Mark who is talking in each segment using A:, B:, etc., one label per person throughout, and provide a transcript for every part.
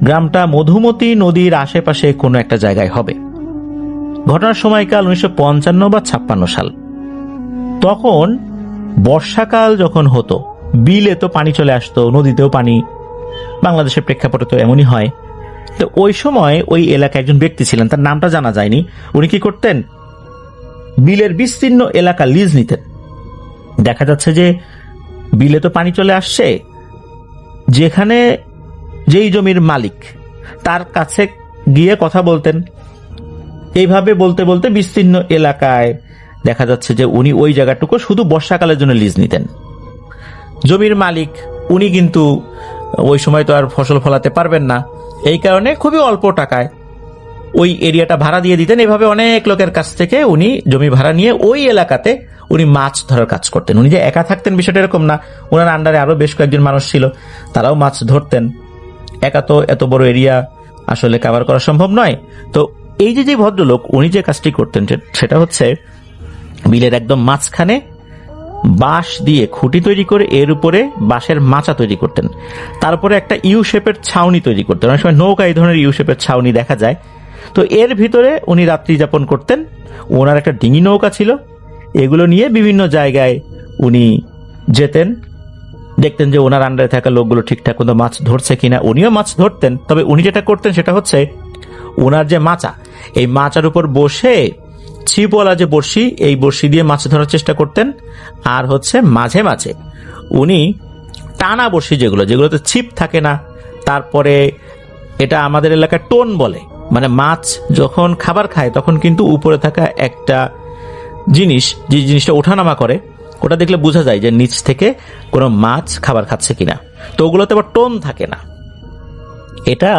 A: গ্রামটা মধুমতি নদীর আশেপাশে কোনো একটা জায়গায় হবে। ঘটনার সময়কাল 1955 বা 56 সাল। তখন বর্ষাকাল যখন হতো, বিলে তো পানি চলে আসতো, নদীতেও পানি, বাংলাদেশের প্রেক্ষাপটে তো এমনই হয়। তো ওই সময় ওই এলাকায় একজন ব্যক্তি ছিলেন, তার নামটা জানা যায়নি। উনি কি করতেন, বিলের বিস্তীর্ণ এলাকা লিজ নিতেন। দেখা যাচ্ছে যে বিলে তো পানি চলে আসছে, যেখানে যেই জমির মালিক তার কাছে গিয়ে কথা বলতেন। এইভাবে বলতে বলতে বিস্তীর্ণ এলাকায় দেখা যাচ্ছে যে উনি ওই জায়গাটুকু শুধু বর্ষাকালের জন্য লিজ নিতেন। জমির মালিক উনি কিন্তু ওই সময় তো আর ফসল ফলাতে পারবেন না, এই কারণে খুবই অল্প টাকায় ওই এরিয়াটা ভাড়া দিয়ে দিতেন। এভাবে অনেক লোকের কাছ থেকে উনি জমি ভাড়া নিয়ে ওই এলাকাতে উনি মাছ ধরার কাজ করতেন। উনি যে একা থাকতেন বিষয়টা এরকম না, ওনার আন্ডারে আরো বেশ কয়েকজন মানুষ ছিল, তারাও মাছ ধরতেন। একা তো এত বড় এরিয়া আসলে কভার করা সম্ভব নয়। তো এই যে ভদ্রলোক উনি যে কাজটি করতেন সেটা হচ্ছে বিলের একদম মাঝখানে বাঁশ দিয়ে খুঁটি তৈরি করে এর উপরে বাঁশের মাচা তৈরি করতেন। তারপরে একটা ইউ শেপের ছাউনি তৈরি করতেন। অনেক সময় নৌকা এই ধরনের ইউ শেপের ছাউনি দেখা যায়। তো এর ভিতরে উনি রাত্রি যাপন করতেন। ওনার একটা ডিঙি নৌকা ছিল, এগুলো নিয়ে বিভিন্ন জায়গায় উনি যেতেন, দেখতেন যে ওনার আন্ডারে থাকা লোকগুলো ঠিকঠাক মতো মাছ ধরছে কিনা। উনিও মাছ ধরতেন, তবে উনি যেটা করতেন সেটা হচ্ছে ওনার যে মাচা, এই মাচার উপর বসে ছিপওয়ালা যে বড়শি, এই বড়শি দিয়ে মাছ ধরার চেষ্টা করতেন। আর হচ্ছে মাঝে মাঝে উনি টানা বড়শি, যেগুলোতে ছিপ থাকে না, তারপরে এটা আমাদের এলাকায় টোন বলে, মানে মাছ যখন খাবার খায় তখন কিন্তু উপরে থাকা একটা জিনিস, যে জিনিসটা ওঠানামা করে, ওটা দেখলে বোঝা যায় যে নিচ থেকে কোনো মাছ খাবার খাচ্ছে কিনা। তো ওগুলোতে আবার টোন থাকে না। এটা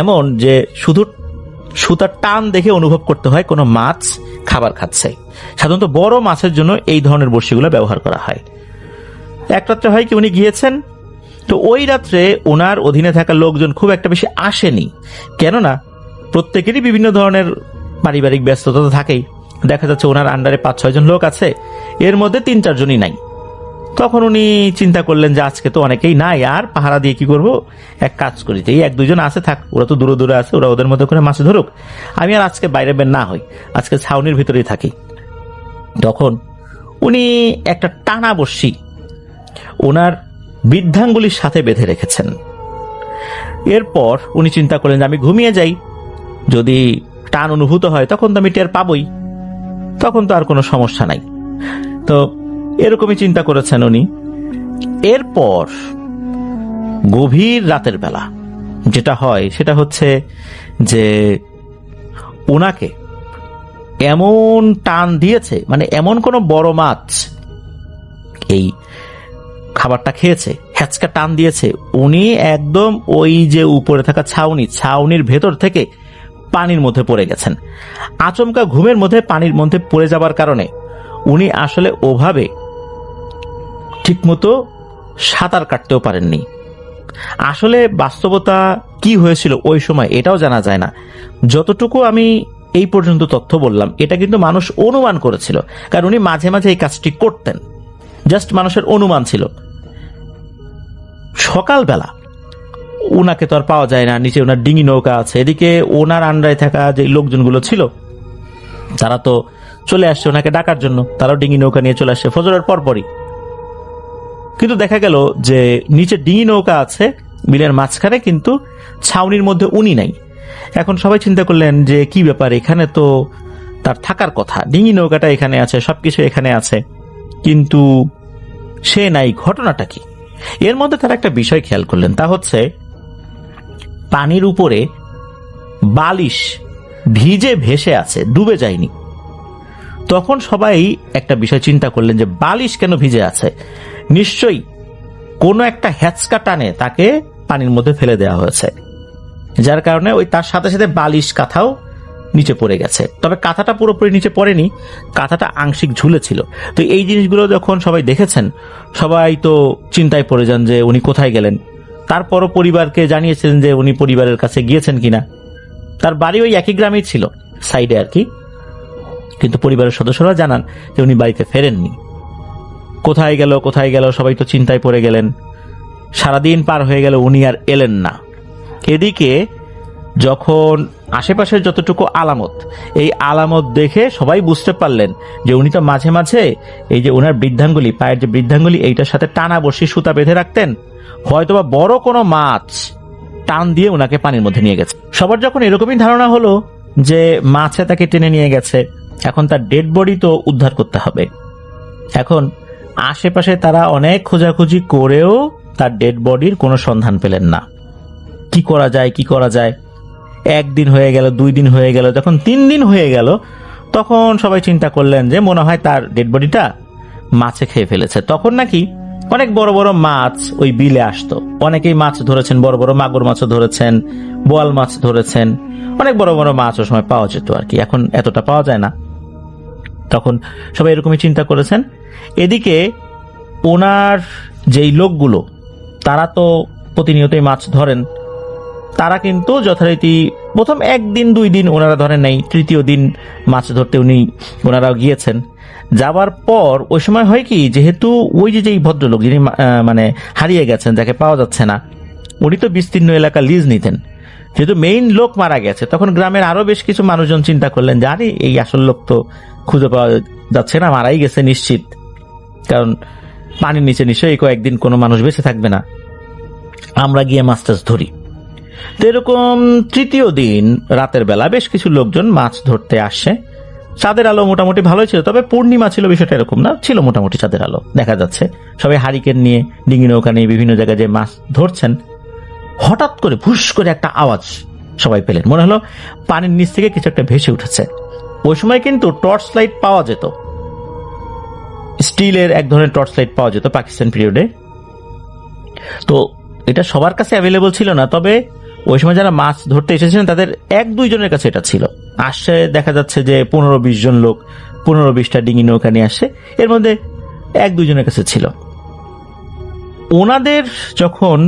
A: এমন যে শুধু সুতার টান দেখে অনুভব করতে হয় কোনো মাছ খাবার খাচ্ছে। সাধারণত বড় মাছের জন্য এই ধরনের বড়শিগুলো ব্যবহার করা হয়। এক রাত্রে হয় কি উনি গিয়েছেন, তো ওই রাত্রে ওনার অধীনে থাকা লোকজন খুব একটা বেশি আসেনি, কেননা প্রত্যেকেরই বিভিন্ন ধরনের পারিবারিক ব্যস্ততা তো থাকেই। দেখা যাচ্ছে ওনার আন্ডারে 5-6 জন লোক আছে, এর মধ্যে 3-4 জনই নাই। তখন উনি চিন্তা করলেন যে আজকে তো অনেকেই নাই, আর পাহারা দিয়ে কি করব, এক কাজ করি, এই 1-2 জন আছে থাক, ওরা তো দূরে দূরে আছে, ওরা ওদের মধ্যে করে মাছ ধরুক, আমি আর আজকে বাইরে বের না হই, আজকে ছাউনির ভিতরেই থাকি। তখন উনি একটা টানা বড়শি ওনার বৃদ্ধাঙ্গুলির সাথে বেঁধে রেখেছেন। এরপর উনি চিন্তা করলেন যে আমি ঘুমিয়ে যাই, যদি টান অনুভূত হয় তখন তো আমি টের পাবই, তখন তো আর কোনো সমস্যা নাই। তো এরকমই চিন্তা করেছেন উনি। এরপর গভীর রাতের বেলা যেটা হয় সেটা হচ্ছে যে ওনাকে এমন টান দিয়েছে, মানে এমন কোন বড় মাছ এই খাবারটা খেয়েছে, হ্যাচকা টান দিয়েছে, উনি একদম ওই যে উপরে থাকা ছাউনির ভেতর থেকে পানির মধ্যে পড়ে গেছেন। আচমকা ঘুমের মধ্যে পানির মধ্যে পড়ে যাবার কারণে উনি আসলে ওভাবে ঠিকমতো সাঁতার কাটতেও পারেননি। আসলে বাস্তবতা কি হয়েছিল ওই সময় এটাও জানা যায় না। যতটুকু আমি এই পর্যন্ত তথ্য বললাম এটা কিন্তু মানুষ অনুমান করেছিল, কারণ উনি মাঝে মাঝে এই কাজটি করতেন, জাস্ট মানুষের অনুমান ছিল। সকালবেলা ওনাকে তো আর পাওয়া যায় না, নিচে ওনার ডিঙি নৌকা আছে, এদিকে ওনার আন্ডারে থাকা যে লোকজনগুলো ছিল তারা তো চলে আসছে ওনাকে ডাকার জন্য, তারাও ডিঙি নৌকা নিয়ে চলে আসছে ফজরের পরপরই। কিন্তু দেখা গেল যে নিচে ডিঙি নৌকা আছে বিলের মাঝখানে, কিন্তু ছাউনির মধ্যে উনি নাই। এখন সবাই চিন্তা করলেন যে কি ব্যাপার, এখানে তো তার থাকার কথা, ডিঙি নৌকাটা এখানে আছে, সবকিছু এখানে আছে, কিন্তু সে নাই, ঘটনাটা কি? এর মধ্যে তারা একটা বিষয় খেয়াল করলেন, তা হচ্ছে পানির উপরে বালিশ ভিজে ভেসে আছে, ডুবে যায়নি। তখন সবাই একটা বিষয় চিন্তা করলেন যে বালিশ কেন ভিজে আছে, নিশ্চয়ই কোনো একটা হ্যাচকা টানে তাকে পানির মধ্যে ফেলে দেওয়া হয়েছে, যার কারণে ওই তার সাথে সাথে বালিশ কাঁথাও নিচে পড়ে গেছে। তবে কাঁথাটা পুরোপুরি নিচে পড়েনি, কাঁথাটা আংশিক ঝুলেছিল। তো এই জিনিসগুলো যখন সবাই দেখেছেন, সবাই তো চিন্তায় পড়ে যান যে উনি কোথায় গেলেন। তারপরও পরিবারকে জানিয়েছিলেন যে উনি পরিবারের কাছে গিয়েছেন কিনা। তার বাড়ি ওই একই গ্রামেই ছিল, সাইডে আর কি, কিন্তু পরিবারের সদস্যরা জানান যে উনি বাড়িতে ফেরেননি। কোথায় গেল সবাই তো চিন্তায় পড়ে গেলেন। সারাদিন পার হয়ে গেল, উনি আর এলেন না। এদিকে যখন আশেপাশের যতটুকু আলামত, এই আলামত দেখে সবাই বুঝতে পারলেন যে উনি তো মাঝে মাঝে এই যে ওনার বৃদ্ধাঙ্গুলি, পায়ের যে বৃদ্ধাঙ্গুলি, এইটার সাথে টানা বসি সুতা বেঁধে রাখতেন, হয়তোবা বড় কোনো মাছ টান দিয়ে ওনাকে পানির মধ্যে নিয়ে গেছে। সবার যখন এরকমই ধারণা হলো যে মাছে তাকে টেনে নিয়ে গেছে, এখন তার ডেড বডি তো উদ্ধার করতে হবে। এখন আশেপাশে তারা অনেক খোঁজাখুঁজি করেও তার ডেড বডির কোনো সন্ধান পেলেন না। কি করা যায়, একদিন হয়ে গেল, 2 দিন হয়ে গেল, যখন 3 দিন হয়ে গেল তখন সবাই চিন্তা করলেন যে মনে হয় তার ডেড বডিটা মাছে খেয়ে ফেলেছে। তখন নাকি অনেক বড় বড় মাছ ওই বিলে আসতো, অনেকেই মাছ ধরেছেন, বড় বড় মাগুর মাছও ধরেছেন, বোয়াল মাছ ধরেছেন, অনেক বড় বড় মাছ ওই সময় পাওয়া যেত আর কি, এখন এতটা পাওয়া যায় না। তখন সবাই এরকমই চিন্তা করেছেন। এদিকে ওনার যেই লোকগুলো তারা তো প্রতিনিয়তই মাছ ধরেন, তারা কিন্তু যথারীতি প্রথম 1 দিন 2 দিন ওনারা ধরেন নাই, 3য় দিন মাছ ধরতে ওনারাও গিয়েছেন। যাবার পর ওই সময় হয় কি, যেহেতু ওই যেই ভদ্রলোক যিনি মানে হারিয়ে গেছেন, যাকে পাওয়া যাচ্ছে না, উনি তো বিস্তীর্ণ এলাকা লিজ নিতেন। যেহেতু মেইন লোক মারা গেছে, তখন গ্রামের আরো বেশ কিছু মানুষজন চিন্তা করলেন যে আরে এই আসল লোক তো খুঁজে পাওয়া যাচ্ছে না, মারাই গেছে নিশ্চিত, কারণ পানির নিচে নিশ্চয়ই কয়েকদিন কোনো মানুষ বেঁচে থাকবে না, আমরা গিয়ে মাছ টাছ ধরি। তো এরকম 3য় দিন রাতের বেলা বেশ কিছু লোকজন মাছ ধরতে আসছে। চাঁদের আলো মোটামুটি ভালোই ছিল, তবে পূর্ণিমা ছিল বিষয়টা এরকম না, ছিল মোটামুটি চাঁদের আলো দেখা যাচ্ছে। সবাই হারিকেন নিয়ে, ডিঙি নৌকা নিয়ে বিভিন্ন জায়গায় যে মাছ ধরছেন, হঠাৎ করে ভুস করে একটা আওয়াজ সবাই পেলেন, মনে হলো পানির নিচ থেকে কিছু একটা ভেসে উঠেছে। ওই সময় কিন্তু টর্চ লাইট পাওয়া যেত, স্টিলের এক ধরনের টর্চ লাইট পাওয়া যেত পাকিস্তান পিরিয়ডে। তো এটা সবার কাছে অ্যাভেলেবল ছিল না, তবে ওই সময় যারা মাছ ধরতে এসেছিলেন তাদের 1-2 জনের কাছে এটা ছিল। আসছে দেখা যাচ্ছে যে 15-20 জন লোক 15-20টা ডিঙি নৌকা নিয়ে আসছে, এর মধ্যে 1-2 জনের কাছে ছিল। ওনাদের যখন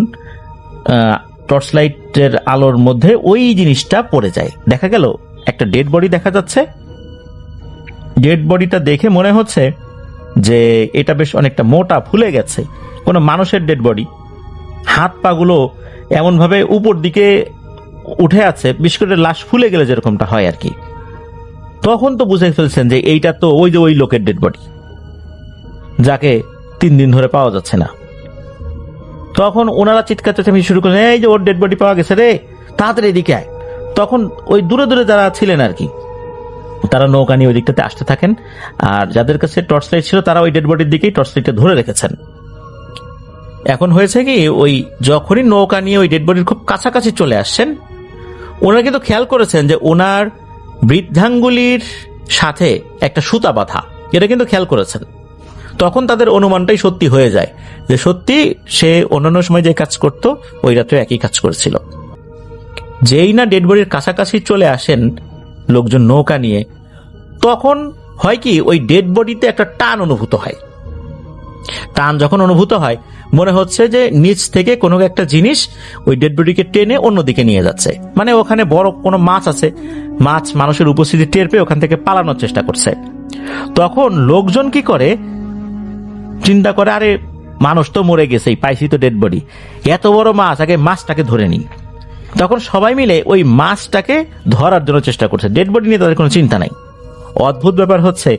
A: টর্চ লাইটের আলোর মধ্যে ওই জিনিসটা পড়ে যায়, দেখা গেল একটা ডেড বডি দেখা যাচ্ছে। ডেড বডিটা দেখে মনে হচ্ছে যে এটা বেশ অনেকটা মোটা, ফুলে গেছে, কোনো মানুষের ডেড বডি। হাত পাগুলো এমন ভাবে উপর দিকে উঠে আছে, বিশেষ করে লাশ ফুলে গেলে যেরকমটা হয় আর কি। তখন তো বুঝে ফেলছেন যে এইটা তো ওই লোকের ডেড বডি, যাকে 3 দিন ধরে পাওয়া যাচ্ছে না। তখন ওনারা চিৎকার চেঁচামেচি শুরু করেন, এই যে ওর ডেড বডি পাওয়া গেছে রে, তাড়াতাড়ি এদিকে আয়। তখন ওই দূরে দূরে যারা ছিলেন আর কি, তারা নৌকা নিয়ে ওই দিকটাতে আসতে থাকেন, আর যাদের কাছে টর্চ লাইট ছিল তারা ওই ডেড বডির দিকেই টর্চ লাইটটা ধরে রেখেছেন। এখন হয়েছে কি, ওই যখনই নৌকা নিয়ে ওই ডেড বডির খুব কাছাকাছি চলে আসছেন, ওনারা কিন্তু খেয়াল করেছেন যে ওনার বৃদ্ধাঙ্গুলির সাথে একটা সুতা বাঁধা, এটা কিন্তু খেয়াল করেছেন। তখন তাদের অনুমানটাই সত্যি হয়ে যায় যে সত্যি সে অন্যান্য সময় যে কাজ করত ওই রাত্রে একই কাজ করেছিল। যেই না ডেড বডির কাছাকাছি চলে আসেন লোকজন নৌকা নিয়ে, তখন হয় কি, ওই ডেড বডিতে একটা টান অনুভূত হয়। টান যখন অনুভূত হয়, মনে হচ্ছে যে নিচ থেকে কোনো একটা জিনিস ওই ডেড বডিকে টেনে অন্যদিকে নিয়ে যাচ্ছে, মানে ওখানে বড় কোনো মাছ আছে, মাছ মানুষের উপস্থিতি টের পেয়ে ওখান থেকে পালানোর চেষ্টা করছে। তখন লোকজন কি করে, চিন্তা করে আরে মানুষ তো মরে গেছে, পাইছি তো ডেড বডি, এত বড় মাছ, আগে মাছটাকে ধরে নিই। তখন সবাই মিলে ওই মাছটাকে ধরার জন্য চেষ্টা করছে, ডেড বডি নিয়ে তাদের কোনো চিন্তা নাই। অদ্ভুত ব্যাপার হচ্ছে,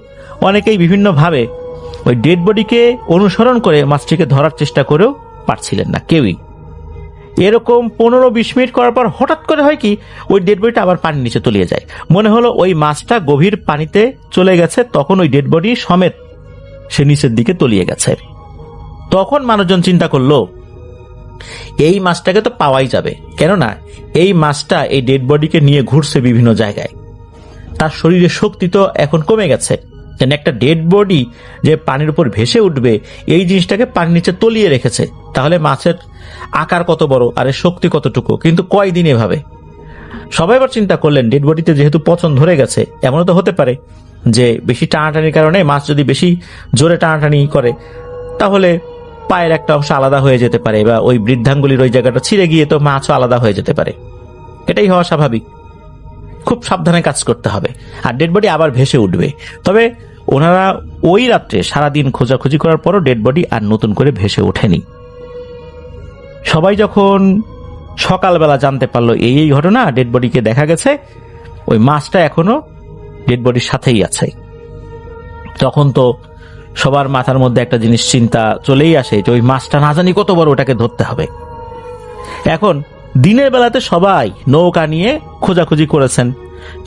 A: অনেকেই বিভিন্ন ভাবে ওই ডেড বডিকে অনুসরণ করে মাছটিকে ধরার চেষ্টা করেও পারছিলেন না কেউই। এরকম 15-20 মিনিট করার পর হঠাৎ করে হয় কি, ওই ডেড বডিটা আবার পানির নিচে তলিয়ে যায়। মনে হলো ওই মাছটা গভীর পানিতে চলে গেছে, তখন ওই ডেড বডি সমেত সে নিচের দিকে তলিয়ে গেছে। তখন মানুষজন চিন্তা করলো এই মাছটাকে তো পাওয়াই যাবে, কেননা এই মাছটা এই ডেড বডিকে নিয়ে ঘুরছে বিভিন্ন জায়গায়, তার শরীরে শক্তি তো এখন কমে গেছে, একটা ডেড বডি যে পানির উপর ভেসে উঠবে এই জিনিসটাকে পানির নিচে তলিয়ে রেখেছে, তাহলে মাছের আকার কত বড় আর এর শক্তি কতটুকু, কিন্তু কয়দিন এভাবে। সবাই আবার চিন্তা করলেন ডেড বডিতে যেহেতু পচন ধরে গেছে, এমনও তো হতে পারে যে বেশি টানাটানির কারণে মাছ যদি বেশি জোরে টানাটানি করে তাহলে পায়ের একটা অংশ আলাদা হয়ে যেতে পারে, বা ওই বৃদ্ধাঙ্গুলির ওই জায়গাটা ছিঁড়ে গিয়ে তো মাছও আলাদা হয়ে যেতে পারে, এটাই হওয়া স্বাভাবিক। খুব সাবধানে কাজ করতে হবে, আর ডেড বডি আবার ভেসে উঠবে। তবে ওনারা ওই রাত্রে সারাদিন খোঁজাখুঁজি করার পরও ডেড বডি আর নতুন করে ভেসে ওঠেনি। সবাই যখন সকালবেলা জানতে পারলো এই ঘটনা, ডেড বডিকে দেখা গেছে, ওই মাছটা এখনো ডেড বডির সাথেই আছে। তখন তো সবার মাথার মধ্যে একটা জিনিস চিন্তা চলেই আসে যে ওই মাছটা না জানি কত বড়, ওটাকে ধরতে হবে। এখন দিনের বেলাতে সবাই নৌকা নিয়ে খোঁজাখুঁজি করেছেন,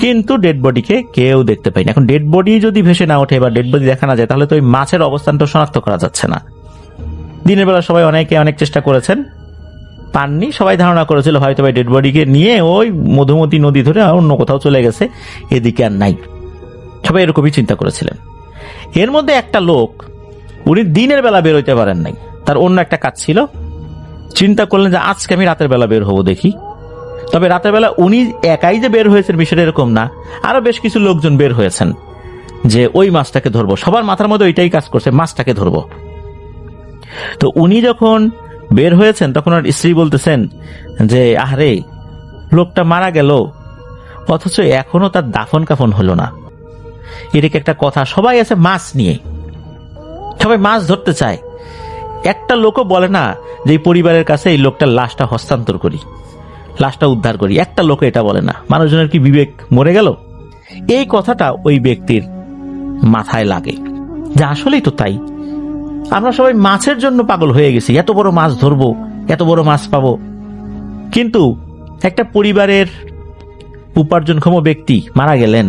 A: কিন্তু ডেড বডিকে কেউ দেখতে পায়নি। এখন ডেড বডি যদি ভেসে না ওঠে বা ডেড বডি দেখা না যায়, তাহলে তো ওই মাছের অবস্থানটা শনাক্ত করা যাচ্ছে না। দিনের বেলা সবাই অনেক চেষ্টা করেছেন, পাননি। সবাই ধারণা করেছিল হয়তো ভাই ডেড বডিকে নিয়ে ওই মধুমতি নদী ধরে অন্য কোথাও চলে গেছে, এদিকে আর নাই। সবাই এরকমই চিন্তা করেছিলেন। এর মধ্যে একটা লোক, উনি দিনের বেলা বের হইতে পারেন নাই, তার অন্য একটা কাজ ছিল। চিন্তা করলেন যে আজকে আমি রাতের বেলা বের হবো দেখি। তবে রাতের বেলা উনি একাই যে বের হয়েছেন বিষয়টা এরকম না, আরো বেশ কিছু লোকজন বের হয়েছেন যে ওই মাছটাকে ধরবো। সবার মাথার মধ্যে ওইটাই কাজ করছে, মাছটাকে ধরবো। তো উনি যখন বের হয়েছেন তখন ওর স্ত্রী বলতেছেন যে আরে লোকটা মারা গেল, অথচ এখনো তার দাফন কাফন হলো না। এদিকে একটা কথা, সবাই আছে মাছ নিয়ে, সবাই মাছ ধরতে চায়। একটা লোকও বলে না যে এই পরিবারের কাছে এই লোকটার লাশটা হস্তান্তর করি, লাশটা উদ্ধার করি। একটা লোক এটা বলে না। মানুষজনের কি বিবেক মরে গেল? এই কথাটা ওই ব্যক্তির মাথায় লাগে যে আসলেই তো তাই, আমরা সবাই মাছের জন্য পাগল হয়ে গেছি, এত বড় মাছ ধরবো, এত বড় মাছ পাবো। কিন্তু একটা পরিবারের উপার্জনক্ষম ব্যক্তি মারা গেলেন,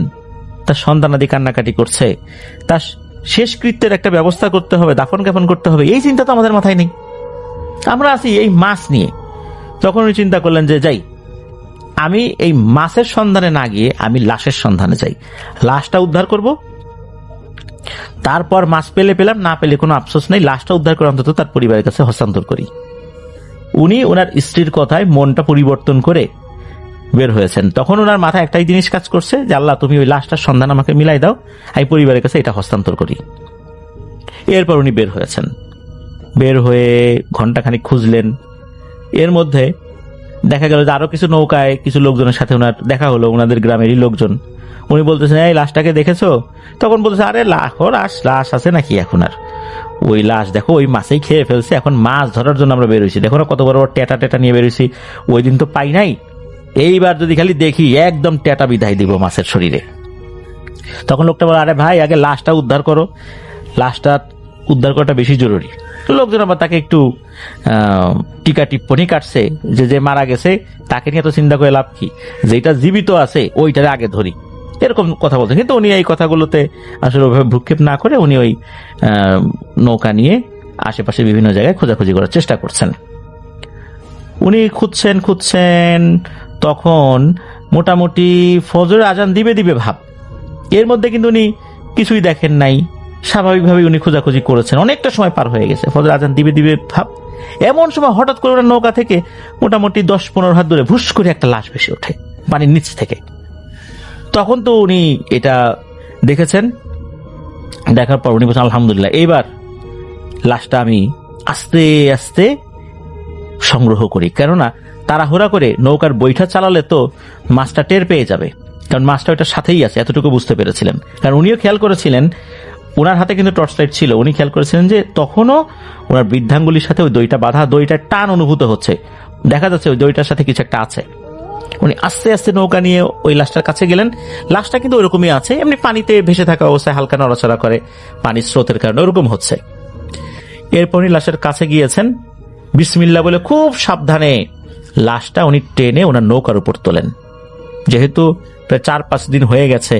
A: তার সন্তানাদি কান্নাকাটি করছে, তার শেষকৃত্যের একটা ব্যবস্থা করতে হবে, দাফন কাফন করতে হবে, এই চিন্তা তো আমাদের মাথায় নেই। আমরা আছি এই মাছ নিয়ে। তখন উনি চিন্তা করলেন যে যাই, আমি এই মাছের সন্ধানে না গিয়ে আমি লাশের সন্ধানে যাই, লাশটা উদ্ধার করব। তারপর মাছ পেলে পেলাম, না পেলে কোনো আফসোস নেই, লাশটা উদ্ধার করে অন্তত তার পরিবারের কাছে হস্তান্তর করি। উনি ওনার স্ত্রীর কথায় মনটা পরিবর্তন করে বের হয়েছেন। তখন ওনার মাথায় একটাই জিনিস কাজ করছে যে আল্লাহ তুমি ওই লাশটার সন্ধান আমাকে মিলাই দাও, আমি পরিবারের কাছে এটা হস্তান্তর করি। এরপর উনি বের হয়েছেন। বের হয়ে ঘন্টাখানিক খুঁজলেন। এর মধ্যে দেখা গেল যে আরো কিছু নৌকায় কিছু লোকজনের সাথে ওনার দেখা হলো, ওনাদের গ্রামেরই লোকজন। উনি বলতেছেন এই লাশটাকে দেখেছো? তখন বলতেছে আরে লাশ আছে নাকি এখন আর, ওই লাশ দেখো ওই মাছেই খেয়ে ফেলছে, এখন মাছ ধরার জন্য আমরা বেরোইছি, দেখো না কত বড় বড় টেটা নিয়ে বেরোইছি, ওই দিন তো পাই নাই, এইবার যদি খালি দেখি একদম টেটা বিধাই দিব মাছের শরীরে। তখন লোকটা বলে আরে ভাই আগে লাশটা উদ্ধার করো, লাশটা উদ্ধার করাটা বেশি জরুরি। লোকজন আবার তাকে একটু টিকা টিপ্পনি কাটছে যে যে মারা গেছে তাকে নিয়ে তো চিন্তা করে লাভ কি, যেটা জীবিত আছে ওইটারে আগে ধরি, এরকম কথা বলছেন। কিন্তু উনি এই কথাগুলোতে আসলে ওইভাবে ভ্রুক্ষেপ না করে উনি ওই নৌকা নিয়ে আশেপাশে বিভিন্ন জায়গায় খোঁজাখুঁজি করার চেষ্টা করছেন। উনি খুঁজছেন, তখন মোটামুটি ফজরের আজান দিবে ভাব। এর মধ্যে কিন্তু উনি কিছুই দেখেন নাই। স্বাভাবিকভাবে উনি খোঁজাখুঁজি করেছেন, অনেকটা সময় পার হয়ে গেছে, ফজরের আজান দিবে ভাব। এমন সময় হঠাৎ করে ওনার নৌকা থেকে মোটামুটি 10-15 হাত দূরে ভুস করে একটা লাশ ভেসে ওঠে পানির নিচ থেকে। তখন তো উনি এটা দেখেছেন, দেখার পর উনি বলছেন আলহামদুলিল্লাহ, এইবার লাশটা আমি আস্তে আস্তে সংগ্রহ করি, কেননা তাড়াহুড়া করে নৌকার বৈঠা চালালে তো মাছটা টের পেয়ে যাবে, কারণ মাছটা ওটার সাথেই আছে, এতটুকু বুঝতে পেরেছিলেন। কারণ উনিও খেয়াল করেছিলেন, ওনার হাতে কিন্তু টর্চ লাইট ছিল, উনি খেয়াল করেছিলেন যে তখনও ওনার বৃদ্ধাঙ্গুলির সাথে ওই দইটা বাঁধা, দইটার টান অনুভূত হচ্ছে, দেখা যাচ্ছে ওই দইটার সাথে কিছু একটা আছে। উনি আস্তে আস্তে নৌকা নিয়ে ওই লাশটার কাছে গেলেন। লাশটা কিন্তু ওরকমই আছে, এমনি পানিতে ভেসে থাকা অবস্থায় হালকা নড়াচড়া করে, পানির স্রোতের কারণে ওরকম হচ্ছে। এরপর উনি লাশের কাছে গিয়েছেন, বিসমিল্লাহ বলে খুব সাবধানে লাশটা উনি টেনে ওনার নৌকার উপর তোলেন। যেহেতু প্রায় 4-5 দিন হয়ে গেছে,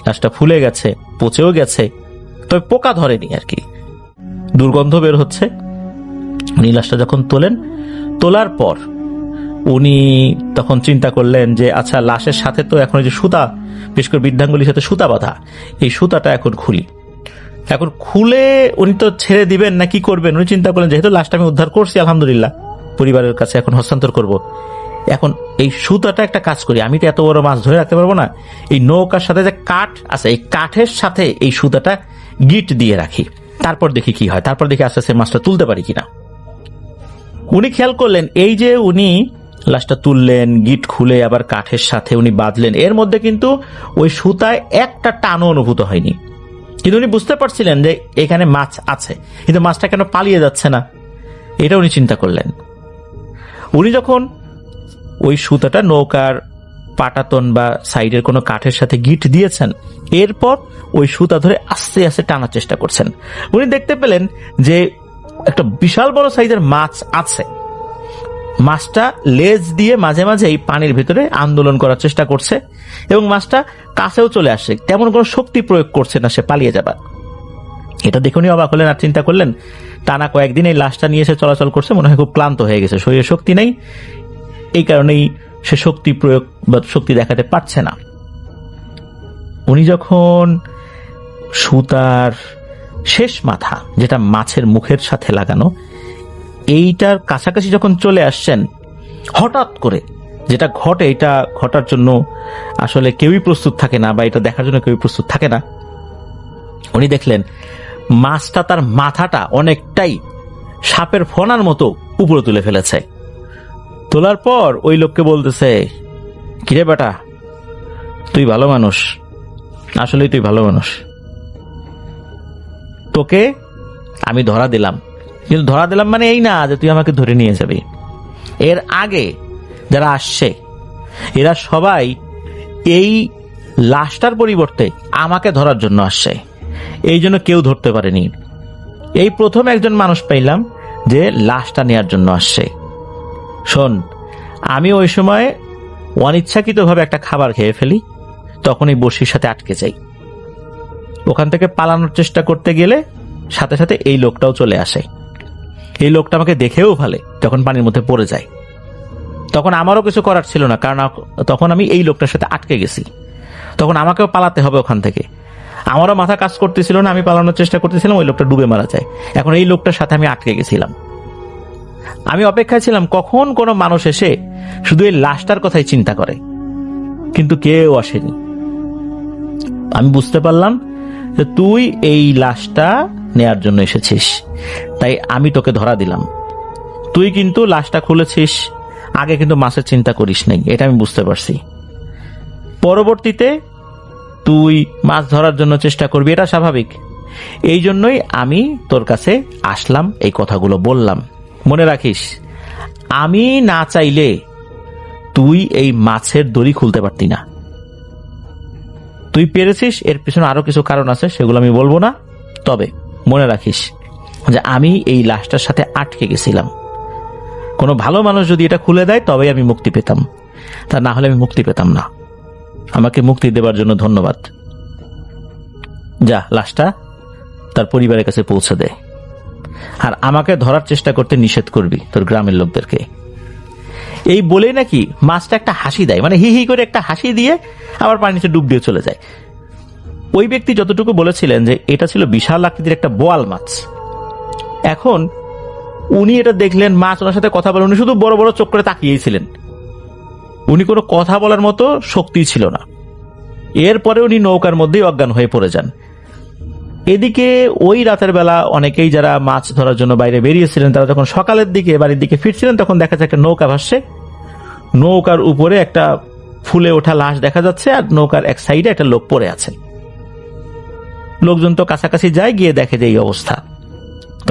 A: লাশটা ফুলে গেছে, পচেও গেছে, তবে পোকা ধরেনি আর কি, দুর্গন্ধ বের হচ্ছে। উনি লাশটা যখন তোলার পর উনি তখন চিন্তা করলেন যে আচ্ছা লাশের সাথে তো এখন যে সুতা, বিশেষ করে বৃদ্ধাঙ্গুলির সাথে সুতা বাঁধা, এই সুতাটা এখন খুলে উনি তো ছেড়ে দিবেন না কি করবেন। উনি চিন্তা করলেন যেহেতু লাশটা আমি উদ্ধার করছি আলহামদুলিল্লাহ, পরিবারের কাছে এখন হস্তান্তর করব, এখন এই সুতাটা একটা কাজ করি, আমি তো এত বড় মাছ ধরে রাখতে পারবো না, এই নৌকার সাথে যে কাঠ আছে এই কাঠের সাথে এই সুতাটা গিট দিয়ে রাখি, তারপর দেখি কি হয়, তারপর দেখি আস্তে আস্তে মাছটা তুলতে পারি কিনা। উনি খেয়াল করলেন এই যে উনি লাশটা তুললেন, গিট খুলে আবার কাঠের সাথে উনি বাঁধলেন, এর মধ্যে কিন্তু ওই সুতায় একটা টানও অনুভূত হয়নি। কিন্তু উনি বুঝতে পারছিলেন যে এখানে মাছ আছে, কিন্তু মাছটা কেন পালিয়ে যাচ্ছে না, এটা উনি চিন্তা করলেন। উনি যখন ওই সুতাটা নৌকার পাটাতন বা সাইডের কোনো কাঠের সাথে গিট দিয়েছেন। এরপর ওই সুতা ধরে আস্তে আস্তে টানার চেষ্টা করছেন। উনি দেখতে পেলেন যে একটা বিশাল বড় সাইজের মাছ আছে। মাছটা লেজ দিয়ে মাঝে মাঝে এই পানির ভিতরে আন্দোলন করার চেষ্টা করছে এবং মাছটা কাছেও চলে আসে, তেমন কোনো শক্তি প্রয়োগ করছে না সে পালিয়ে যাবার। এটা দেখে উনি অবাক হলেন আর চিন্তা করলেন, টানা কয়েকদিন এই লাশটা নিয়ে এসে চলাচল করছে, মনে হয় খুব ক্লান্ত হয়ে গেছে, শরীরে শক্তি নেই, এই কারণেই সে শক্তি প্রয়োগ বা শক্তি দেখাতে পারছে না। উনি যখন সুতার শেষ মাথা, যেটা মাছের মুখের সাথে লাগানো, এইটার কাছাকাছি যখন চলে আসছেন, হঠাৎ করে যেটা ঘটে, এটা ঘটার জন্য আসলে কেউই প্রস্তুত থাকে না বা এটা দেখার জন্য কেউই প্রস্তুত থাকে না। উনি দেখলেন মাছটা তার মাথাটা অনেকটাই সাপের ফনার মতো উপরে তুলে ফেলেছে। তোলার পর ওই লোককে বলতেছে, কিরে বেটা, তুই ভালো মানুষ, আসলেই তুই ভালো মানুষ, তোকে আমি ধরা দিলাম, কিন্তু ধরা দিলাম মানে এই না যে তুই আমাকে ধরে নিয়ে যাবি। এর আগে যারা আসছে এরা সবাই এই লাশটার পরিবর্তে আমাকে ধরার জন্য আসছে, এই জন্য কেউ ধরতে পারেনি। এই প্রথম একজন মানুষ পাইলাম যে লাশটা নেয়ার জন্য আসছে। শোন, আমি ওই সময় অনিচ্ছাকৃতভাবে একটা খাবার খেয়ে ফেলি, তখন এই বড়শির সাথে আটকে যাই। ওখান থেকে পালানোর চেষ্টা করতে গেলে সাথে সাথে এই লোকটাও চলে আসে। এই লোকটা আমাকে দেখেও ফেলে, তখন পানির মধ্যে পড়ে যায়। তখন আমারও কিছু করার ছিল না, কারণ তখন আমি এই লোকটার সাথে আটকে গেছি। তখন আমাকেও পালাতে হবে ওখান থেকে। আমারও মাথা কাজ করতেছিল না, আমি পালানোর চেষ্টা করতেছিলাম, ওই লোকটা ডুবে মারা যায়। এখন এই লোকটার সাথে আমি আটকে গেছিলাম। আমি অপেক্ষায় ছিলাম কখন কোনো মানুষ এসে শুধু এই লাশটার কথাই চিন্তা করে, কিন্তু কেউ আসেনি। আমি বুঝতে পারলাম যে তুই এই লাশটা নেয়ার জন্য এসেছিস, তাই আমি তোকে ধরা দিলাম। তুই কিন্তু লাশটা খুলেছিস, আগে কিন্তু মাছের চিন্তা করিস নাই, এটা আমি বুঝতে পারছি। পরবর্তীতে তুই মাছ ধরার জন্য চেষ্টা করবি, এটা স্বাভাবিক। এই জন্যই আমি তোর কাছে আসলাম, এই কথাগুলো বললাম। মনে রাখিস, আমি না চাইলে তুই এই মাছের দড়ি খুলতে পারতি না। তুই পেরেছিস, এর পিছনে আরো কিছু কারণ আছে, সেগুলো আমি বলবো না। তবে মনে রাখিস যে আমি এই লাশটার সাথে আটকে গেছিলাম। কোনো ভালো মানুষ যদি এটা খুলে দেয় তবে আমি মুক্তি পেতাম, তা না হলে আমি মুক্তি পেতাম না। আমাকে মুক্তি দেবার জন্য ধন্যবাদ। যা, লাশটা তার পরিবারের কাছে পৌঁছে দে, আর আমাকে ধরার চেষ্টা করতে নিষেধ করবি তোর গ্রামের লোকদেরকে। এই বলেই নাকি মাছটা একটা হাসি দেয়, মানে হি হি করে একটা হাসি দিয়ে আবার পানির নিচে ডুব দিয়ে চলে যায়। ওই ব্যক্তি যতটুকু বলেছিলেন যে এটা ছিল বিশাল আকৃতির একটা বোয়াল মাছ। এখন উনি এটা দেখলেন, মাছ ওনার সাথে কথা বলে, উনি শুধু বড় বড় চোখ করে তাকিয়েছিলেন, উনি কোনো কথা বলার মতো শক্তি ছিল না। এরপরে উনি নৌকার মধ্যেই অজ্ঞান হয়ে পড়ে যান। এদিকে ওই রাতের বেলা অনেকেই যারা মাছ ধরার জন্য বাইরে বেরিয়েছিলেন, তারা যখন সকালের দিকে বাড়ির দিকে ফিরছিলেন, তখন দেখা যায় একটা নৌকা ভাসছে। নৌকার উপরে একটা ফুলে ওঠা লাশ দেখা যাচ্ছে, আর নৌকার এক সাইডে একটা লোক পড়ে আছে। লোকজন তো কাছাকাছি যায়, গিয়ে দেখে যে এই অবস্থা।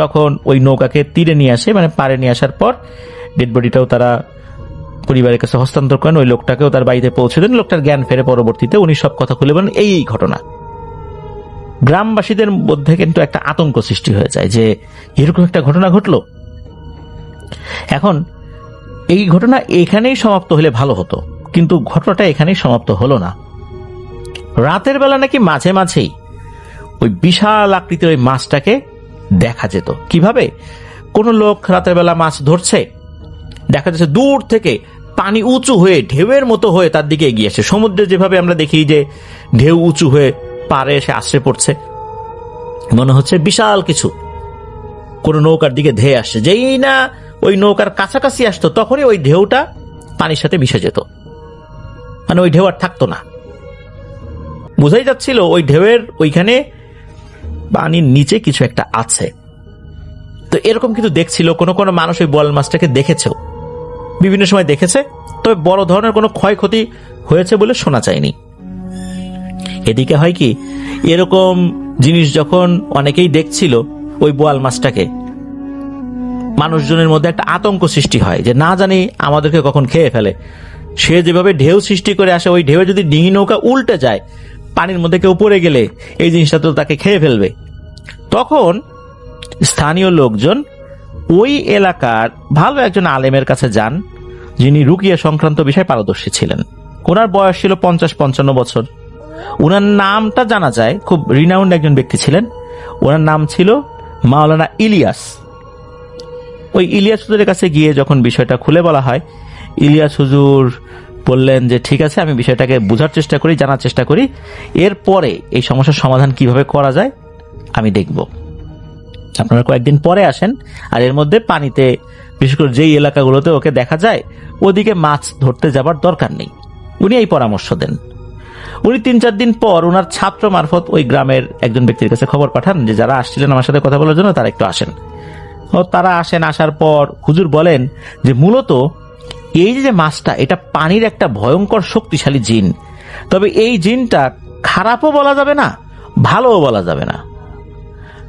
A: তখন ওই নৌকাকে তীরে নিয়ে আসে, মানে পাড়ে নিয়ে আসার পর ডেড বডিটাও তারা পরিবারের কাছে হস্তান্তর করেন। ওই লোকটাকেও তার বাড়িতে পৌঁছে দেন। লোকটার জ্ঞান ফেরে পরবর্তীতে উনি সব কথা খুলে বলেন এই ঘটনা। গ্রামবাসীদের মধ্যে কিন্তু একটা আতঙ্ক সৃষ্টি হয়ে যায় যে এরকম একটা ঘটনা ঘটলো। এখন এই ঘটনা এখানেই সমাপ্ত হলে ভালো হতো, কিন্তু ঘটনাটা এখানেই সমাপ্ত হলো না। রাতের বেলা নাকি মাঝে মাঝেই ওই বিশাল আকৃতির ওই মাছটাকে দেখা যেত। কিভাবে? কোন লোক রাতের বেলা মাছ ধরছে, দেখা যাচ্ছে দূর থেকে পানি উঁচু হয়ে ঢেউয়ের মতো হয়ে তার দিকে এগিয়ে আসে। সমুদ্রে যেভাবে আমরা দেখি যে ঢেউ উঁচু হয়ে পারে এসে আশ্রে পড়ছে, মনে হচ্ছে বিশাল কিছু কোন নৌকার দিকে ধেয়ে আসছে। যেই না ওই নৌকার কাছাকাছি আসতো, তখনই ওই ঢেউটা পানির সাথে মিশে যেত, মানে ওই ঢেউ আর থাকতো না। বোঝাই যাচ্ছিল ওই ঢেউয়ের ওইখানে পানির নিচে কিছু একটা আছে। তো এরকম কিন্তু দেখছিল। কোনো কোনো মানুষ ওই বোয়াল মাছটাকে দেখেছেও, বিভিন্ন সময় দেখেছে, তবে বড় ধরনের কোনো ক্ষয়ক্ষতি হয়েছে বলে শোনা যায়নি। এদিকে হয় কি, এরকম জিনিস যখন অনেকেই দেখছিল ওই বোয়াল মাছটাকে, মানুষজনের মধ্যে একটা আতঙ্ক সৃষ্টি হয় যে না জানি আমাদেরকে কখন খেয়ে ফেলে। সে যেভাবে ঢেউ সৃষ্টি করে আসে, ওই ঢেউ যদি ডিঙি নৌকা উল্টে যায়, পানির মধ্যে কেউ পড়ে গেলে এই জিনিসটা তো তাকে খেয়ে ফেলবে। তখন স্থানীয় লোকজন ওই এলাকার ভালো একজন আলেমের কাছে যান, যিনি রুকিয়া সংক্রান্ত বিষয়ে পারদর্শী ছিলেন। ওনার বয়স ছিল 50-55 বছর। ওনার নামটা জানা যায়, খুব রিনাউন্ড একজন ব্যক্তি ছিলেন। ওনার নাম ছিল মাওলানা ইলিয়াস। ওই ইলিয়াস হুজুরের কাছে গিয়ে যখন বিষয়টা খুলে বলা হয়, ইলিয়াস হুজুর বললেন যে ঠিক আছে, আমি বিষয়টাকে বোঝার চেষ্টা করি, জানার চেষ্টা করি, এরপরে এই সমস্যার সমাধান কিভাবে করা যায় আমি দেখব। আপনারা কয়েকদিন পরে আসেন, আর এর মধ্যে পানিতে, বিশেষ করে যেই এলাকাগুলোতে ওকে দেখা যায় ওদিকে মাছ ধরতে যাবার দরকার নেই। উনি এই পরামর্শ দেন। উনি 3-4 দিন পর ওনার ছাত্র মারফত ওই গ্রামের একজন ব্যক্তির কাছে খবর পাঠান যে যারা আসছিলেন আমার সাথে কথা বলার জন্য তারা একটু আসেন। তারা আসেন। আসার পর হুজুর বলেন যে মূলত এই যে মাছটা, এটা পানির একটা ভয়ঙ্কর শক্তিশালী জিন। তবে এই জিনটা খারাপও বলা যাবে না, ভালোও বলা যাবে না।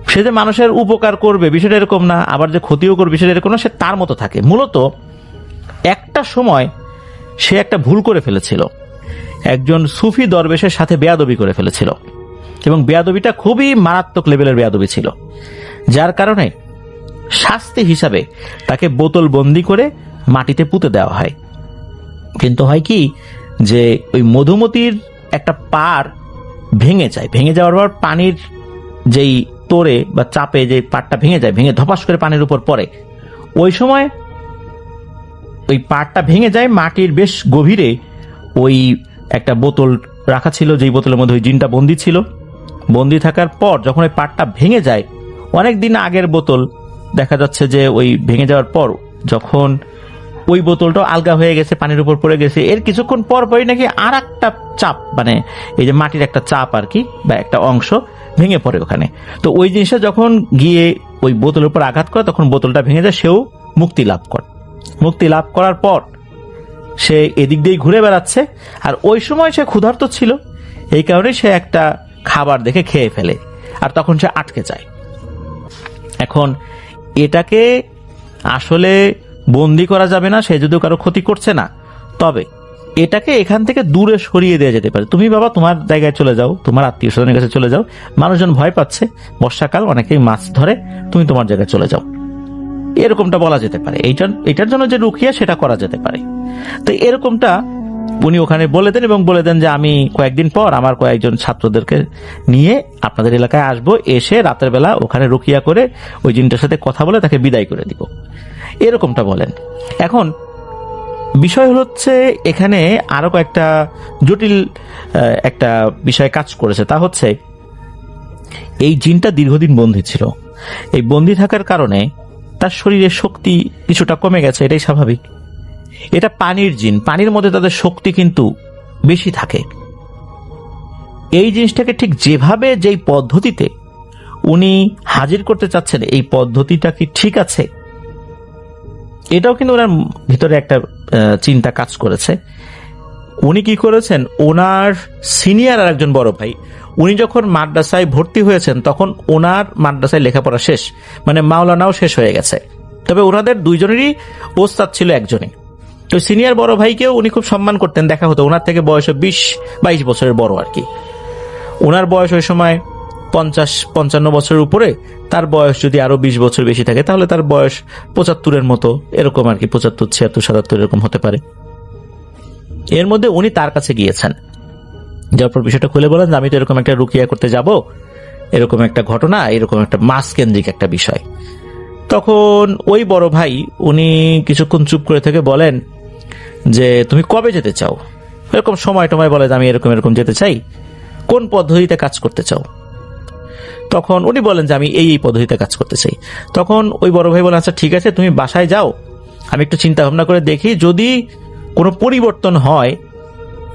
A: সে যে মানুষের উপকার করবে বিষয়টা এরকম না, আবার যে ক্ষতিও করবে বিষয়টা এরকম না, সে তার মতো থাকে। মূলত একটা সময় সে একটা ভুল করে ফেলেছিল, একজন সুফি দরবেশের সাথে বেয়াদবি করে ফেলেছিল, এবং বেয়াদবিটা খুবই মারাত্মক লেভেলের বেয়াদবি ছিল, যার কারণে শাস্তি হিসাবে তাকে বোতল বন্দি করে মাটিতে পুঁতে দেওয়া হয়। কিন্তু হয় কি যে ওই মধুমতির একটা পাড় ভেঙে যায়, ভেঙে যাওয়ার পর পানির যেই তোরে বা চাপে যে পাড়টা ভেঙে যায়, ভেঙে ধপাস করে পানির উপর পড়ে, ওই সময় ওই পাড়টা ভেঙে যায়। মাটির বেশ গভীরে ওই একটা বোতল রাখা ছিল, যেই বোতলের মধ্যে ওই জিনটা বন্দি ছিল। বন্দি থাকার পর যখন ওই পাড়টা ভেঙে যায়, অনেক দিন আগের বোতল, দেখা যাচ্ছে যে ওই ভেঙে যাওয়ার পর যখন ওই বোতলটা আলগা হয়ে গেছে, পানির উপর পড়ে গেছে, এর কিছুক্ষণ পর পরই নাকি আর একটা চাপ, মানে এই যে মাটির একটা চাপ আর কি, বা একটা অংশ ভেঙে পড়ে ওখানে। তো ওই জিনিসটা যখন গিয়ে ওই বোতলের উপর আঘাত করে, তখন বোতলটা ভেঙে যায়, সেও মুক্তি লাভ করে। মুক্তি লাভ করার পর সে এদিক দিয়েই ঘুরে বেড়াচ্ছে, আর ওই সময় সে ক্ষুধার্ত ছিল, এই কারণে সে একটা খাবার দেখে খেয়ে ফেলে, আর তখন সে আটকে যায়। এখন এটাকে আসলে বন্দি করা যাবে না, সে যদিও কারো ক্ষতি করছে না, তবে এটাকে এখান থেকে দূরে সরিয়ে দেওয়া যেতে পারে। তুমি বাবা তোমার জায়গায় চলে যাও, তোমার আত্মীয় স্বজনের কাছে চলে যাও, মানুষজন ভয় পাচ্ছে, বর্ষাকাল, অনেকেই মাছ ধরে, তুমি তোমার জায়গায় চলে যাও, এরকমটা বলা যেতে পারে। এটার জন্য যে রুকিয়া সেটা করা যেতে পারে। তো এরকমটা উনি ওখানে বলে দেন, এবং বলে দেন যে আমি কয়েকদিন পর আমার কয়েকজন ছাত্রদেরকে নিয়ে আপনাদের এলাকায় আসবো, এসে রাতের বেলা ওখানে রুকিয়া করে ওই জিনটার সাথে কথা বলে তাকে বিদায় করে দিব, এরকমটা বলেন। এখন বিষয় হচ্ছে এখানে আরো কয়েকটা জটিল একটা বিষয় কাজ করেছে, তা হচ্ছে এই জিনটা দীর্ঘদিন বন্দী ছিল। এই বন্দী থাকার কারণে তার শরীরের শক্তি কিছুটা কমে গেছে, এটাই স্বাভাবিক। এটা পানির জিন, পানির মধ্যে তাদের শক্তি কিন্তু বেশি থাকে। এই জিনিসটাকে ঠিক যেভাবে, যেই পদ্ধতিতে উনি হাজির করতে চাচ্ছেন, এই পদ্ধতিটা কি ঠিক আছে, এটাও কিন্তু ওনার ভিতরে একটা চিন্তা কাজ করেছে। উনি কি করেছেন, ওনার সিনিয়র আর একজন বড় ভাই, উনি যখন মাদ্রাসায় ভর্তি হয়েছেন তখন ওনার মাদ্রাসায় লেখাপড়া শেষ, মানে মাওলানাও শেষ হয়ে গেছে, তবে ওনাদের দুইজনেরই ওস্তাদ ছিল একজনই। তো সিনিয়র বড় ভাইকেও উনি খুব সম্মান করতেন, দেখা হতো, ওনার থেকে বয়স 20-22 বছরের বড় আর কি। ওনার বয়স ওই সময় 50-55 বছরের উপরে, তার বয়স যদি আরো 20 বছর বেশি থাকে তাহলে তার বয়স 75-এর মতো, এরকম আর কি, 75, 76, 77 এরকম হতে পারে। এর মধ্যে উনি তার কাছে গিয়েছেন, যার পর বিষয়টা খুলে বলেন যে আমি তো এরকম একটা রুকিয়া করতে যাব, এরকম একটা ঘটনা, এরকম একটা মাস কেন্দ্রিক একটা বিষয়। তখন ওই বড় ভাই উনি কিছুক্ষণ চুপ করে থেকে বলেন যে তুমি কবে যেতে চাও, এরকম সময় টময় বলে যে আমি এরকম এরকম যেতে চাই, কোন পদ্ধতিতে কাজ করতে চাও। তখন উনি বলেন যে আমি এই পদ্ধতিতে কাজ করতে চাই। তখন ওই বড় ভাই বলেন আচ্ছা ঠিক আছে, তুমি বাসায় যাও, আমি একটু চিন্তা ভাবনা করে দেখি, যদি কোনো পরিবর্তন হয়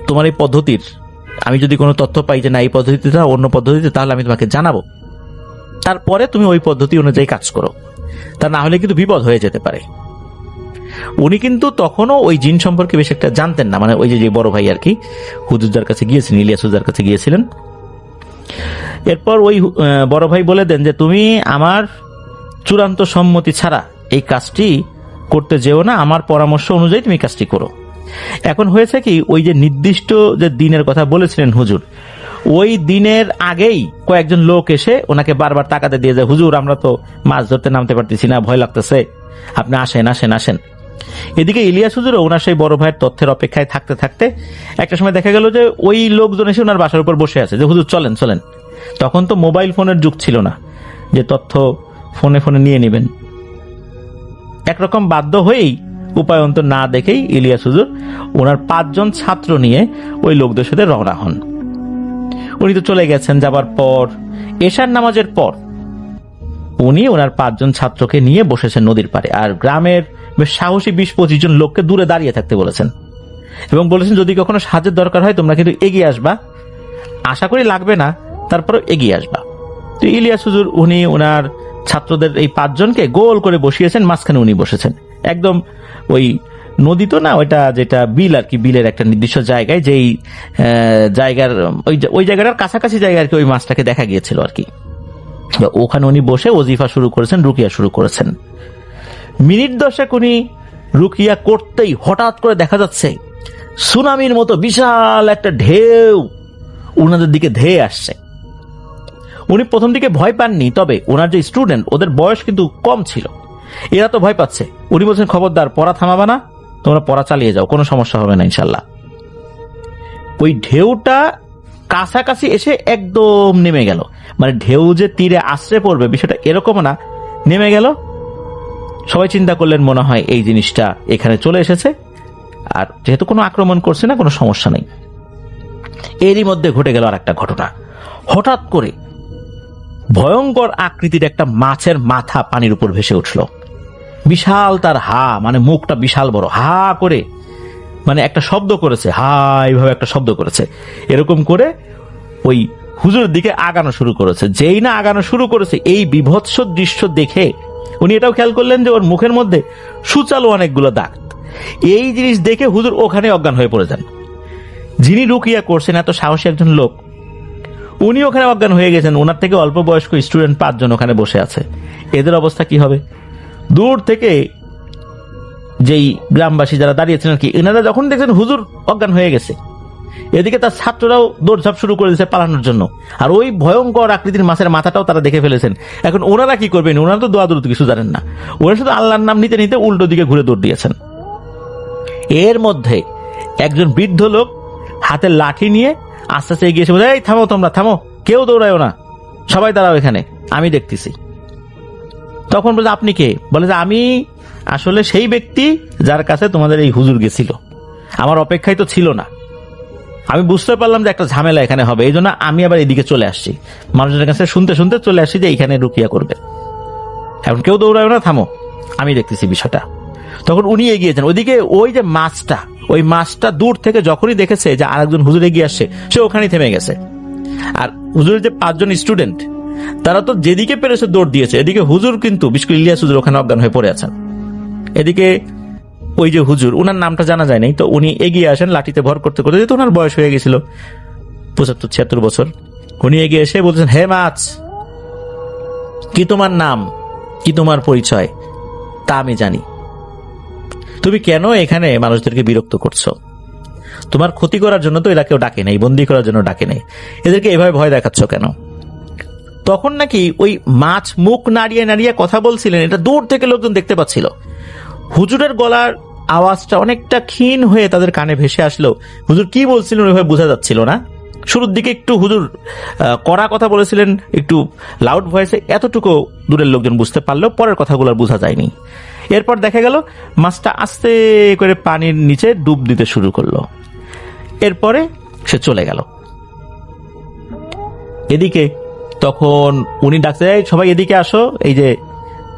A: তোমার এই পদ্ধতির, আমি যদি কোনো তথ্য পাই যে না এই পদ্ধতিটা অন্য পদ্ধতিতে, তাহলে আমি তোমাকে জানাবো, তারপরে তুমি ওই পদ্ধতি অনুযায়ী কাজ করো, তা না হলে কিন্তু বিপদ হয়ে যেতে পারে। উনি কিন্তু তখনও ওই জিন সম্পর্কে বেশ একটা জানতেন না, মানে ওই যে বড় ভাই আর কি হুজুরদার কাছে গিয়েছিলেন, ইলিয়াস হুজুরদার কাছে গিয়েছিলেন। এরপর ওই বড় ভাই বলে দেন যে তুমি আমার চূড়ান্ত সম্মতি ছাড়া এই কাজটি করতে যেও না, আমার পরামর্শ অনুযায়ী তুমি কাজটি করো। এখন হয়েছে কি, ওই যে নির্দিষ্ট যে দিনের কথা বলেছিলেন হুজুর, ওই দিনের আগেই কয়েকজন লোক এসে ওনাকে বারবার তাকাতে দিয়ে যায়, হুজুর আমরা তো মাছ ধরতে নামতে পারতেছি না, ভয় লাগতেছে, আপনি আসেন আসেন আসেন। এদিকে ইলিয়াস হুজুরও ওনার সেই বড় ভাইয়ের তথ্যের অপেক্ষায় থাকতে থাকতে একটা সময় দেখা গেল যে ওই লোকজন এসে ওনার বাসার উপর বসে আছে যে হুজুর চলেন চলেন। তখন তো মোবাইল ফোনের যুগ ছিল না যে তথ্য ফোনে ফোনে নিয়ে নেবেন। একরকম বাধ্য হয়েই উপায়ন্ত না দেখেই ইলিয়াস হুজুর ওনার 5 জন ছাত্র নিয়ে ওই লোকদের সাথে রওনা হন। উনি তো চলে গেছেন। যাবার পর এশার নামাজের পর উনি ওনার 5 জন ছাত্রকে নিয়ে বসেছেন নদীর পাড়ে, আর গ্রামের বেশ সাহসী 20-25 জন লোককে দূরে দাঁড়িয়ে থাকতে বলেছেন এবং বলেছেন যদি কখনো সাহায্যের দরকার হয় তোমরা কিন্তু এগিয়ে আসবা, আশা করি লাগবে না, তারপরে এগিয়ে আসবা। তো ইলিয়াস হুজুর উনি ওনার ছাত্রদের এই 5 জনকে গোল করে বসিয়েছেন, মাঝখানে উনি বসেছেন। একদম ওই নদী তো না, ওইটা যেটা বিল আর কি, বিলের একটা নির্দিষ্ট জায়গায়, যেই জায়গার ওই জায়গাটার কাছাকাছি জায়গা আর কি, ওই মাছটাকে দেখা গিয়েছিল আর কি। ওখানে উনি বসে ওজিফা শুরু করেছেন, রুকিয়া শুরু করেছেন। মিনিট 10 উনি রুকিয়া করতেই হঠাৎ করে দেখা যাচ্ছে সুনামির মতো বিশাল একটা ঢেউ ওনাদের দিকে ধেয়ে আসছে। উনি প্রথম দিকে ভয় পাননি, তবে ওনার যে স্টুডেন্ট ওদের বয়স কিন্তু কম ছিল, এরা তো ভয় পাচ্ছে। উনি বলছেন খবরদার পড়া থামাবা না, তোমরা পড়া চালিয়ে যাও, কোনো সমস্যা হবে না ইনশাল্লাহ। ওই ঢেউটা কাছাকাছি এসে একদম নেমে গেল, মানে ঢেউ যে তীরে আশ্রে পড়বে বিষয়টা এরকম না, নেমে গেল। সবাই চিন্তা করলেন মনে হয় এই জিনিসটা এখানে চলে এসেছে, আর যেহেতু কোনো আক্রমণ করছে না কোনো সমস্যা নেই। এরই মধ্যে ঘটে গেল আর একটা ঘটনা। হঠাৎ করে ভয়ঙ্কর আকৃতির একটা মাছের মাথা পানির উপর ভেসে উঠল। বিশাল তার হা, মানে মুখটা বিশাল বড়, হা করে মানে একটা শব্দ করেছে, হা এইভাবে একটা শব্দ করেছে, এরকম করে ওই হুজুরের দিকে আগানো শুরু করেছে। যেই না আগানো শুরু করেছে এই বিভৎস দৃশ্য দেখে উনি এটাও খেয়াল করলেন যে ওর মুখের মধ্যে সুচালো অনেকগুলো দাগ। এই জিনিস দেখে হুজুর ওখানে অজ্ঞান হয়ে পড়ে যান। যিনি রুকিয়া করছেন এত সাহসী একজন লোক, উনি ওখানে অজ্ঞান হয়ে গেছেন। ওনার থেকে অল্প বয়স্ক স্টুডেন্ট 5 জন ওখানে বসে আছে, এদের অবস্থা কি হবে? দূর থেকে যেই গ্রামবাসী যারা দাঁড়িয়েছিলেন কি, এনারা যখন দেখছেন হুজুর অজ্ঞান হয়ে গেছে, এদিকে তার ছাত্ররাও দৌড়ঝাঁপ শুরু করে দিয়েছে পালানোর জন্য, আর ওই ভয়ঙ্কর আকৃতির মাছের মাথাটাও তারা দেখে ফেলেছেন। এখন ওনারা কি করবেন? ওনারা তো দোয়া দূরত কিছু জানেন না, ওরা শুধু আল্লাহর নাম নিতে নিতে উল্টো দিকে ঘুরে দৌড় দিয়েছেন। এর মধ্যে একজন বৃদ্ধ লোক হাতে লাঠি নিয়ে আস্তে আস্তে এগিয়ে এসে বলে, এই থামো, তোমরা থামো, কেউ দৌড়ায়ও না, সবাই দাঁড়াও এখানে, আমি দেখতেছি। তখন বলে আপনি কে? বলে যে আমি আসলে সেই ব্যক্তি যার কাছে তোমাদের এই হুজুর গেছিল, আমার অপেক্ষায় তো ছিল না, আমি বুঝতে পারলাম যে একটা ঝামেলা এখানে হবে, এই জন্য আমি আবার এদিকে চলে আসছি, মানুষের কাছে শুনতে শুনতে চলে আসছি যে এইখানে রুকিয়া করবে। এখন কেউ দৌড়ায় না, থামো, আমি দেখতেছি বিষয়টা। তখন উনি এগিয়েছেন ওইদিকে। ওই যে মাছটা, ওই মাছটা দূর থেকে যখনই দেখেছে যে আরেকজন হুজুর এগিয়ে আসছে, সে ওখানেই থেমে গেছে। আর হুজুরের যে 5 জন স্টুডেন্ট তারা তো যেদিকে পেরেছে দৌড় দিয়েছে, এদিকে হুজুর কিন্তু বিশেষ করে ইলিয়াস হুজুর ওখানে অজ্ঞান হয়ে পড়ে আছেন। এদিকে ওই যে হুজুর, ওনার নামটা জানা যায় নাই, তো উনি এগিয়ে আসেন লাঠিতে ভর করতে করতে, যেহেতু ওনার বয়স হয়ে গেছিল 75-76 বছর। উনি এগিয়ে এসে বলছেন, হে মাছ, কি তোমার নাম, কি তোমার পরিচয় তা আমি জানি। তুমি কেন এখানে মানুষদেরকে বিরক্ত করছো? তোমার ক্ষতি করার জন্য তো এরা কেউ ডাকে নেই, বন্দি করার জন্য ডাকে নেই, এদেরকে এভাবে ভয় দেখাচ্ছ কেন? তখন নাকি ওই মাছ মুখ নাড়িয়ে নাড়িয়ে কথা বলছিলেন, এটা দূর থেকে লোকজন দেখতে পাচ্ছিল। হুজুরের গলার আওয়াজটা অনেকটা ক্ষীণ হয়ে তাদের কানে ভেসে আসলো। হুজুর কি বলছিলেন ওইভাবে বোঝা যাচ্ছিল না। শুরুর দিকে একটু হুজুর কড়া কথা বলেছিলেন, একটু লাউড ভয়েসে, এতটুকু দূরের লোকজন বুঝতে পারলেও পরের কথাগুলো বোঝা যায়নি। এরপর দেখা গেল মাছটা আস্তে করে পানির নিচে ডুব দিতে শুরু করলো, এরপরে সে চলে গেল। এদিকে তখন উনি ডাকছে, সবাই এদিকে আসো, এই যে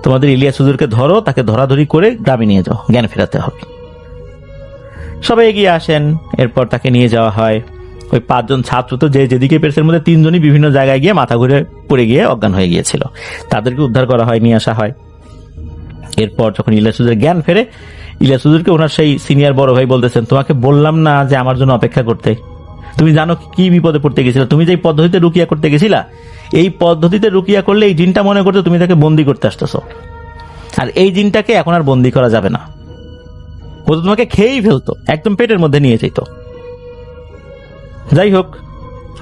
A: তোমাদের ইলিয়াস হুজুরকে ধরো, তাকে ধরাধরি করে গ্রামে নিয়ে যাও, জ্ঞান ফেরাতে হবে। সবাই এগিয়ে আসেন, এরপর তাকে নিয়ে যাওয়া হয়। ওই 5 জন ছাত্র তো যে যেদিকে পেরেছে, এর মধ্যে 3 জনই বিভিন্ন জায়গায় গিয়ে মাথা ঘুরে পড়ে গিয়ে অজ্ঞান হয়ে গিয়েছিল, তাদেরকে উদ্ধার করা হয়, নিয়ে আসা হয়। এরপর যখন ইলিয়াস হুজুরের জ্ঞান ফেরে, ইলিয়াস হুজুরকে ওনার সেই সিনিয়র বড় ভাই বলতেছেন, তোমাকে বললাম না যে আমার জন্য অপেক্ষা করতে? তুমি জানো কি বিপদে পড়তে গেছিলে? তুমি যে পদ্ধতিতে রুকিয়া করতে গেছিলা, এই পদ্ধতিতে রুকিয়া করলে এই জিনটা মনে করতে তুমি তাকে বন্দি করতে আসতেছো। আর এই জিনটাকে এখন আর বন্দি করা যাবে না, ও তো তোমাকে খেয়েই ফেলতো, একদম পেটের মধ্যে নিয়ে যেত। যাই হোক,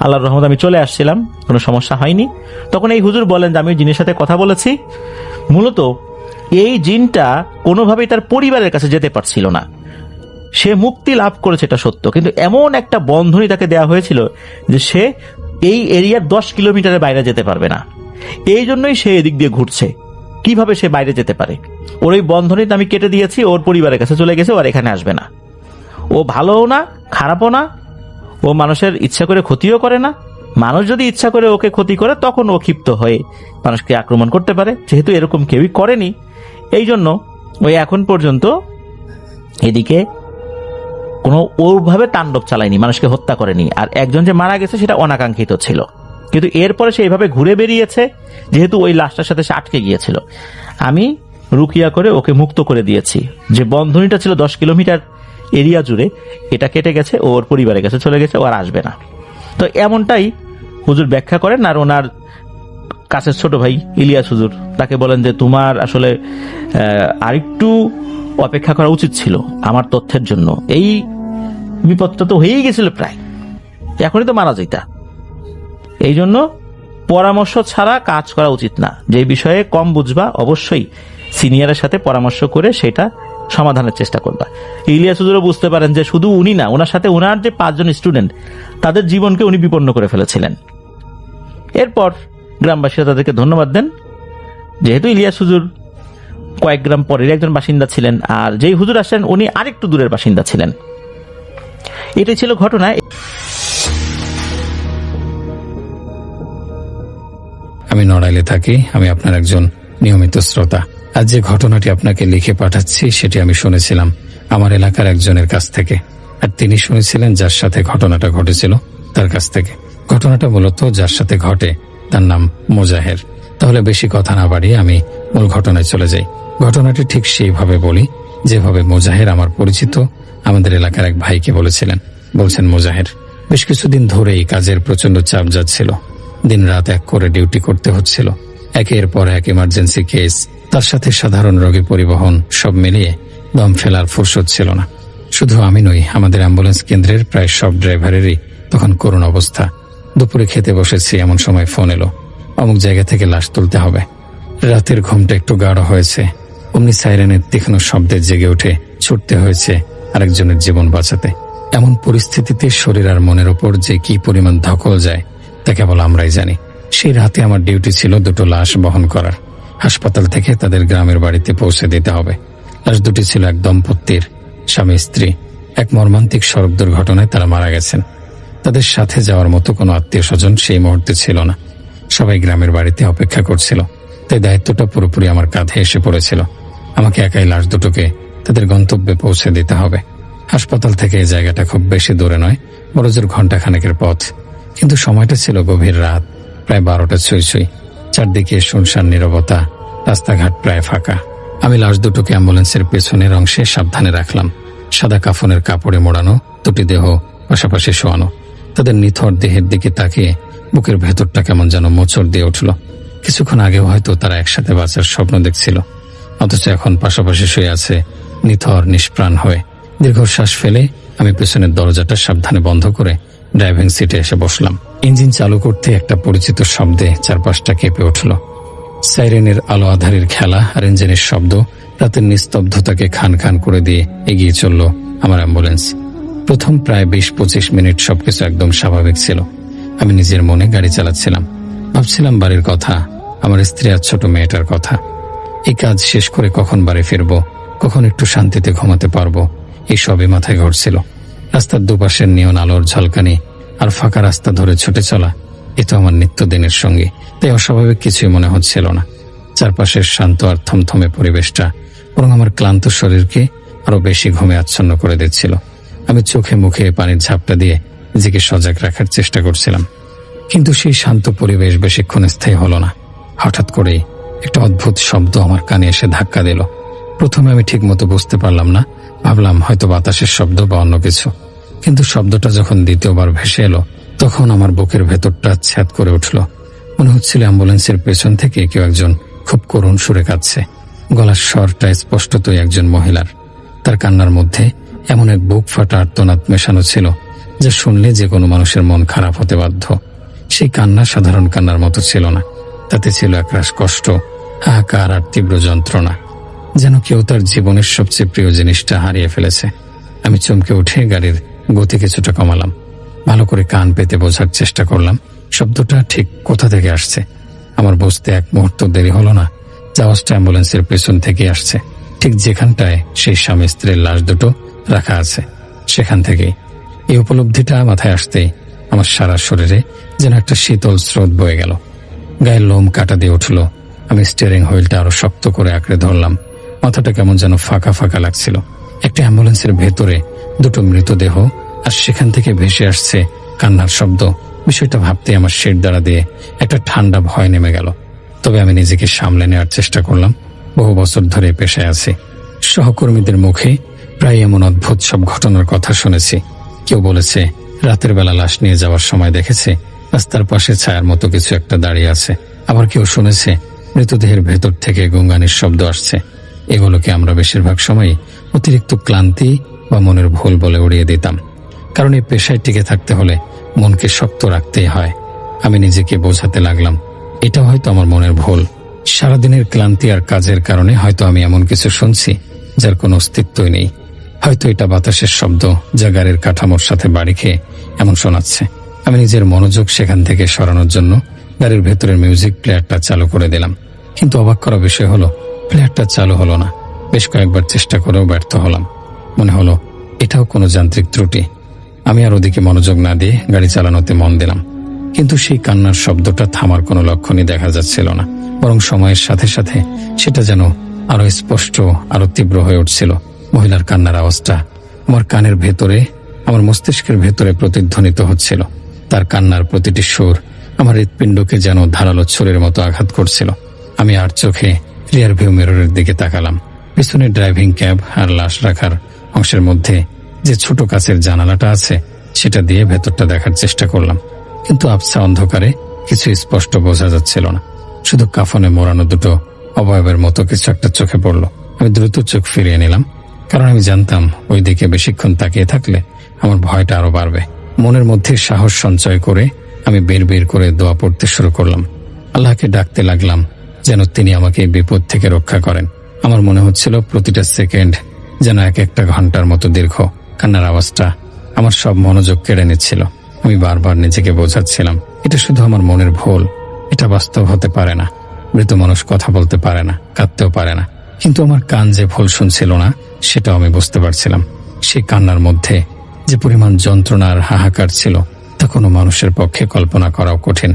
A: আল্লাহর রহমত আমি চলে আসছিলাম, কোনো সমস্যা হয়নি। তখন এই হুজুর বলেন যে আমি ওই জিনের সাথে কথা বলেছি, মূলত এই জিনটা কোনোভাবেই তার পরিবারের কাছে যেতে পারছিল না। সে মুক্তি লাভ করেছে এটা সত্য, কিন্তু এমন একটা বন্ধনী তাকে দেওয়া হয়েছিল যে সে এই এরিয়ার 10 কিলোমিটারের বাইরে যেতে পারবে না। এই জন্যই সে এদিক দিয়ে ঘুরছে। কিভাবে সে বাইরে যেতে পারে? ওর ওই বন্ধনীটা আমি কেটে দিয়েছি, ওর পরিবারের কাছে চলে গেছে, আর এখানে আসবে না। ও ভালোও না, খারাপও না, ও মানুষের ইচ্ছা করে ক্ষতিও করে না। মানুষ যদি ইচ্ছা করে ওকে ক্ষতি করে, তখন ও ক্ষিপ্ত হয়ে মানুষকে আক্রমণ করতে পারে। যেহেতু এরকম কেউই করেনি, এই জন্য ওই এখন পর্যন্ত এদিকে কোনো ওভাবে তাণ্ডব চালায়নি, মানুষকে হত্যা করেনি। আর একজন যে মারা গেছে সেটা অনাকাঙ্ক্ষিত ছিল, কিন্তু এরপরে সে এইভাবে ঘুরে বেরিয়েছে, যেহেতু ওই লাশটার সাথে সে আটকে গিয়েছিল। আমি রুকিয়া করে ওকে মুক্ত করে দিয়েছি। যে বন্ধনীটা ছিল 10 কিলোমিটার এরিয়া জুড়ে, এটা কেটে গেছে, ওর পরিবারের কাছে চলে গেছে, ও আর আসবে না। তো এমনটাই হুজুর ব্যাখ্যা করেন। আর ওনার কাছের ছোট ভাই ইলিয়াস হুজুর, তাকে বলেন যে তোমার আসলে আরেকটু অপেক্ষা করা উচিত ছিল আমার তথ্যের জন্য। এই বিপদটা তো হয়েই গেছিল প্রায়, এখনই তো মারা যেতা। এই জন্য পরামর্শ ছাড়া কাজ করা উচিত না। যে বিষয়ে কম বুঝবা, অবশ্যই সিনিয়রের সাথে পরামর্শ করে সেটা সমাধানের চেষ্টা করবা। ইলিয়াস হুজুরও বুঝতে পারেন যে শুধু উনি না, ওনার সাথে ওনার যে 5 জন স্টুডেন্ট, তাদের জীবনকে উনি বিপন্ন করে ফেলেছিলেন। এরপর গ্রামবাসীরা তাদেরকে ধন্যবাদ দেন, যেহেতু ইলিয়াস হুজুর কয়েক গ্রাম পরের একজন বাসিন্দা ছিলেন, আর যেই হুজুর আসেন উনি আরেকটু দূরের বাসিন্দা ছিলেন। এটাই ছিল ঘটনা।
B: আমি নড়াইলে থাকি, আমি আপনার একজন নিয়মিত শ্রোতা। আজ যে ঘটনাটি আপনাকে লিখে পাঠাচ্ছি সেটি আমি শুনেছিলাম আমার এলাকার একজনের কাছ থেকে, আর তিনি শুনেছিলেন যার সাথে ঘটনাটা ঘটেছিল তার কাছ থেকে। ঘটনাটা মূলত যার সাথে ঘটে তার নাম মোজাহের। তাহলে বেশি কথা না বাড়িয়ে আমি মূল ঘটনায় চলে যাই। ঘটনাটি ঠিক সেইভাবে বলি যেভাবে মোজাহের আমার পরিচিত আমাদের এলাকার এক ভাইকে বলেছিলেন। বলছেন, মোজাহের বেশ কিছুদিন ধরেই কাজের প্রচন্ড চাপ যাচ্ছিল। দিন রাত এক করে ডিউটি করতে হচ্ছিল, একের পর এক ইমার্জেন্সি কেস, তার সাথে সাধারণ রোগী পরিবহন, সব মিলিয়ে দম ফেলার ফুরসত ছিল না। শুধু আমি নই, আমাদের অ্যাম্বুলেন্স কেন্দ্রের প্রায় সব ড্রাইভারেরই তখন করুণ অবস্থা। দুপুরে খেতে বসেছি, এমন সময় ফোন এলো, অমুক জায়গা থেকে লাশ তুলতে হবে। রাতের ঘুমটা একটু গাঢ় হয়েছে, অমনি সাইরেনের তীক্ষ্ণ শব্দে জেগে উঠে ছুটতে হয়েছে আরেকজনের জীবন বাঁচাতে। এমন পরিস্থিতিতে শরীর আর মনের ওপর যে কি পরিমাণ ধকল যায় তা কেবল আমরাই জানি। সেই রাতে আমার ডিউটি ছিল 2টো লাশ বহন করার। হাসপাতাল থেকে তাদের গ্রামের বাড়িতে পৌঁছে দিতে হবে। লাশ দুটি ছিল এক দম্পতির, স্বামী স্ত্রী। এক মর্মান্তিক সড়ক দুর্ঘটনায় তারা মারা গেছেন। তাদের সাথে যাওয়ার মতো কোনো আত্মীয় স্বজন সেই মুহূর্তে ছিল না। সবাই গ্রামের বাড়িতে অপেক্ষা করছিল, তাই দায়িত্বটা পুরোপুরি আমার কাঁধে এসে পড়েছিল। আমাকে একাই লাশ দুটোকে তাদের গন্তব্যে পৌঁছে দিতে হবে। হাসপাতাল থেকে এই জায়গাটা খুব বেশি দূরে নয়, বড়জোর ঘণ্টাখানেকের পথ। কিন্তু সময়টা ছিল গভীর রাত, প্রায় 12টা ছুঁই ছুঁই। চারদিকে শুনশান নীরবতা, রাস্তাঘাট প্রায় ফাঁকা। আমি লাশ দুটোকে অ্যাম্বুলেন্সের পেছনের অংশে সাবধানে রাখলাম। সাদা কাফনের কাপড়ে মোড়ানো, দুটি দেহ পাশাপাশি শোয়ানো। তাদের নিথর দেহের দিকে তাকিয়ে বুকের ভেতরটা কেমন যেন মোচড় দিয়ে উঠল। কিছুক্ষণ আগেও হয়তো তারা একসাথে বাঁচার স্বপ্ন দেখছিল, অথচ এখন পাশাপাশি শুয়ে আছে নিথর নিষ্প্রাণ হয়ে। দীর্ঘশ্বাস ফেলে আমি পেছনের দরজাটা সাবধানে বন্ধ করে ড্রাইভিং সিটে এসে বসলাম। ইঞ্জিন চালু করতে একটা পরিচিত শব্দে চারপাশটা কেঁপে উঠল। সাইরেনের আলো আধারের খেলা আর ইঞ্জিনের শব্দ রাতের নিস্তব্ধতাকে খান খান করে দিয়ে এগিয়ে চলল আমার অ্যাম্বুলেন্স। প্রথম প্রায় 20-25 মিনিট সবকিছু একদম স্বাভাবিক ছিল। আমি নিজের মনে গাড়ি চালাচ্ছিলাম, ভাবছিলাম বাড়ির কথা, আমার স্ত্রী আর ছোট মেয়েটার কথা। এই কাজ শেষ করে কখন বাড়ি ফিরবো, কখন একটু শান্তিতে ঘুমাতে পারবো, এই সবই মাথায় ঘুরছিল। রাস্তার দুপাশের নিয়ন আলোর ঝলকানি আর ফাঁকা রাস্তা ধরে ছুটে চলা, এ তো আমার নিত্যদিনের সঙ্গী, তাই অস্বাভাবিক কিছুই মনে হচ্ছিল না। চারপাশের শান্ত আর থমথমে পরিবেশটা বরং আমার ক্লান্ত শরীরকে আরো বেশি ঘুমে আচ্ছন্ন করে দিচ্ছিল। আমি চোখে মুখে পানির ঝাপটা দিয়ে নিজেকে সজাগ রাখার চেষ্টা করছিলাম, কিন্তু সেই শান্ত পরিবেশ বেশিক্ষণ স্থায়ী হলো না। হঠাৎ করেই একটা অদ্ভুত শব্দ আমার কানে এসে ধাক্কা দিল। প্রথমে আমি ঠিক মতো বুঝতে পারলাম না, ভাবলাম হয়তো বাতাসের শব্দ বা অন্য কিছু। কিন্তু শব্দটা যখন দ্বিতীয়বার ভেসে এলো, তখন আমার বুকের ভেতরটা ছ্যাদ করে উঠল। মনে হচ্ছিল অ্যাম্বুলেন্সের পেছন থেকে কেউ একজন খুব করুণ সুরে কাঁদছে। গলার স্বরটা স্পষ্টতই একজন মহিলার। তার কান্নার মধ্যে এমন এক বুক ফাটা আর্তনাদ মেশানো ছিল যা শুনলে যে কোনো মানুষের মন খারাপ হতে বাধ্য। সেই কান্না সাধারণ কান্নার মতো ছিল না, তাতে ছিল একরাশ কষ্ট, হাহাকার আর তীব্র যন্ত্রণা, যেন কেউ তার জীবনের সবচেয়ে প্রিয় জিনিসটা হারিয়ে ফেলেছে। আমি চমকে উঠে গাড়ির গতি কিছুটা কমালাম, ভালো করে কান পেতে বোঝার চেষ্টা করলাম শব্দটা ঠিক কোথা থেকে আসছে। আমার বুঝতে এক মুহূর্ত দেরি হলো না, আওয়াজটা অ্যাম্বুলেন্সের পেছন থেকে আসছে, ঠিক যেখানটায় সেই স্বামী স্ত্রীর লাশ দুটো রাখা আছে সেখান থেকেই। এই উপলব্ধিটা মাথায় আসতেই আমার সারা শরীরে যেন একটা শীতল স্রোত বয়ে গেল, গায়ের লোম কাটা দিয়ে উঠল। আমি স্টিয়ারিং হুইলটা আরো শক্ত করে আঁকড়ে ধরলাম, মাথাটা কেমন যেন ফাঁকা ফাঁকা লাগছিল। একটা অ্যাম্বুলেন্সের ভেতরে দুটো মৃতদেহ, আর সেখান থেকে ভেসে আসছে কান্নার শব্দ। বিষয়টা ভাবতে আমার শির দ্বারা দিয়ে একটা ঠান্ডা ভয় নেমে গেল। তবে আমি নিজেকে সামলে নেওয়ার চেষ্টা করলাম। বহু বছর ধরে পেশায় আছি, সহকর্মীদের মুখে প্রায় এমন অদ্ভুত সব ঘটনার কথা শুনেছি। কেউ বলেছে রাতের বেলা লাশ নিয়ে যাওয়ার সময় দেখেছে রাস্তার পাশে ছায়ার মতো কিছু একটা দাঁড়িয়ে আছে। আবার কেউ শুনেছে মৃতদেহের ভেতর থেকে গুঙ্গানির শব্দ আসছে। এগুলোকে আমরা বেশিরভাগ সময়ই অতিরিক্ত ক্লান্তি বা মনের ভুল বলে উড়িয়ে দিতাম, কারণ এই পেশায় টিকে থাকতে হলে মনকে শক্ত রাখতেই হয়। আমি নিজেকে বোঝাতে লাগলাম এটা হয়তো আমার মনের ভুল, সারাদিনের ক্লান্তি আর কাজের কারণে হয়তো আমি এমন কিছু শুনছি যার কোনো অস্তিত্বই নেই। হয়তো এটা বাতাসের শব্দ যা গাড়ির কাঠামোর সাথে বাড়ি খেয়ে এমন শোনাচ্ছে। আমি নিজের মনোযোগ সেখান থেকে সরানোর জন্য গাড়ির ভেতরের মিউজিক প্লেয়ারটা চালু করে দিলাম, কিন্তু অবাক করা বিষয় হলো প্লেয়ারটা চালু হলো না। বেশ কয়েকবার চেষ্টা করেও ব্যর্থ হলাম। মনে হলো এটাও কোনো যান্ত্রিক ত্রুটি। আমি আর ওদিকে মনোযোগ না দিয়ে গাড়ি চালানোতে মন দিলাম, কিন্তু সেই কান্নার শব্দটা থামার কোনো লক্ষণই দেখা যাচ্ছিল না, বরং সময়ের সাথে সাথে সেটা যেন আরো স্পষ্ট, আরো তীব্র হয়ে উঠছিল। মহিলার কান্নার আওয়াজটা আমার কানের ভেতরে, আমার মস্তিষ্কের ভেতরে প্রতিধ্বনিত হচ্ছিল। তার কান্নার প্রতিটি সুর আমার হৃৎপিণ্ডকে যেন ধারালো ছুরির মতো আঘাত করছিল। আমি আর চোখে রিয়ার ভিউ মিররের দিকে তাকালাম। পিছনে ড্রাইভিং ক্যাব আর লাশ রাখার অংশের মধ্যে যে ছোট কাচের জানালাটা আছে সেটা দিয়ে ভেতরটা দেখার চেষ্টা করলাম, কিন্তু আবছা অন্ধকারে কিছু স্পষ্ট বোঝা যাচ্ছিল না। শুধু কাফনে মোড়ানো দুটো অবয়বের মতো কিছু একটা চোখে পড়ল। আমি দ্রুত চোখ ফিরিয়ে নিলাম, কারণ আমি জানতাম ওই দিকে বেশিক্ষণ তাকিয়ে থাকলে আমার ভয়টা আরো বাড়বে। মনের মধ্যে সাহস সঞ্চয় করে আমি বের করে দোয়া পড়তে শুরু করলাম। আল্লাহকে ডাকতে লাগলাম যেন তিনি আমাকে এই বিপদ থেকে রক্ষা করেন। আমার মনে হচ্ছিল প্রতিটা সেকেন্ড যেন এক একটা ঘন্টার মতো দীর্ঘ। কান্নার আওয়াজটা আমার সব মনোযোগ কেড়ে নিচ্ছিল। আমি বারবার নিজেকে বোঝাচ্ছিলাম এটা শুধু আমার মনের ভুল, এটা বাস্তব হতে পারে না। মৃত মানুষ কথা বলতে পারে না, কাঁদতেও পারে না। কিন্তু আমার কান যে ভুল শুনছিল না সেটাও আমি বুঝতে পারছিলাম। সেই কান্নার মধ্যে যে পরিমাণ যন্ত্রণা আর হাহাকার ছিল তা কোনো মানুষের পক্ষে কল্পনা করাও কঠিন।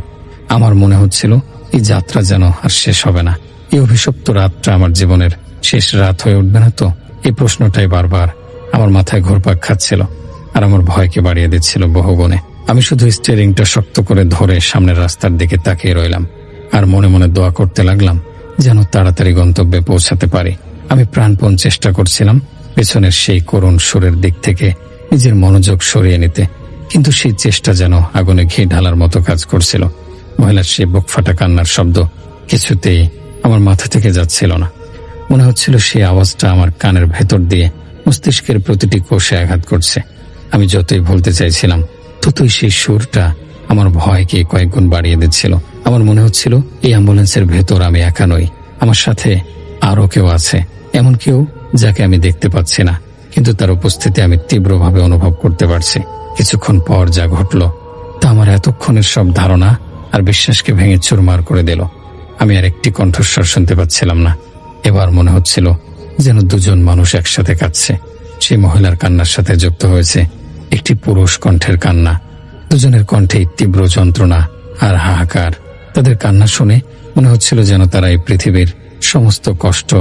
B: আমার মনে হচ্ছিল এই যাত্রা যেন আর শেষ হবে না। এই অভিশপ্ত রাতটা আমার জীবনের শেষ রাত হয়ে উঠবে না তো? এই প্রশ্নটাই বারবার আমার মাথায় ঘুরপাক খাচ্ছিল আর আমার ভয়কে বাড়িয়ে দিচ্ছিল বহুগুণে। আমি শুধু স্টিয়ারিংটা শক্ত করে ধরে সামনের রাস্তার দিকে তাকিয়ে রইলাম আর মনে মনে দোয়া করতে লাগলাম যেন তাড়াতাড়ি গন্তব্যে পৌঁছাতে পারি। আমি প্রাণপণ চেষ্টা করছিলাম পেছনের সেই করুণ সুরের দিক থেকে নিজের মনোযোগ সরিয়ে নিতে, কিন্তু সেই চেষ্টা যেন আগুনে ঘি ঢালার মতো কাজ করছিল। মহিলার সেই বুক ফাটা কান্নার শব্দ কিছুতেই আমার মাথা থেকে যাচ্ছিল না। মনে হচ্ছিল সেই আওয়াজটা আমার কানের ভেতর দিয়ে মস্তিষ্কের প্রতিটি কোষে আঘাত করছে। আমি যতই বলতে চাইছিলাম ততই সেই সুরটা আমার ভয়কে কয়েক গুণ বাড়িয়ে দিচ্ছিল। আমার মনে হচ্ছিল এই অ্যাম্বুলেন্সের ভেতর আমি একা নই, আমার সাথে আরো কেউ আছে, এমন কেউ যাকে আমি দেখতে পাচ্ছি না, কিন্তু তার উপস্থিতি আমি তীব্রভাবে অনুভব করতে পারছি। কিছুক্ষণ পর যা ঘটল তা আমার এতক্ষণের সব ধারণা আর বিশ্বাসকে ভেঙে চুরমার করে দিল। আমি আর একটি কণ্ঠস্বর শুনতে পাচ্ছিলাম না। এবার মনে হচ্ছিল যেন দুজন মানুষ একসাথে কাঁদছে। সেই মহিলার কান্নার সাথে যুক্ত হয়েছে একটি পুরুষ কণ্ঠের কান্না। দুজনের কণ্ঠে তীব্র যন্ত্রণা আর হাহাকার। তাদের কান্না শুনে মনে হচ্ছিল যেন তারা এই পৃথিবীর সমস্ত কষ্ট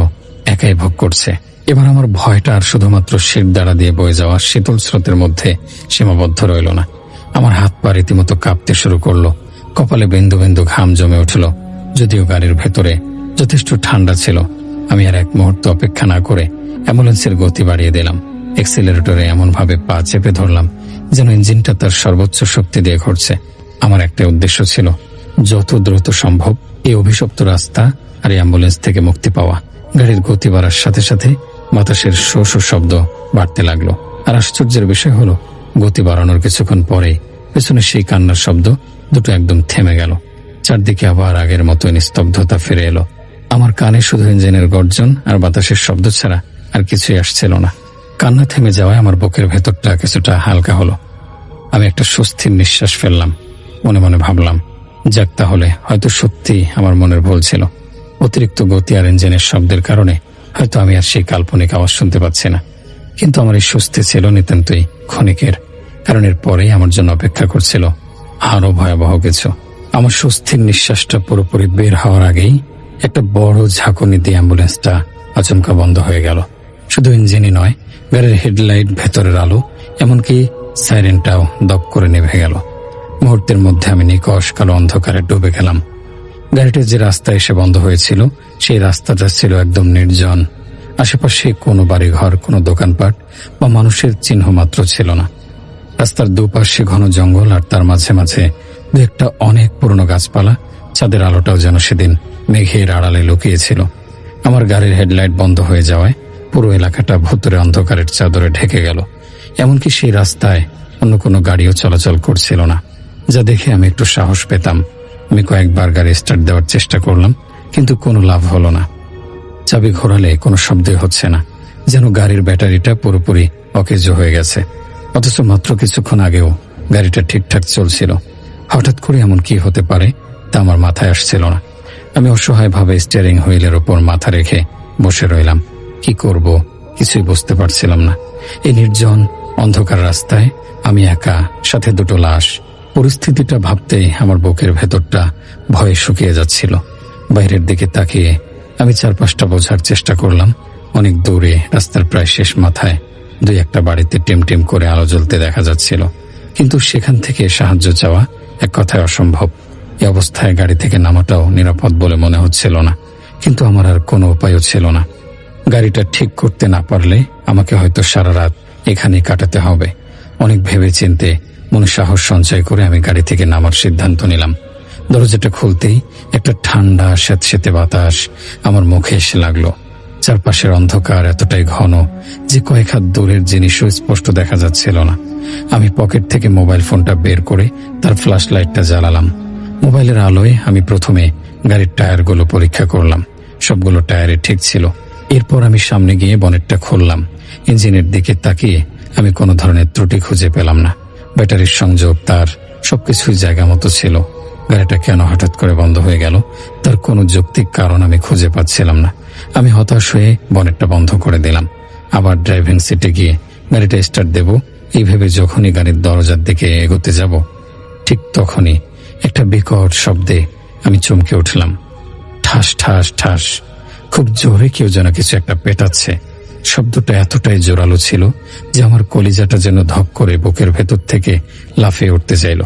B: একাই ভোগ করছে। এবার আমার ভয়টা আর শুধুমাত্র শির দ্বারা দিয়ে বয়ে যাওয়া শীতল স্রোতের মধ্যে সীমাবদ্ধ রইল না। আমার হাত পা রীতিমতো কাঁপতে শুরু করলো, কপালে বিন্দু বিন্দু ঘাম জমে উঠল। যদিও গাড়ির ভেতরে যথেষ্ট ঠান্ডা ছিল, আমি আর এক মুহূর্ত অপেক্ষা না করে অ্যাম্বুলেন্সের গতি বাড়িয়ে দিলাম। এক্সিলারেটরে এমনভাবে পা চেপে ধরলাম যেন ইঞ্জিনটা তার সর্বোচ্চ শক্তি দিয়ে ঘুরছে। আমার একটা উদ্দেশ্য ছিল যত দ্রুত সম্ভব এই অভিশপ্ত রাস্তা আর এই অ্যাম্বুলেন্স থেকে মুক্তি পাওয়া, গাড়ির গতি বাড়ার সাথে সাথে বাতাসের শো শো শব্দ বাড়তে লাগলো। আর আশ্চর্যের বিষয় হলো, গতি বাড়ানোর কিছুক্ষণ পরে পেছনে সেই কান্নার শব্দ দুটো একদম থেমে গেল। চারদিকে আবার আগের মতো নিস্তব্ধতা ফিরে এলো। আমার কানে শুধু ইঞ্জিনের গর্জন আর বাতাসের শব্দ ছাড়া আর কিছুই আসছিল না। কান্না থেমে যাওয়ায় আমার বুকের ভেতরটা কিছুটা হালকা হলো। আমি একটা স্বস্তির নিঃশ্বাস ফেললাম। মনে মনে ভাবলাম, যাক, তাহলে হয়তো সত্যি আমার মনের ভুল ছিল। অতিরিক্ত গতি আর ইঞ্জিনের শব্দের কারণে হয়তো আমি আর সেই কাল্পনিক আওয়াজ শুনতে পাচ্ছি না। কিন্তু আমার এই স্বস্তি ছিল নিতান্তই ক্ষণিকের, কারণ এর পরেই আমার জন্য অপেক্ষা করছিল আরো ভয়াবহ কিছু। আমার স্বস্তির নিঃশ্বাসটা পুরোপুরি বের হওয়ার আগেই একটা বড় ঝাঁকুনি দিয়ে অ্যাম্বুলেন্সটা আচমকা বন্ধ হয়ে গেল। শুধু ইঞ্জিনই নয়, গাড়ির হেডলাইট, ভেতরের আলো, এমনকি সাইরেনটাও দপ করে নিভে গেল। মুহূর্তের মধ্যে আমি নিকষ কালো অন্ধকারে ডুবে গেলাম। গাড়িটা যে রাস্তায় এসে বন্ধ হয়েছিল, সেই রাস্তাটা ছিল একদম নির্জন। আশেপাশে কোনো বাড়িঘর, কোনো দোকানপাট বা মানুষের চিহ্ন মাত্র ছিল না। রাস্তার দুপাশে ঘন জঙ্গল, আর তার মাঝে মাঝে দু একটা অনেক পুরনো গাছপালা। চাঁদের আলোটাও যেন সেদিন মেঘের আড়ালে লুকিয়েছিল। আমার গাড়ির হেডলাইট বন্ধ হয়ে যাওয়ায় পুরো এলাকাটা ভুতুরে অন্ধকারের চাদরে ঢেকে গেল। এমনকি সেই রাস্তায় অন্য কোনো গাড়িও চলাচল করছিল না, যা দেখে আমি একটু সাহস পেতাম। আমি কয়েকবার গাড়ি স্টার্ট দেওয়ার চেষ্টা করলাম, কিন্তু কোনো লাভ হলো না। চাবি ঘোরালে কোনো শব্দই হচ্ছে না, যেন গাড়ির ব্যাটারিটা পুরোপুরি অকেজ হয়ে গেছে। অথচ মাত্র কিছুক্ষণ আগেও গাড়িটা ঠিকঠাক চলছিল। হঠাৎ করে এমন কি হতে পারে তা আমার মাথায় আসছিল না। আমি অসহায়ভাবে স্টিয়ারিং হুইলের ওপর মাথা রেখে বসে রইলাম। কি করব কিছুই বুঝতে পারছিলাম না। এই নির্জন অন্ধকার রাস্তায় আমি একা, সাথে দুটো লাশ। পরিস্থিতিটা ভাবতেই আমার বুকের ভেতরটা ভয়ে শুকিয়ে যাচ্ছিল। বাইরের দিকে তাকিয়ে আমি চারপাশটা বোঝার চেষ্টা করলাম। অনেক দূরে রাস্তার প্রায় শেষ মাথায় দুই একটা বাড়িতে টিমটিম করে আলো জ্বলতে দেখা যাচ্ছিল, কিন্তু সেখান থেকে সাহায্য চাওয়া এক কথায় অসম্ভব। এই অবস্থায় গাড়ি থেকে নামাটাও নিরাপদ বলে মনে হচ্ছিল না, কিন্তু আমার আর কোনো উপায়ও ছিল না। গাড়িটা ঠিক করতে না পারলে আমাকে হয়তো সারা রাত এখানেই কাটাতে হবে। অনেক ভেবে চিন্তে মনে সাহস সঞ্চয় করে আমি গাড়ি থেকে নামার সিদ্ধান্ত নিলাম। দরজাটা খুলতেই একটা ঠান্ডা স্যাঁতসেঁতে বাতাস আমার মুখে এসে লাগলো। চারপাশের অন্ধকার এতটাই ঘন যে কয়েক হাত দূরের জিনিসও স্পষ্ট দেখা যাচ্ছিল না। আমি পকেট থেকে মোবাইল ফোনটা বের করে তার ফ্ল্যাশ লাইটটা জ্বালালাম। মোবাইলের আলোয় আমি প্রথমে গাড়ির টায়ারগুলো পরীক্ষা করলাম। সবগুলো টায়ারে ঠিক ছিল। এরপর আমি সামনে গিয়ে বনেটটা খুললাম। ইঞ্জিনের দিকে তাকিয়ে আমি কোনো ধরনের ত্রুটি খুঁজে পেলাম না। ব্যাটারির সংযোগ, তার সবকিছুই জায়গা মতো ছিল। গাড়িটা কেন হঠাৎ করে বন্ধ হয়ে গেল তার কোনো যৌক্তিক কারণ আমি খুঁজে পাচ্ছিলাম না। আমি হতাশ হয়ে বনেটটা বন্ধ করে দিলাম। আবার ড্রাইভিং সিটে গিয়ে গাড়িটা স্টার্ট দেব এই ভেবে যখনই গাড়ির দরজার দিকে এগোতে যাব, ঠিক তখনই একটা বিকট শব্দে আমি চমকে উঠলাম। ঠাস ঠাস ঠাস, খুব জোরে কেউ যেন কিছু একটা পেটাচ্ছে। শব্দটা এতটাই জোরালো ছিল যে আমার কলিজাটা যেন ধক করে বুকের ভেতর থেকে লাফিয়ে উঠতে চাইল।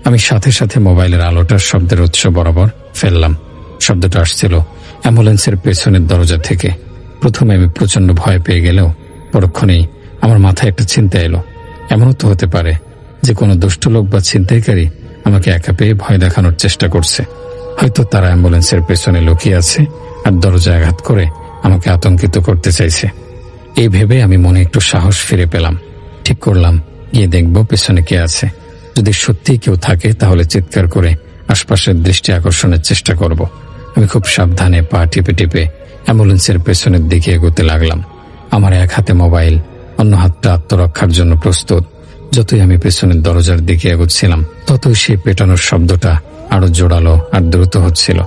B: আমি সাথে সাথে মোবাইলের আলোটার শব্দের উৎস বরাবর ফেললাম। শব্দটা আসছিল অ্যাম্বুলেন্সের পেছনের দরজা থেকে। প্রথমে আমি প্রচন্ড ভয় পেয়ে গেলেও পরক্ষণেই আমার মাথায় একটা চিন্তা এলো। এমনও তো হতে পারে যে কোনো দুষ্ট লোক বা ছিনতাইকারী আমাকে একা পেয়ে ভয় দেখানোর চেষ্টা করছে। হয়তো তারা অ্যাম্বুলেন্সের পেছনে লুকিয়ে আছে আর দরজায় আঘাত করে আমাকে আতঙ্কিত করতে চাইছে। এই ভেবে আমি মনে একটু সাহস ফিরে পেলাম। ঠিক করলাম গিয়ে দেখব পেছনে কে আছে। যদি সত্যিই কেউ থাকে তাহলে চিৎকার করে আশপাশের দৃষ্টি আকর্ষণের চেষ্টা করব। আমি খুব সাবধানে পা টিপে টিপে অ্যাম্বুলেন্সের পেছনের দিকে এগোতে লাগলাম। আমার এক হাতে মোবাইল, অন্য হাতটা আত্মরক্ষার জন্য প্রস্তুত। যতই আমি পেছনের দরজার দিকে এগোচ্ছিলাম ততই সেই পেটানোর শব্দটা আরো জোরালো আর দ্রুত হচ্ছিল।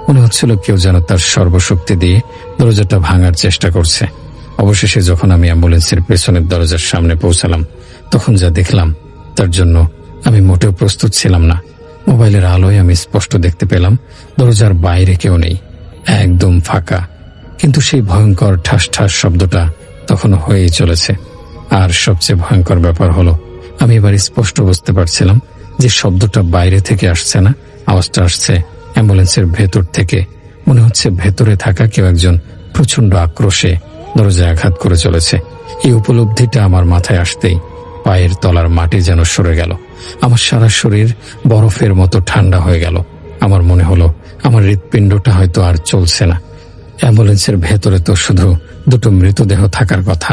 B: মনে হচ্ছিল কেউ যেন তার সর্বশক্তি দিয়ে দরজাটা ভাঙার চেষ্টা করছে। অবশেষে যখন আমি অ্যাম্বুলেন্সের পেছনের দরজার সামনে পৌঁছালাম, তখন যা দেখলাম তার জন্য আমি মোটেও প্রস্তুত ছিলাম না। মোবাইলের আলোয় আমি স্পষ্ট দেখতে পেলাম দরজার বাইরে কেউ নেই, একদম ফাঁকা। কিন্তু সেই ভয়ঙ্কর ঠাস ঠাস শব্দটা তখনও হয়েই চলেছে। আর সবচেয়ে ভয়ঙ্কর ব্যাপার হলো আমি এবার স্পষ্ট বুঝতে পারছিলাম যে শব্দটা বাইরে থেকে আসছে না, আওয়াজটা আসছে অ্যাম্বুলেন্সের ভেতর থেকে। মনে হচ্ছে ভেতরে থাকা কেউ একজন প্রচন্ড আক্রোশে দরজায় আঘাত করে চলেছে। এই উপলব্ধিটা আমার মাথায় আসতেই পায়ের তলার মাটি যেন সরে গেল। আমার সারা শরীর বরফের মতো ঠান্ডা হয়ে গেল। আমার মনে হলো আমার হৃৎপিণ্ডটা হয়তো আর চলছে না। অ্যাম্বুলেন্সের ভেতরে তো শুধু দুটো মৃতদেহ থাকার কথা,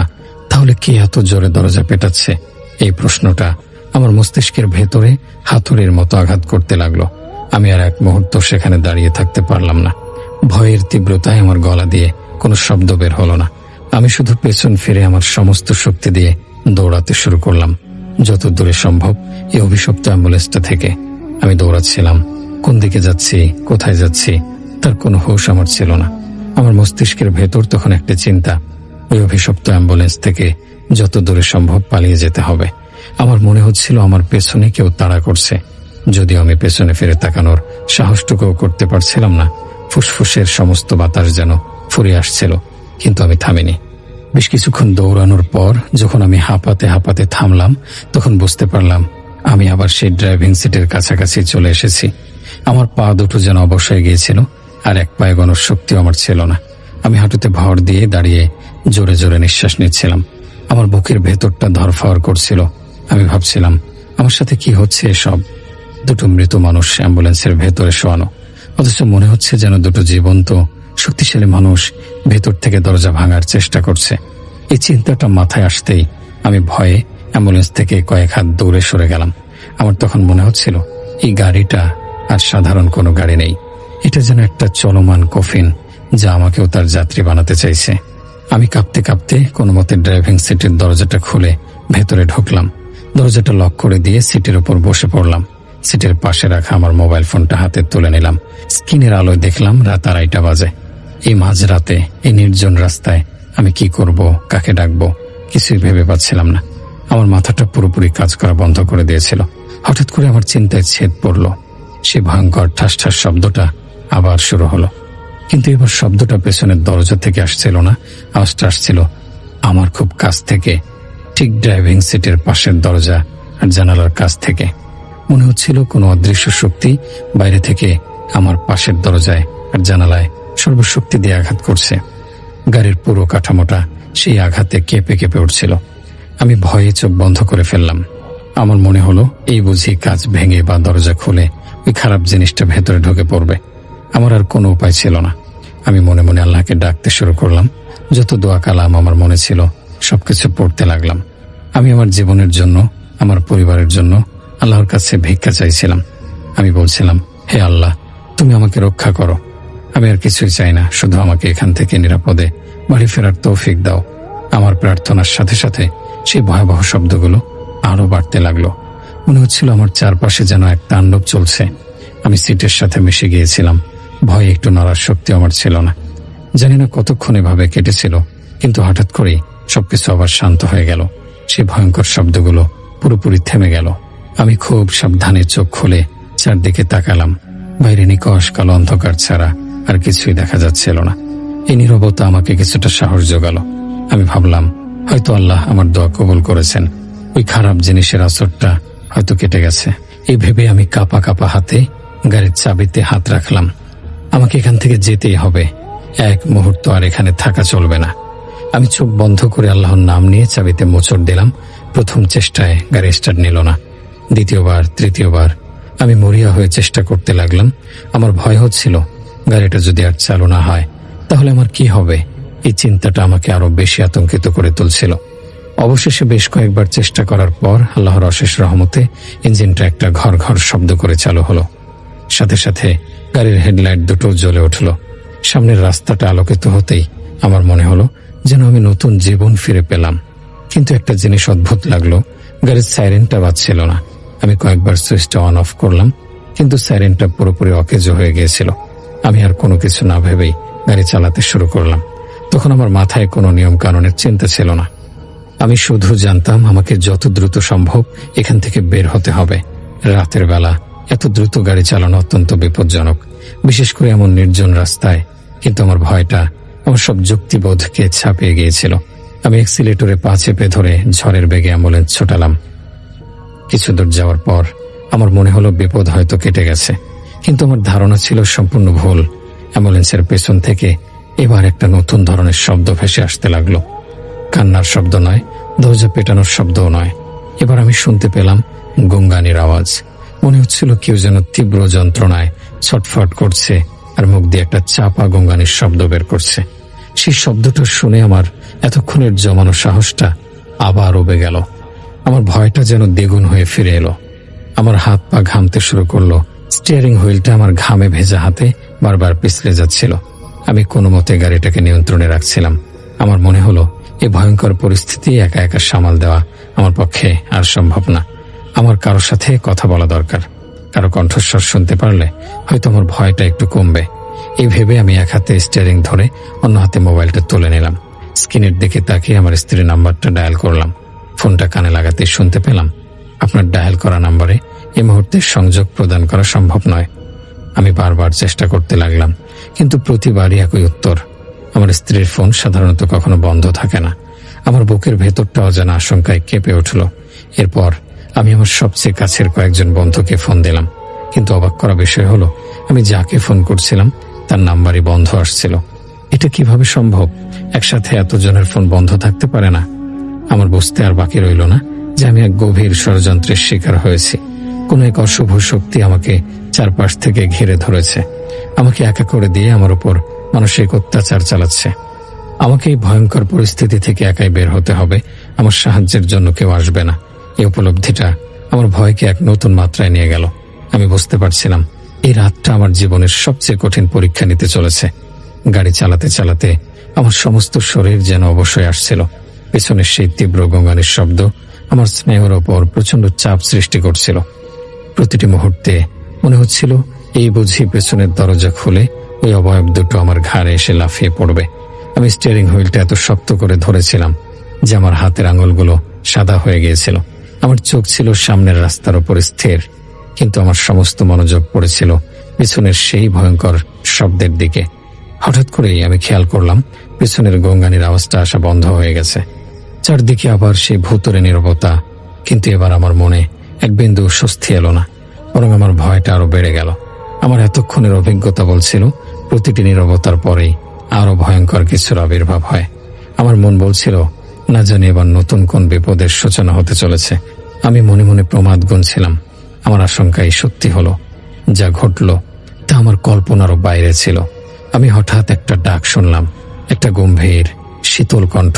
B: তাহলে কে এত জোরে দরজা পেটাচ্ছে? এই প্রশ্নটা আমার মস্তিষ্কের ভেতরে হাতুড়ির মতো আঘাত করতে লাগলো। আমি আর এক মুহূর্ত সেখানে দাঁড়িয়ে থাকতে পারলাম না। ভয়ের তীব্রতায় আমার গলা দিয়ে কোনো শব্দ বের হলো না। আমি শুধু পেছন ফিরে আমার সমস্ত শক্তি দিয়ে দৌড়াতে শুরু করলাম, যত দূরে সম্ভব এই অভিশপ্ত অ্যাম্বুলেন্সটা থেকে। আমি দৌড়াচ্ছিলাম, কোন দিকে যাচ্ছি, কোথায় যাচ্ছি তার কোনো হুঁশ আমার ছিল না। আমার মস্তিষ্কের ভেতর তখন একটা চিন্তা, ওই অভিশপ্ত অ্যাম্বুলেন্স থেকে যত দূরে সম্ভব পালিয়ে যেতে হবে। আমার মনে হচ্ছিল আমার পেছনে কেউ তাড়া করছে, যদিও আমি পেছনে ফিরে তাকানোর সাহসটুকুও করতে পারছিলাম না। ফুসফুসের সমস্ত বাতাস যেন ফুরিয়ে আসছিল, কিন্তু আমি থামিনি। বেশ কিছুক্ষণ দৌড়ানোর পর যখন আমি হাঁপাতে হাঁপাতে থামলাম, তখন বুঝতে পারলাম আমি আবার সেই ড্রাইভিং সিটের কাছাকাছি চলে এসেছি। আমার পা দুটো যেন অবশ হয়ে গিয়েছিল, আর এক পায়ে গণর শক্তিও আমার ছিল না। আমি হাঁটুতে ভর দিয়ে দাঁড়িয়ে জোরে জোরে নিঃশ্বাস নিচ্ছিলাম। আমার বুকের ভেতরটা ধরফড় করছিল। আমি ভাবছিলাম, আমার সাথে কি হচ্ছে এসব? দুটো মৃত মানুষ অ্যাম্বুলেন্সের ভেতরে শোয়ানো, অথচ মনে হচ্ছে যেন দুটো জীবন্ত শক্তিশালী মানুষ ভেতর থেকে দরজা ভাঙার চেষ্টা করছে। এই চিন্তাটা মাথায় আসতেই আমি ভয়ে অ্যাম্বুলেন্স থেকে কয়েক হাত দূরে সরে গেলাম। আমার তখন মনে হচ্ছিল এই গাড়িটা আর সাধারণ কোনো গাড়ি নেই, এটা যেন একটা চলমান কফিন যা আমাকেও তার যাত্রী বানাতে চাইছে। আমি কাঁপতে কাঁপতে কোনো মতে ড্রাইভিং সিটের দরজাটা খুলে ভেতরে ঢুকলাম। দরজাটা লক করে দিয়ে সিটের উপর বসে পড়লাম। সিটের পাশে রাখা আমার মোবাইল ফোনটা হাতে তুলে নিলাম। স্ক্রিনের আলোয় দেখলাম রাত 2:30 বাজে। এই মাঝরাতে এই নির্জন রাস্তায় আমি কি করব, কাকে ডাকবো, কিছুই ভেবে পাচ্ছিলাম না। আমার মাথাটা পুরোপুরি কাজ করা বন্ধ করে দিয়েছিল। হঠাৎ করে আমার চিন্তায় ছেদ পড়ল। সে ভয়ঙ্কর ঠাস ঠাস শব্দটা আবার শুরু হলো, কিন্তু এবার শব্দটা পেছনের দরজা থেকে আসছিল না, আওয়াজটা আসছিল আমার খুব কাছ থেকে, ঠিক ড্রাইভিং সিটের পাশের দরজা আর জানালার কাছ থেকে। মনে হচ্ছিল কোনো অদৃশ্য শক্তি বাইরে থেকে আমার পাশের দরজায় আর জানালায় সর্বশক্তি দিয়ে আঘাত করছে। গাড়ির পুরো কাঠামোটা সেই আঘাতে কেঁপে কেঁপে উঠছিল। আমি ভয়ে চোখ বন্ধ করে ফেললাম। আমার মনে হলো এই বুঝি কাঁচ ভেঙে বা দরজা খুলে ওই খারাপ জিনিসটা ভেতরে ঢুকে পড়বে। আমার আর কোনো উপায় ছিল না। আমি মনে মনে আল্লাহকে ডাকতে শুরু করলাম। যত দোয়া কালাম আমার মনে ছিল সবকিছু পড়তে লাগলাম। আমি আমার জীবনের জন্য, আমার পরিবারের জন্য আল্লাহর কাছে ভিক্ষা চাইছিলাম। আমি বলছিলাম, হে আল্লাহ, তুমি আমাকে রক্ষা করো। আমি আর কিছুই চাই না, শুধু আমাকে এখান থেকে নিরাপদে বাড়ি ফেরার তৌফিক দাও। আমার প্রার্থনার সাথে সাথে সেই ভয়াবহ শব্দগুলো আরো বাড়তে লাগলো। মনে হচ্ছিল আমার চারপাশে যেন এক তাণ্ডব চলছে। আমি সিটের সাথে মিশে গিয়েছিলাম। ভয়ে একটু নড়ার শক্তি আমার ছিল না। জানি না কতক্ষণ এভাবে কেটেছিল, কিন্তু হঠাৎ করেই সবকিছু আবার শান্ত হয়ে গেল। সেই ভয়ঙ্কর শব্দগুলো পুরোপুরি থেমে গেল। আমি খুব সাবধানে চোখ খুলে চারদিকে তাকালাম। বাইরে নিকশ কালো অন্ধকার ছাড়া আর কিছুই দেখা যাচ্ছিল না। এই নীরবতা আমাকে কিছুটা সাহস জোগালো। আমি ভাবলাম, হয়তো আল্লাহ আমার দোয়া কবুল করেছেন, ওই খারাপ জিনিসের আসরটা হয়তো কেটে গেছে। এই ভেবে আমি কাঁপা কাঁপা হাতে গাড়ির চাবিতে হাত রাখলাম। আমাকে এখান থেকে যেতেই হবে, এক মুহূর্ত আর এখানে থাকা চলবে না। আমি চোখ বন্ধ করে আল্লাহর নাম নিয়ে চাবিতে মোচড় দিলাম। প্রথম চেষ্টায় গাড়ি স্টার্ট নিল না। দ্বিতীয়বার, তৃতীয়বার আমি মরিয়া হয়ে চেষ্টা করতে লাগলাম। আমার ভয় হচ্ছিল গাড়িটা যদি আর চালু না হয় তাহলে আমার কি হবে। এই চিন্তাটা আমাকে আরো বেশি আতঙ্কিত করে তুলছিল। অবশেষে বেশ কয়েকবার চেষ্টা করার পর আল্লাহর অশেষ রহমতে ইঞ্জিনটা একটা ঘর ঘর শব্দ করে চালু হলো। সাথে সাথে গাড়ির হেডলাইট দুটো জ্বলে উঠল। সামনের রাস্তাটা আলোকিত হতেই আমার মনে হলো যেন আমি নতুন জীবন ফিরে পেলাম। কিন্তু একটা জিনিস অদ্ভুত লাগলো, গাড়ির সাইরেনটা বাজছিল না। আমি কয়েকবার সুইচটা অন অফ করলাম, কিন্তু সাইরেনটা পুরোপুরি অকেজ হয়ে গিয়েছিল। আমি আর কোনো কিছু না ভেবেই গাড়ি চালাতে শুরু করলাম। তখন আমার মাথায় কোনো নিয়ম কানুনের চিন্তা ছিল না। আমি শুধু জানতাম আমাকে যত দ্রুত সম্ভব এখান থেকে বের হতে হবে। রাতের বেলা এত দ্রুত গাড়ি চালানো অত্যন্ত বিপজ্জনক, বিশেষ করে এমন নির্জন রাস্তায়। কিন্তু আমার ভয়টা আমার সব যুক্তিবোধকে ছাপিয়ে গিয়েছিল। আমি অ্যাক্সিলেটরে পা চেপে ধরে ঝড়ের বেগে অ্যাম্বুলেন্স ছোটালাম। কিছু দূর যাওয়ার পর আমার মনে হলো বিপদ হয়তো কেটে গেছে, কিন্তু আমার ধারণা ছিল সম্পূর্ণ ভুল। অ্যাম্বুলেন্সের পেছন থেকে এবার একটা নতুন ধরনের শব্দ ভেসে আসতে লাগলো। কান্নার শব্দ নয়, দরজা পেটানোর শব্দও নয়। এবার আমি শুনতে পেলাম গুনগানির আওয়াজ। মনে হচ্ছিল কেউ যেন তীব্র যন্ত্রণায় ছটফট করছে আর মুখ দিয়ে একটা চাপা গঙ্গানির শব্দ বের করছে। সেই শব্দটা শুনে আমার এতক্ষণের জমানো সাহসটা আবার উবে গেল। আমার ভয়টা যেন দ্বিগুণ হয়ে ফিরে এলো। আমার হাত পা ঘামতে শুরু করলো। স্টিয়ারিং হুইলটা আমার ঘামে ভেজা হাতে বারবার পিছলে যাচ্ছিল। আমি কোনো মতে গাড়িটাকে নিয়ন্ত্রণে রাখছিলাম। আমার মনে হলো এই ভয়ঙ্কর পরিস্থিতি একা একা সামাল দেওয়া আমার পক্ষে আর সম্ভব না। আমার কারোর সাথে কথা বলা দরকার। কারো কণ্ঠস্বর শুনতে পারলে হয়তো আমার ভয়টা একটু কমবে। এই ভেবে আমি এক হাতে স্টিয়ারিং ধরে অন্য হাতে মোবাইলটা তুলে নিলাম। স্ক্রিনের দিকে তাকিয়ে আমার স্ত্রীর নাম্বারটা ডায়াল করলাম। ফোনটা কানে লাগাতে শুনতে পেলাম, আপনার ডায়াল করা নাম্বারে এই মুহূর্তে সংযোগ প্রদান করা সম্ভব নয়। আমি বারবার চেষ্টা করতে লাগলাম, কিন্তু প্রতিবারই একই উত্তর। আমার স্ত্রীর ফোন সাধারণত কখনো বন্ধ থাকে না। আমার বুকের ভেতরটা অজানা আশঙ্কায় কেঁপে উঠল। এরপর আমি আমার সবচেয়ে কাছের কয়েকজন বন্ধুকে ফোন দিলাম, কিন্তু অবাক করা বিষয় হলো আমি যাকে ফোন করছিলাম তার নাম্বারই বন্ধ আসছিল। এটা কিভাবে সম্ভব? একসাথে এতজনের ফোন বন্ধ থাকতে পারে না। আমার বুঝতে আর বাকি রইল না যে আমি এক গভীর ষড়যন্ত্রের শিকার হয়েছি। কোন এক অশুভ শক্তি আমাকে চারপাশ থেকে ঘিরে ধরেছে, আমাকে একা করে দিয়ে আমার উপর মানসিক অত্যাচার চালাচ্ছে। আমাকে এই ভয়ঙ্কর পরিস্থিতি থেকে একাই বের হতে হবে। আমার সাহায্যের জন্য কেউ আসবে না। এই উপলব্ধিটা আমার ভয়কে এক নতুন মাত্রায় নিয়ে গেল। আমি বুঝতে পারছিলাম এই রাতটা আমার জীবনের সবচেয়ে কঠিন পরীক্ষা নিতে চলেছে। গাড়ি চালাতে চালাতে আমার সমস্ত শরীর যেন অবশ্যই আসছিল। পেছনের সেই তীব্র গঙ্গানির শব্দ আমার স্নায়ুর ওপর প্রচন্ড চাপ সৃষ্টি করছিল। প্রতিটি মুহূর্তে মনে হচ্ছিল এই বুঝি পেছনের দরজা খুলে ওই অবয়ব দুটো আমার ঘাড়ে এসে লাফিয়ে পড়বে। আমি স্টিয়ারিং হুইলটা এত শক্ত করে ধরেছিলাম যে আমার হাতের আঙুলগুলো সাদা হয়ে গিয়েছিল। আমার চোখ ছিল সামনের রাস্তার উপর স্থির, কিন্তু আমার সমস্ত মনোযোগ পড়েছিল পেছনের সেই ভয়ঙ্কর শব্দের দিকে। হঠাৎ করেই আমি খেয়াল করলাম পেছনের গঙ্গানির আওয়াজটা আসা বন্ধ হয়ে গেছে। চারদিকে আবার সেই ভূতরে নীরবতা, কিন্তু এবার আমার মনে এক বিন্দু স্বস্তি এলো না, বরং আমার ভয়টা আরো বেড়ে গেল। আমার এতক্ষণের অভিজ্ঞতা বলছিল প্রতিটি নীরবতার পরেই আরো ভয়ঙ্কর কিছুর আবির্ভাব হয়। আমার মন বলছিল না জানি এবার নতুন কোন বিপদের সূচনা হতে চলেছে। আমি মনে মনে প্রমাদ গুনছিলাম। আমার আশঙ্কাই সত্যি হলো। যা ঘটল তা আমার কল্পনারও বাইরে ছিল। আমি হঠাৎ একটা ডাক শুনলাম। একটা গম্ভীর শীতল কণ্ঠ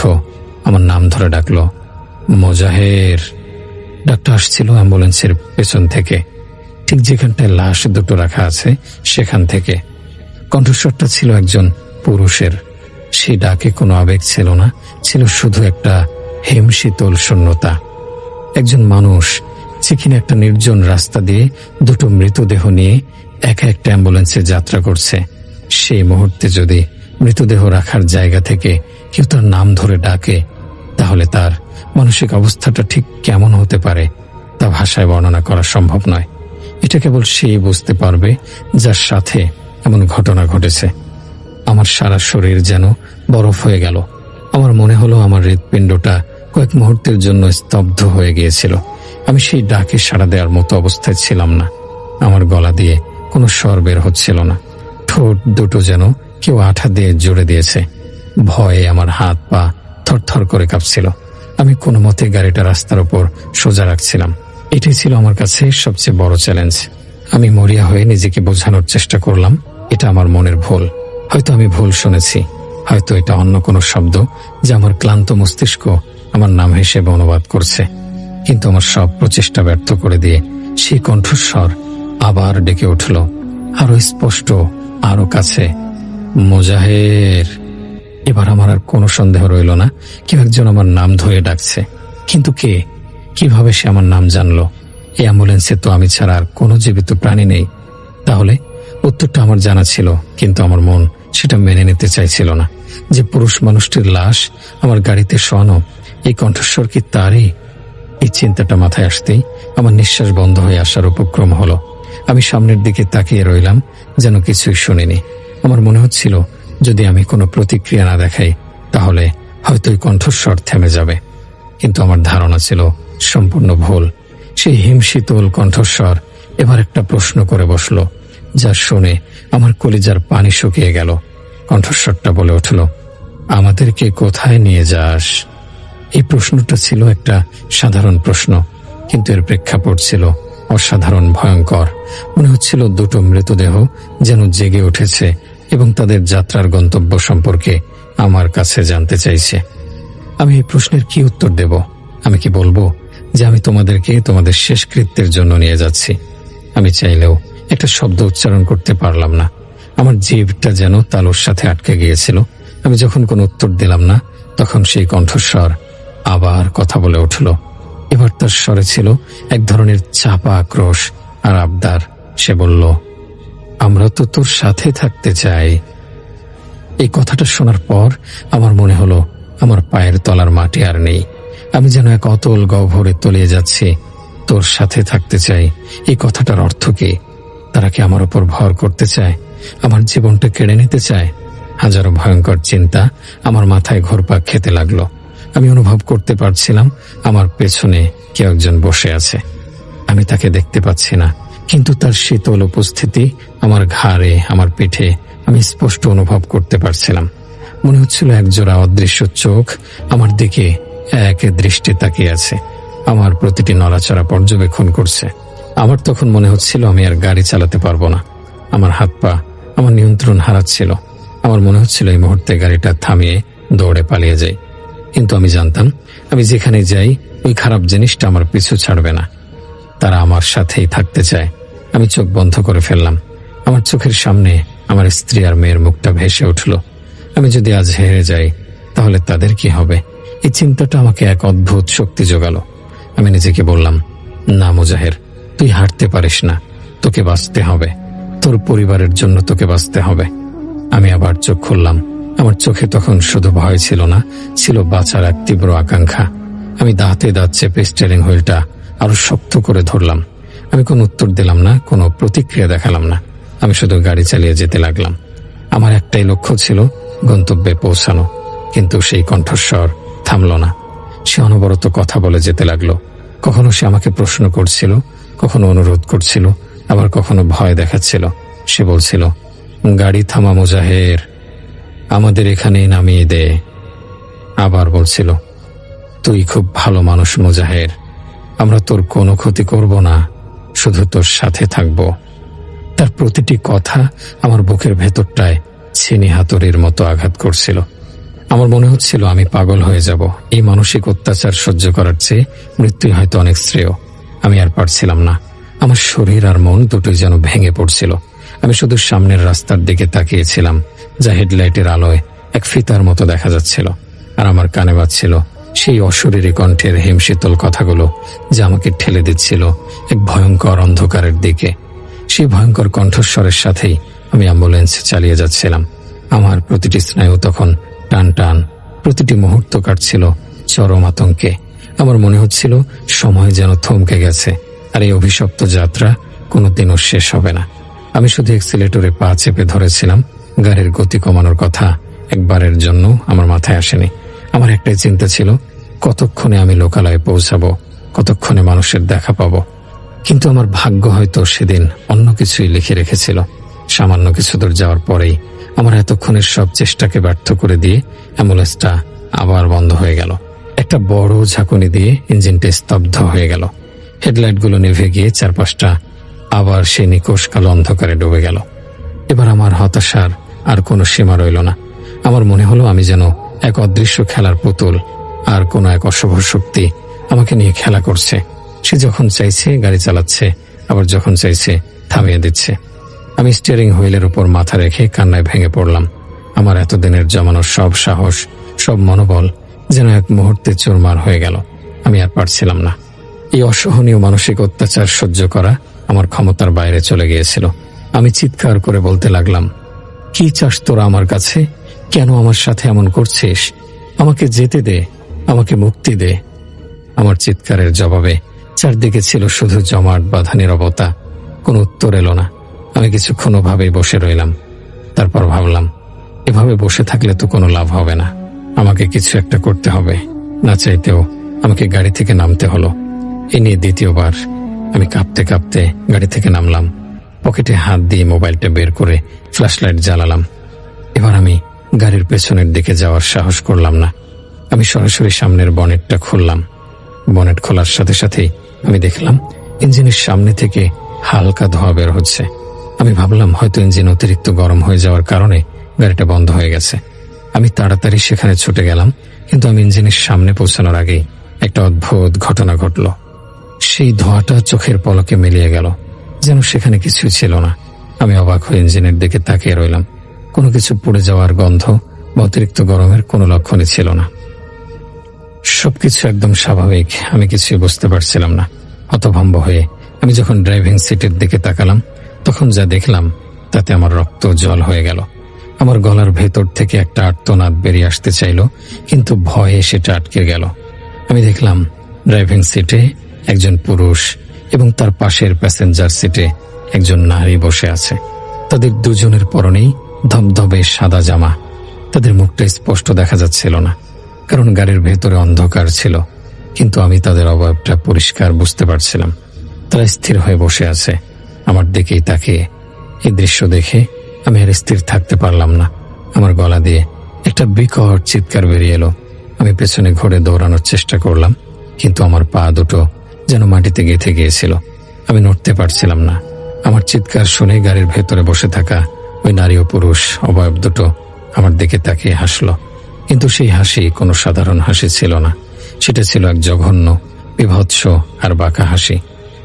B: আমার নাম ধরে ডাকলো, মোজাহের। ডাকটা আসছিল অ্যাম্বুলেন্সের পেছন থেকে, ঠিক যেখানটায় লাশ দুটো রাখা আছে সেখান থেকে। কণ্ঠস্বরটা ছিল একজন পুরুষের। সেই ডাকে কোনো আবেগ ছিল না, ছিল শুধু একটা হিমশীতল শূন্যতা। একজন মানুষ যে কিনা একটা নির্জন রাস্তা দিয়ে দুটো মৃতদেহ নিয়ে একা একটা অ্যাম্বুলেন্সে যাত্রা করছে, সেই মুহূর্তে যদি মৃতদেহ রাখার জায়গা থেকে কেউ তার নাম ধরে ডাকে, তাহলে তার মানসিক অবস্থাটা ঠিক কেমন হতে পারে তা ভাষায় বর্ণনা করা সম্ভব নয়। এটা কেবল সেই বুঝতে পারবে যার সাথে এমন ঘটনা ঘটেছে। আমার সারা শরীর যেন বরফ হয়ে গেল। আমার মনে হলো আমার হৃৎপিণ্ডটা কয়েক মুহূর্তের জন্য স্তব্ধ হয়ে গিয়েছিল। আমি সেই ডাকে সাড়া দেওয়ার মতো অবস্থায় ছিলাম না। আমার গলা দিয়ে কোনো স্বর বের হচ্ছিল না। ঠোঁট দুটো যেন কেউ আঠা দিয়ে জুড়ে দিয়েছে। ভয়ে আমার হাত পা থরথর করে কাঁপছিল। আমি কোনো মতে গাড়িটা রাস্তার উপর সোজা রাখছিলাম। এটাই ছিল আমার কাছে সবচেয়ে বড় চ্যালেঞ্জ। আমি মরিয়া হয়ে নিজেকে বোঝানোর চেষ্টা করলাম এটা আমার মনের ভুল। হয়তো আমি ভুল শুনেছি, হয়তো এটা অন্য কোনো শব্দ যা আমার ক্লান্ত মস্তিষ্ক আমার নাম হিসেবে অনুবাদ করছে। কিন্তু আমার সব প্রচেষ্টা ব্যর্থ করে দিয়ে সেই কণ্ঠস্বর আবার ডেকে উঠল, আরো স্পষ্ট, আরো কাছে, মোজাহের। এবার আমার আর কোনো সন্দেহ রইল না, কেউ একজন আমার নাম ধরে ডাকছে। কিন্তু কে? কিভাবে সে আমার নাম জানলো? এই অ্যাম্বুলেন্সে তো আমি ছাড়া আর কোনো জীবিত প্রাণী নেই। তাহলে উত্তরটা আমার জানা ছিল, কিন্তু আমার মন সেটা মেনে নিতে চাইছিল না যে পুরুষ মানুষটির লাশ আমার গাড়িতে শোয়ানো। এই কণ্ঠস্বর কি তারই? এই চিন্তাটা মাথায় আসতেই আমার নিঃশ্বাস বন্ধ হয়ে আসার উপক্রম হলো। আমি সামনের দিকে তাকিয়ে রইলাম, যেন কিছুই শুনিনি। আমার মনে হচ্ছিল যদি আমি কোনো প্রতিক্রিয়া না দেখাই তাহলে হয়তো এই কণ্ঠস্বর থেমে যাবে। কিন্তু আমার ধারণা ছিল সম্পূর্ণ ভুল। সেই হিমশীতল কণ্ঠস্বর এবার একটা প্রশ্ন করে বসলো, যা শুনে আমার কলিজার পানি শুকিয়ে গেল। কণ্ঠস্বরটা বলে উঠল, আমাদেরকে কোথায় নিয়ে যাস? এই প্রশ্নটা ছিল একটা সাধারণ প্রশ্ন, কিন্তু এর প্রেক্ষাপট ছিল অসাধারণ ভয়ঙ্কর। মনে হচ্ছিল দুটো মৃতদেহ যেন জেগে উঠেছে এবং তাদের যাত্রার গন্তব্য সম্পর্কে আমার কাছে জানতে চাইছে। আমি এই প্রশ্নের কি উত্তর দেব? আমি কি বলবো যে আমি তোমাদেরকে তোমাদের শেষকৃত্যের জন্য নিয়ে যাচ্ছি? আমি চাইলেও একটা শব্দ উচ্চারণ করতে পারলাম না। আমার জিভটা যেন তালুর সাথে আটকে গিয়েছিল। আমি যখন কোনো উত্তর দিলাম না, তখন সেই কণ্ঠস্বর আবার কথা বলে উঠল। এবার তার স্বরে ছিল এক ধরনের চাপা আক্রোশ আর আবদার। সে বলল, আমরা তো তোর সাথে থাকতে চাই। এই কথাটা শোনার পর আমার মনে হলো আমার পায়ের তলার মাটি আর নেই। আমি যেন এক অতল গহ্বরে তলিয়ে যাচ্ছি। তোর সাথে থাকতে চাই, এই কথাটার অর্থ কি? তারা কি আমার উপর ভর করতে চায়? আমার জীবনটা কেড়ে নিতে চায়? হাজারো ভয়ঙ্কর চিন্তা আমার মাথায় ঘুরপাক খেতে লাগলো। আমি অনুভব করতে পারছিলাম আমার পেছনে কেউ একজন বসে আছে। আমি তাকে দেখতে পাচ্ছি না, কিন্তু তার শীতল উপস্থিতি আমার ঘাড়ে, আমার পিঠে আমি স্পষ্ট অনুভব করতে পারছিলাম। মনে হচ্ছিল একজোড়া অদৃশ্য চোখ আমার দিকে এক দৃষ্টি তাকিয়ে আছে, আমার প্রতিটি নড়াচড়া পর্যবেক্ষণ করছে। আমার তখন মনে হচ্ছিল আমি আর গাড়ি চালাতে পারবো না। আমার হাত পা আমার নিয়ন্ত্রণ হারাচ্ছিল। আমার মনে হচ্ছিল এই মুহূর্তে গাড়িটা থামিয়ে দৌড়ে পালিয়ে যাই। কিন্তু আমি জানতাম আমি যেখানে যাই ওই খারাপ জিনিসটা আমার পিছু ছাড়বে না। তারা আমার সাথেই থাকতে চায়। আমি চোখ বন্ধ করে ফেললাম। আমার চোখের সামনে আমার স্ত্রী আর মেয়ের মুখটা ভেসে উঠল। আমি যদি আজ হেরে যাই তাহলে তাদের কি হবে? এই চিন্তাটা আমাকে এক অদ্ভুত শক্তি জোগালো। আমি নিজেকে বললাম, না মুজাহের, তুই হারতে পারিস না। তোকে বাঁচতে হবে, তোর পরিবারের জন্য তোকে বাঁচতে হবে। আমি আবার চোখ খুললাম। আমার চোখে তখন শুধু ভয় ছিল না, ছিল বাঁচার এক তীব্র আকাঙ্ক্ষা। আমি দাঁতে দাঁত চেপে স্টিয়ারিং হুইলটা আরো শক্ত করে ধরলাম। আমি কোনো উত্তর দিলাম না, কোনো প্রতিক্রিয়া দেখালাম না। আমি শুধু গাড়ি চালিয়ে যেতে লাগলাম। আমার একটাই লক্ষ্য ছিল গন্তব্যে পৌঁছানো। কিন্তু সেই কণ্ঠস্বর থামল না। সে অনবরত কথা বলে যেতে লাগলো। কখনো সে আমাকে প্রশ্ন করছিল, কখনো অনুরোধ করছিল, আবার কখনো ভয় দেখাচ্ছিল। সে বলছিল, গাড়ি থামা মুজাহের, আমাদের এখানেই নামিয়ে দে। আবার বলছিল, তুই খুব ভালো মানুষ মুজাহের, আমরা তোর কোনো ক্ষতি করব না, শুধু তোর সাথে থাকব। তার প্রতিটি কথা আমার বুকের ভেতরটায় ছিনি হাতুড়ির মতো আঘাত করছিল। আমার মনে হচ্ছিল আমি পাগল হয়ে যাব। এই মানসিক অত্যাচার সহ্য করার চেয়ে মৃত্যুই হয়তো অনেক শ্রেয়। আমি আর পারছিলাম না। আমার শরীর আর মন দুটোই যেন ভেঙে পড়ছিল। আমি শুধু সামনের রাস্তার দিকে তাকিয়েছিলাম, যা হেডলাইটের আলোয় এক ফিতার মতো দেখা যাচ্ছিল। আর আমার কানে বাজছিল সেই অশরীরী কণ্ঠের হিমশীতল কথাগুলো, যা আমাকে ঠেলে দিচ্ছিল এক ভয়ঙ্কর অন্ধকারের দিকে। সেই ভয়ঙ্কর কণ্ঠস্বরের সাথেই আমি অ্যাম্বুলেন্স চালিয়ে যাচ্ছিলাম। আমার প্রতিটি স্নায়ু তখন টান টান, প্রতিটি মুহূর্ত কাটছিল চরম আতঙ্কে। আমার মনে হচ্ছিল সময় যেন থমকে গেছে, আর এই অভিশপ্ত যাত্রা কোনোদিনও শেষ হবে না। আমি শুধু এক্সিলেটরে পা চেপে ধরেছিলাম। গাড়ির গতি কমানোর কথা একবারের জন্য আমার মাথায় আসেনি। আমার একটাই চিন্তা ছিল, কতক্ষণে আমি লোকালয়ে পৌঁছাবো, কতক্ষণে মানুষের দেখা পাবো। কিন্তু আমার ভাগ্য হয়তো সেদিন অন্য কিছুই লিখে রেখেছিল। সামান্য কিছু দূর যাওয়ার পরেই আমার এতক্ষণের সব চেষ্টাকে ব্যর্থ করে দিয়ে অ্যাম্বুলেন্সটা আবার বন্ধ হয়ে গেল। একটা বড় ঝাঁকুনি দিয়ে ইঞ্জিনটা স্তব্ধ হয়ে গেল। হেডলাইটগুলো নিভে গিয়ে চারপাশটা আবার সেই নিকোষ কালো অন্ধকারে ডুবে গেল। এবার আমার হতাশার আর কোনো সীমা রইল না। আমার মনে হলো আমি যেন এক অদৃশ্য খেলার পুতুল, আর কোনো এক অশুভ শক্তি আমাকে নিয়ে খেলা করছে। সে যখন চাইছে গাড়ি চালাচ্ছে, আবার যখন চাইছে থামিয়ে দিচ্ছে। আমি স্টিয়ারিং হুইলের উপর মাথা রেখে কান্নায় ভেঙে পড়লাম। আমার এতদিনের জমানো সব সাহস, সব মনোবল যেন এক মুহূর্তে চুরমার হয়ে গেল। আমি আর পারছিলাম না। এই অসহনীয় মানসিক অত্যাচার সহ্য করা আমার ক্ষমতার বাইরে চলে গিয়েছিল। আমি চিৎকার করে বলতে লাগলাম, কি চাস তোরা আমার কাছে? কেন আমার সাথে এমন করছিস? আমাকে যেতে দে, আমাকে মুক্তি দে। আমার চিৎকারের জবাবে চারদিকে ছিল শুধু জমাট বাঁধা নীরবতা। কোনো উত্তর এলো না। আমি কিছুক্ষণ ওভাবেই বসে রইলাম। তারপর ভাবলাম, এভাবে বসে থাকলে তো কোনো লাভ হবে না। আমাকে কিছু একটা করতে হবে। না চাইতেও আমাকে গাড়ি থেকে নামতে হলো। এ নিয়ে দ্বিতীয়বার আমি কাঁপতে কাঁপতে গাড়ি থেকে নামলাম। পকেটে হাত দিয়ে মোবাইলটা বের করে ফ্ল্যাশলাইট জ্বালালাম। এবার আমি গাড়ির পেছনের দিকে যাওয়ার সাহস করলাম না। আমি সরাসরি সামনের বনেটটা খুললাম। বনেট খোলার সাথে সাথেই আমি দেখলাম ইঞ্জিনের সামনে থেকে হালকা ধোঁয়া বের হচ্ছে। আমি ভাবলাম হয়তো ইঞ্জিন অতিরিক্ত গরম হয়ে যাওয়ার কারণে গাড়িটা বন্ধ হয়ে গেছে। আমি তাড়াতাড়ি সেখানে ছুটে গেলাম, কিন্তু আমি ইঞ্জিনের সামনে পৌঁছানোর আগেই একটা অদ্ভুত ঘটনা ঘটল। সেই ধোঁয়াটা চোখের পলকে মিলিয়ে গেল, যেন সেখানে কিছুই ছিল না। আমি অবাক হয়ে ইঞ্জিনের দিকে তাকিয়ে রইলাম। কোনো কিছু পুড়ে যাওয়ার গন্ধ বা অতিরিক্ত গরমের কোনো লক্ষণই ছিল না। সবকিছু একদম স্বাভাবিক, আমি কিছুই বুঝতে পারছিলাম না। হতভম্ব হয়ে আমি যখন ড্রাইভিং সিটের দিকে তাকালাম, তখন যা দেখলাম তাতে আমার রক্ত জল হয়ে গেল। আমার গলার ভেতর থেকে একটা আর্তনাদ বেরিয়ে আসতে চাইল, কিন্তু ভয়ে সেটা আটকে গেল। আমি দেখলাম ড্রাইভিং সিটে একজন পুরুষ এবং তার পাশের প্যাসেঞ্জার সিটে একজন নারী বসে আছে। তাদের দুজনের পরনেই ধবধবে সাদা জামা। তাদের মুখটা স্পষ্ট দেখা যাচ্ছিল না, কারণ গাড়ির ভেতরে অন্ধকার ছিল, কিন্তু আমি তাদের অবয়বটা পরিষ্কার বুঝতে পারছিলাম। তারা স্থির হয়ে বসে আছে, আমার দিকেই তাকিয়ে। এই দৃশ্য দেখে আমি আর স্থির থাকতে পারলাম না। আমার গলা দিয়ে একটা বিকট চিৎকার বেরিয়ে এলো। আমি পেছনে ঘুরে দৌড়ানোর চেষ্টা করলাম, কিন্তু আমার পা দুটো যেন মাটিতে গেঁথে গিয়েছিল। আমি নড়তে পারছিলাম না। আমার চিৎকার শুনে গাড়ির ভেতরে বসে থাকা ওই নারী ও পুরুষ অবয়ব দুটো আমার দিকে তাকিয়ে হাসলো, কিন্তু সেই হাসি কোনো সাধারণ হাসি ছিল না। সেটা ছিল এক জঘন্য, বিভৎস আর বাঁকা হাসি।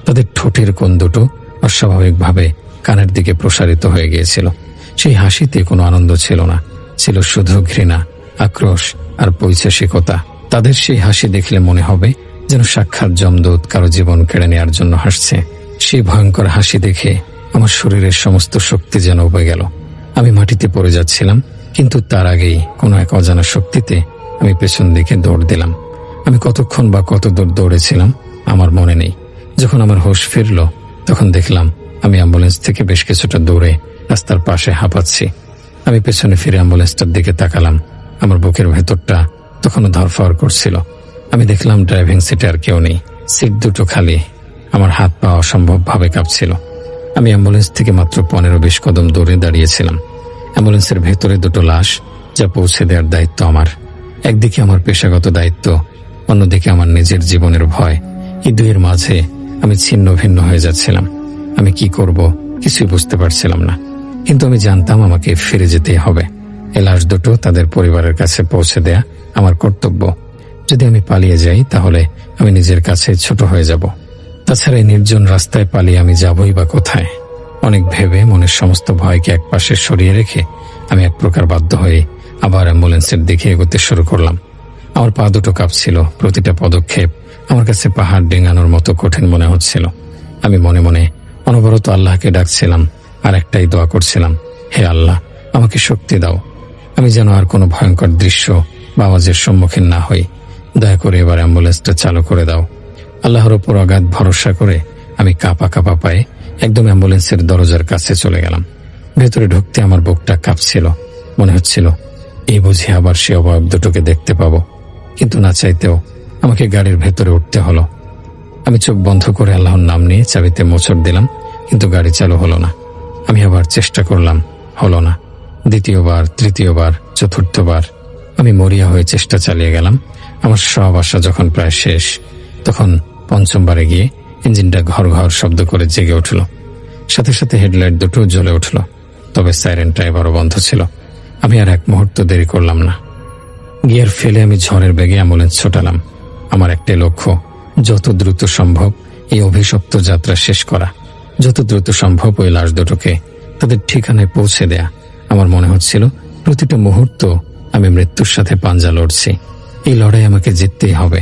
B: তাদের ঠোঁটের কোণ দুটো অস্বাভাবিকভাবে কানের দিকে প্রসারিত হয়ে গিয়েছিল। সেই হাসিতে কোনো আনন্দ ছিল না, ছিল শুধু ঘৃণা, আক্রোশ আর পৈশাসিকতা। তাদের সেই হাসি দেখলে মনে হবে যেন সাক্ষাৎ যমদূত কারো জীবন কেড়ে নেওয়ার জন্য হাসছে। সেই ভয়ঙ্কর হাসি দেখে আমার শরীরের সমস্ত শক্তি যেন উবে গেল। আমি মাটিতে পড়ে যাচ্ছিলাম, কিন্তু তার আগেই কোনো এক অজানা শক্তিতে আমি পেছন দিকে দৌড় দিলাম। আমি কতক্ষণ বা কত দূর দৌড়েছিলাম আমার মনে নেই। যখন আমার হোশ ফিরল, তখন দেখলাম আমি অ্যাম্বুলেন্স থেকে বেশ কিছুটা দূরে রাস্তার পাশে হাঁপাচ্ছি। আমি পেছনে ফিরে অ্যাম্বুলেন্সটার দিকে তাকালাম। আমার বুকের ভেতরটা তখনও ধরফর করছিল। আমি দেখলাম ড্রাইভিং সিটে আর কেউ নেই, সিট দুটো খালি। আমার হাত পা অসম্ভবভাবে কাঁপছিল। আমি অ্যাম্বুলেন্স থেকে মাত্র 15-20 কদম দূরে দাঁড়িয়েছিলাম। অ্যাম্বুলেন্সের ভেতরে দুটো লাশ, যা পৌঁছে দেওয়ার দায়িত্ব আমার। একদিকে আমার পেশাগত দায়িত্ব, অন্যদিকে আমার নিজের জীবনের ভয়। এই দুইয়ের মাঝে আমি ছিন্ন ভিন্ন হয়ে যাচ্ছিলাম। আমি কি করব কিছুই বুঝতে পারছিলাম না, কিন্তু আমি জানতাম আমাকে ফিরে যেতেই হবে। এই লাশ দুটো তাদের পরিবারের কাছে পৌঁছে দেয়া আমার কর্তব্য। যদি আমি পালিয়ে যাই, তাহলে আমি নিজের কাছে ছোট হয়ে যাব। তাছাড়া এই নির্জন রাস্তায় পালিয়ে আমি যাবই বা কোথায়? অনেক ভেবে মনের সমস্ত ভয়কে একপাশে সরিয়ে রেখে আমি এক প্রকার বাধ্য হয়ে আবার অ্যাম্বুলেন্সের দিকে এগোতে শুরু করলাম। আমার পা দুটো কাঁপছিল। প্রতিটা পদক্ষেপ আমার কাছে পাহাড় ডিঙানোর মতো কঠিন মনে হচ্ছিল। আমি মনে মনে অনবরত আল্লাহকে ডাকছিলাম আর একটাই দোয়া করছিলাম, হে আল্লাহ, আমাকে শক্তি দাও। আমি যেন আর কোনো ভয়ঙ্কর দৃশ্য বা আওয়াজের সম্মুখীন না হই। দয়া করে এবার অ্যাম্বুলেন্সটা চালু করে দাও। আল্লাহর ওপর অগাধ ভরসা করে আমি কাঁপা কাঁপা পায়ে একদম অ্যাম্বুলেন্সের দরজার কাছে চলে গেলাম। ভেতরে ঢুকতে আমার বুকটা কাঁপছিল। মনে হচ্ছিল এই বুঝি আবার সে অবয়ব দুটোকে দেখতে পাবো, কিন্তু না চাইতেও আমাকে গাড়ির ভেতরে উঠতে হলো। আমি চোখ বন্ধ করে আল্লাহর নাম নিয়ে চাবিতে মোচড় দিলাম, কিন্তু গাড়ি চালু হলো না। আমি আবার চেষ্টা করলাম, হলো না। দ্বিতীয়বার, তৃতীয়বার, চতুর্থবার আমি মরিয়া হয়ে চেষ্টা চালিয়ে গেলাম। আমার সব আশা যখন প্রায় শেষ, তখন পঞ্চমবারে গিয়ে ইঞ্জিনটা ঘর ঘর শব্দ করে জেগে উঠল। সাথে সাথে হেডলাইট দুটো জ্বলে উঠল, তবে সাইরেনটা এবারও বন্ধ ছিল। আমি আর এক মুহূর্ত দেরি করলাম না। গিয়ার ফেলে আমি ঝড়ের বেগে অ্যাম্বুলেন্স ছোটালাম। আমার একটাই লক্ষ্য, যত দ্রুত সম্ভব এই অভিশপ্ত যাত্রা শেষ করা, যত দ্রুত সম্ভব ওই লাশ দুটোকে তাদের ঠিকানায় পৌঁছে দেয়া। আমার মনে হচ্ছিল প্রতিটা মুহূর্ত আমি মৃত্যুর সাথে পাঞ্জা লড়ছি। এই লড়াই আমাকে জিততেই হবে।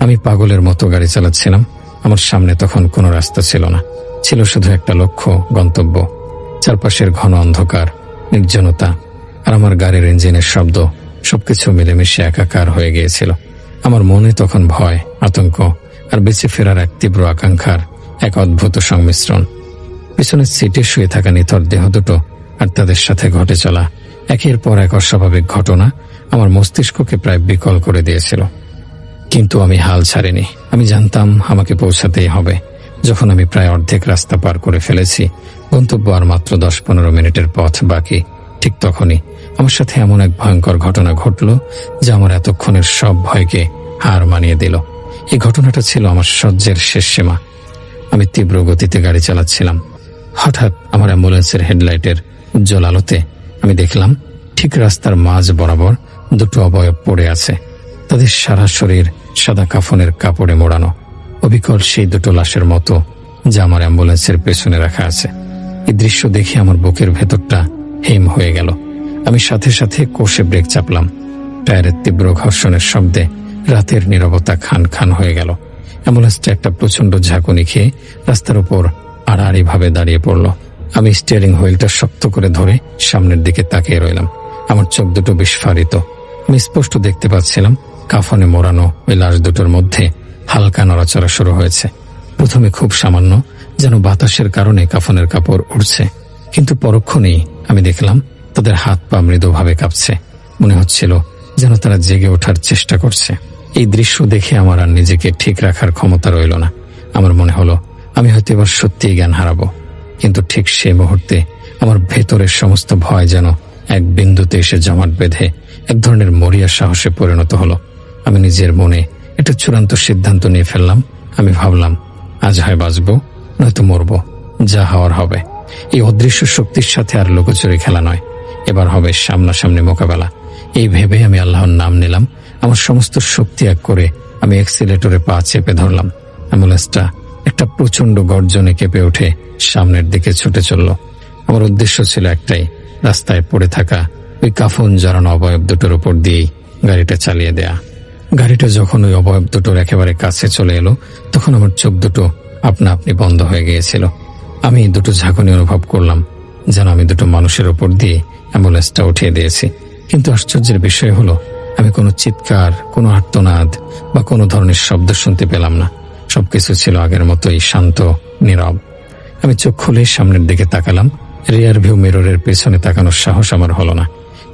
B: আমি পাগলের মতো গাড়ি চালাচ্ছিলাম। আমার সামনে তখন কোনো রাস্তা ছিল না, ছিল শুধু একটা লক্ষ্য, গন্তব্য। চারপাশের ঘন অন্ধকার, নির্জনতা আর আমার গাড়ির ইঞ্জিনের শব্দ সবকিছু মিলেমিশে একাকার হয়ে গিয়েছিল। আমার মনে তখন ভয়, আতঙ্ক আর বেঁচে ফেরার এক তীব্র আকাঙ্ক্ষার এক অদ্ভুত সংমিশ্রণ। পিছনের সিটে শুয়ে থাকা নিথর দেহ দুটো আর তাদের সাথে ঘটে চলা একের পর এক অস্বাভাবিক ঘটনা আমার মস্তিষ্ককে প্রায় বিকল করে দিয়েছিল। কিন্তু আমি হাল ছাড়িনি। আমি জানতাম আমাকে পৌঁছাতেই হবে। যখন আমি প্রায় অর্ধেক রাস্তা পার করে ফেলেছি, গন্তব্য আর মাত্র 10-15 মিনিটের পথ বাকি, ঠিক তখনই আমার সাথে এমন এক ভয়ঙ্কর ঘটনা ঘটল যা আমার এতক্ষণের সব ভয়কে হার মানিয়ে দিল। এই ঘটনাটা ছিল আমার সহ্যের শেষ সীমা। আমি তীব্র গতিতে গাড়ি চালাচ্ছিলাম। হঠাৎ আমার অ্যাম্বুলেন্সের হেডলাইটের উজ্জ্বল আলোতে আমি দেখলাম ঠিক রাস্তার মাঝ বরাবর দুটো অবয়ব পড়ে আছে। তাদের সারা শরীর সাদা কাফনের কাপড়ে মোড়ানো, অবিকল সেই দুটো লাশের মতো যা আমার অ্যাম্বুলেন্সের পেছনে রাখা আছে। এই দৃশ্য দেখে আমার বুকের ভেতরটা হিম হয়ে গেল। আমি সাথে সাথে কষে ব্রেক চাপলাম। টায়ারের তীব্র ঘর্ষণের শব্দে রাতের নীরবতা খান খান হয়ে গেল। অ্যাম্বুলেন্সটা একটা প্রচন্ড ঝাঁকুনি খেয়ে রাস্তার উপর আড়াআড়িভাবে দাঁড়িয়ে পড়ল। আমি স্টিয়ারিং হুইলটা শক্ত করে ধরে সামনের দিকে তাকিয়ে রইলাম। আমার চোখ দুটো বিস্ফারিত। আমি স্পষ্ট দেখতে পাচ্ছিলাম কাফনে মোড়ানো ওই লাশ দুটোর মধ্যে হালকা নড়াচড়া শুরু হয়েছে। প্রথমে খুব সামান্য, যেন বাতাসের কারণে কাফনের কাপড় উড়ছে, কিন্তু পরক্ষণেই আমি দেখলাম তাদের হাত পা মৃদুভাবে কাঁপছে। মনে হচ্ছিল যেন তারা জেগে ওঠার চেষ্টা করছে। এই দৃশ্য দেখে আমার আর নিজেকে ঠিক রাখার ক্ষমতা রইল না। আমার মনে হলো আমি হয়তো এবার সত্যিই জ্ঞান হারাবো। কিন্তু ঠিক সেই মুহূর্তে আমার ভেতরের সমস্ত ভয় যেন এক বিন্দুতে এসে জমাট বেঁধে এক ধরনের মরিয়া সাহসে পরিণত হলো। আমি নিজের মনে একটা চূড়ান্ত সিদ্ধান্ত নিয়ে ফেললাম। আমি ভাবলাম, আজ হয় বাঁচব, নয়তো মরব, যা হওয়ার হবে। এই অদৃশ্য শক্তির সাথে আর লুকোচুরি খেলা নয়, এবার হবে সামনাসামনি মোকাবেলা। এই ভেবে আমি আল্লাহর নাম নিলাম। আমার সমস্ত শক্তি এক করে আমি অ্যাক্সিলেটরে পা চেপে ধরলাম। অ্যাম্বুলেন্সটা একটা প্রচন্ড গর্জনে কেঁপে উঠে সামনের দিকে ছুটে চলল। আমার উদ্দেশ্য ছিল একটাই, রাস্তায় পড়ে থাকা ওই কাফন জড়ানো অবয়ব দুটোর উপর দিয়েই গাড়িটা চালিয়ে দেয়া। গাড়িটা যখন ওই অবয়ব দুটোর একেবারে কাছে চলে এলো, তখন আমার চোখ দুটো আপনা আপনি বন্ধ হয়ে গিয়েছিল। আমি দুটো ঝাঁকুনি অনুভব করলাম, যেন আমি দুটো মানুষের উপর দিয়ে অ্যাম্বুলেন্সটা উঠিয়ে দিয়েছি। কিন্তু আশ্চর্যের বিষয় হলো, আমি কোনো চিৎকার, কোনো আর্তনাদ বা কোনো ধরনের শব্দ শুনতে পেলাম না। সবকিছু ছিল আগের মতোই শান্ত, নীরব। আমি চোখ খুলে সামনের দিকে তাকালাম। রিয়ার ভিউ মিররের পেছনে তাকানোর সাহস আমার হলো না।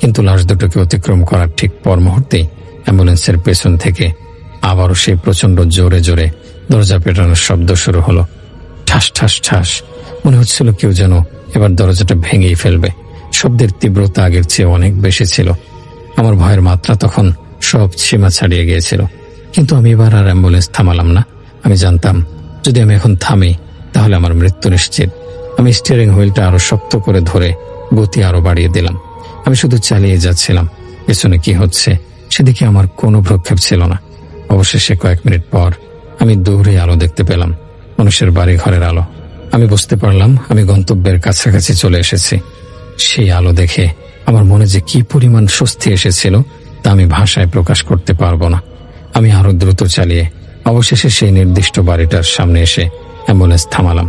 B: কিন্তু লাশ দুটোকে অতিক্রম করার ঠিক পর মুহূর্তেই অ্যাম্বুলেন্সের পেছন থেকে আবারও সেই প্রচন্ড জোরে জোরে দরজা পেটানোর শব্দ শুরু হলো। ঠাস ঠাস ঠাস। মনে হচ্ছিল কেউ যেন এবার দরজাটা ভেঙেই ফেলবে। শব্দের তীব্রতা আগের চেয়ে অনেক বেশি ছিল। আমার ভয়ের মাত্রা তখন সব সীমা ছাড়িয়ে গিয়েছিল। কিন্তু আমি এবার আর অ্যাম্বুলেন্স থামালাম না। আমি জানতাম, যদি আমি এখন থামি তাহলে আমার মৃত্যু নিশ্চিত। আমি স্টিয়ারিং হুইলটা আরো শক্ত করে ধরে গতি আরো বাড়িয়ে দিলাম। আমি শুধু চালিয়ে যাচ্ছিলাম। পেছনে কি হচ্ছে সেদিকে আমার কোনো ভ্রুক্ষেপ ছিল না। অবশেষে কয়েক মিনিট পর আমি দূরে আলো দেখতে পেলাম, মানুষের বাড়ি ঘরের আলো। আমি বুঝতে পারলাম আমি গন্তব্যের কাছাকাছি চলে এসেছি। সেই আলো দেখে আমার মনে যে কি পরিমাণ স্বস্তি এসেছিল তা আমি ভাষায় প্রকাশ করতে পারবো না। আমি আরো দ্রুত চালিয়ে অবশেষে সেই নির্দিষ্ট বাড়িটার সামনে এসে অ্যাম্বুলেন্স থামালাম।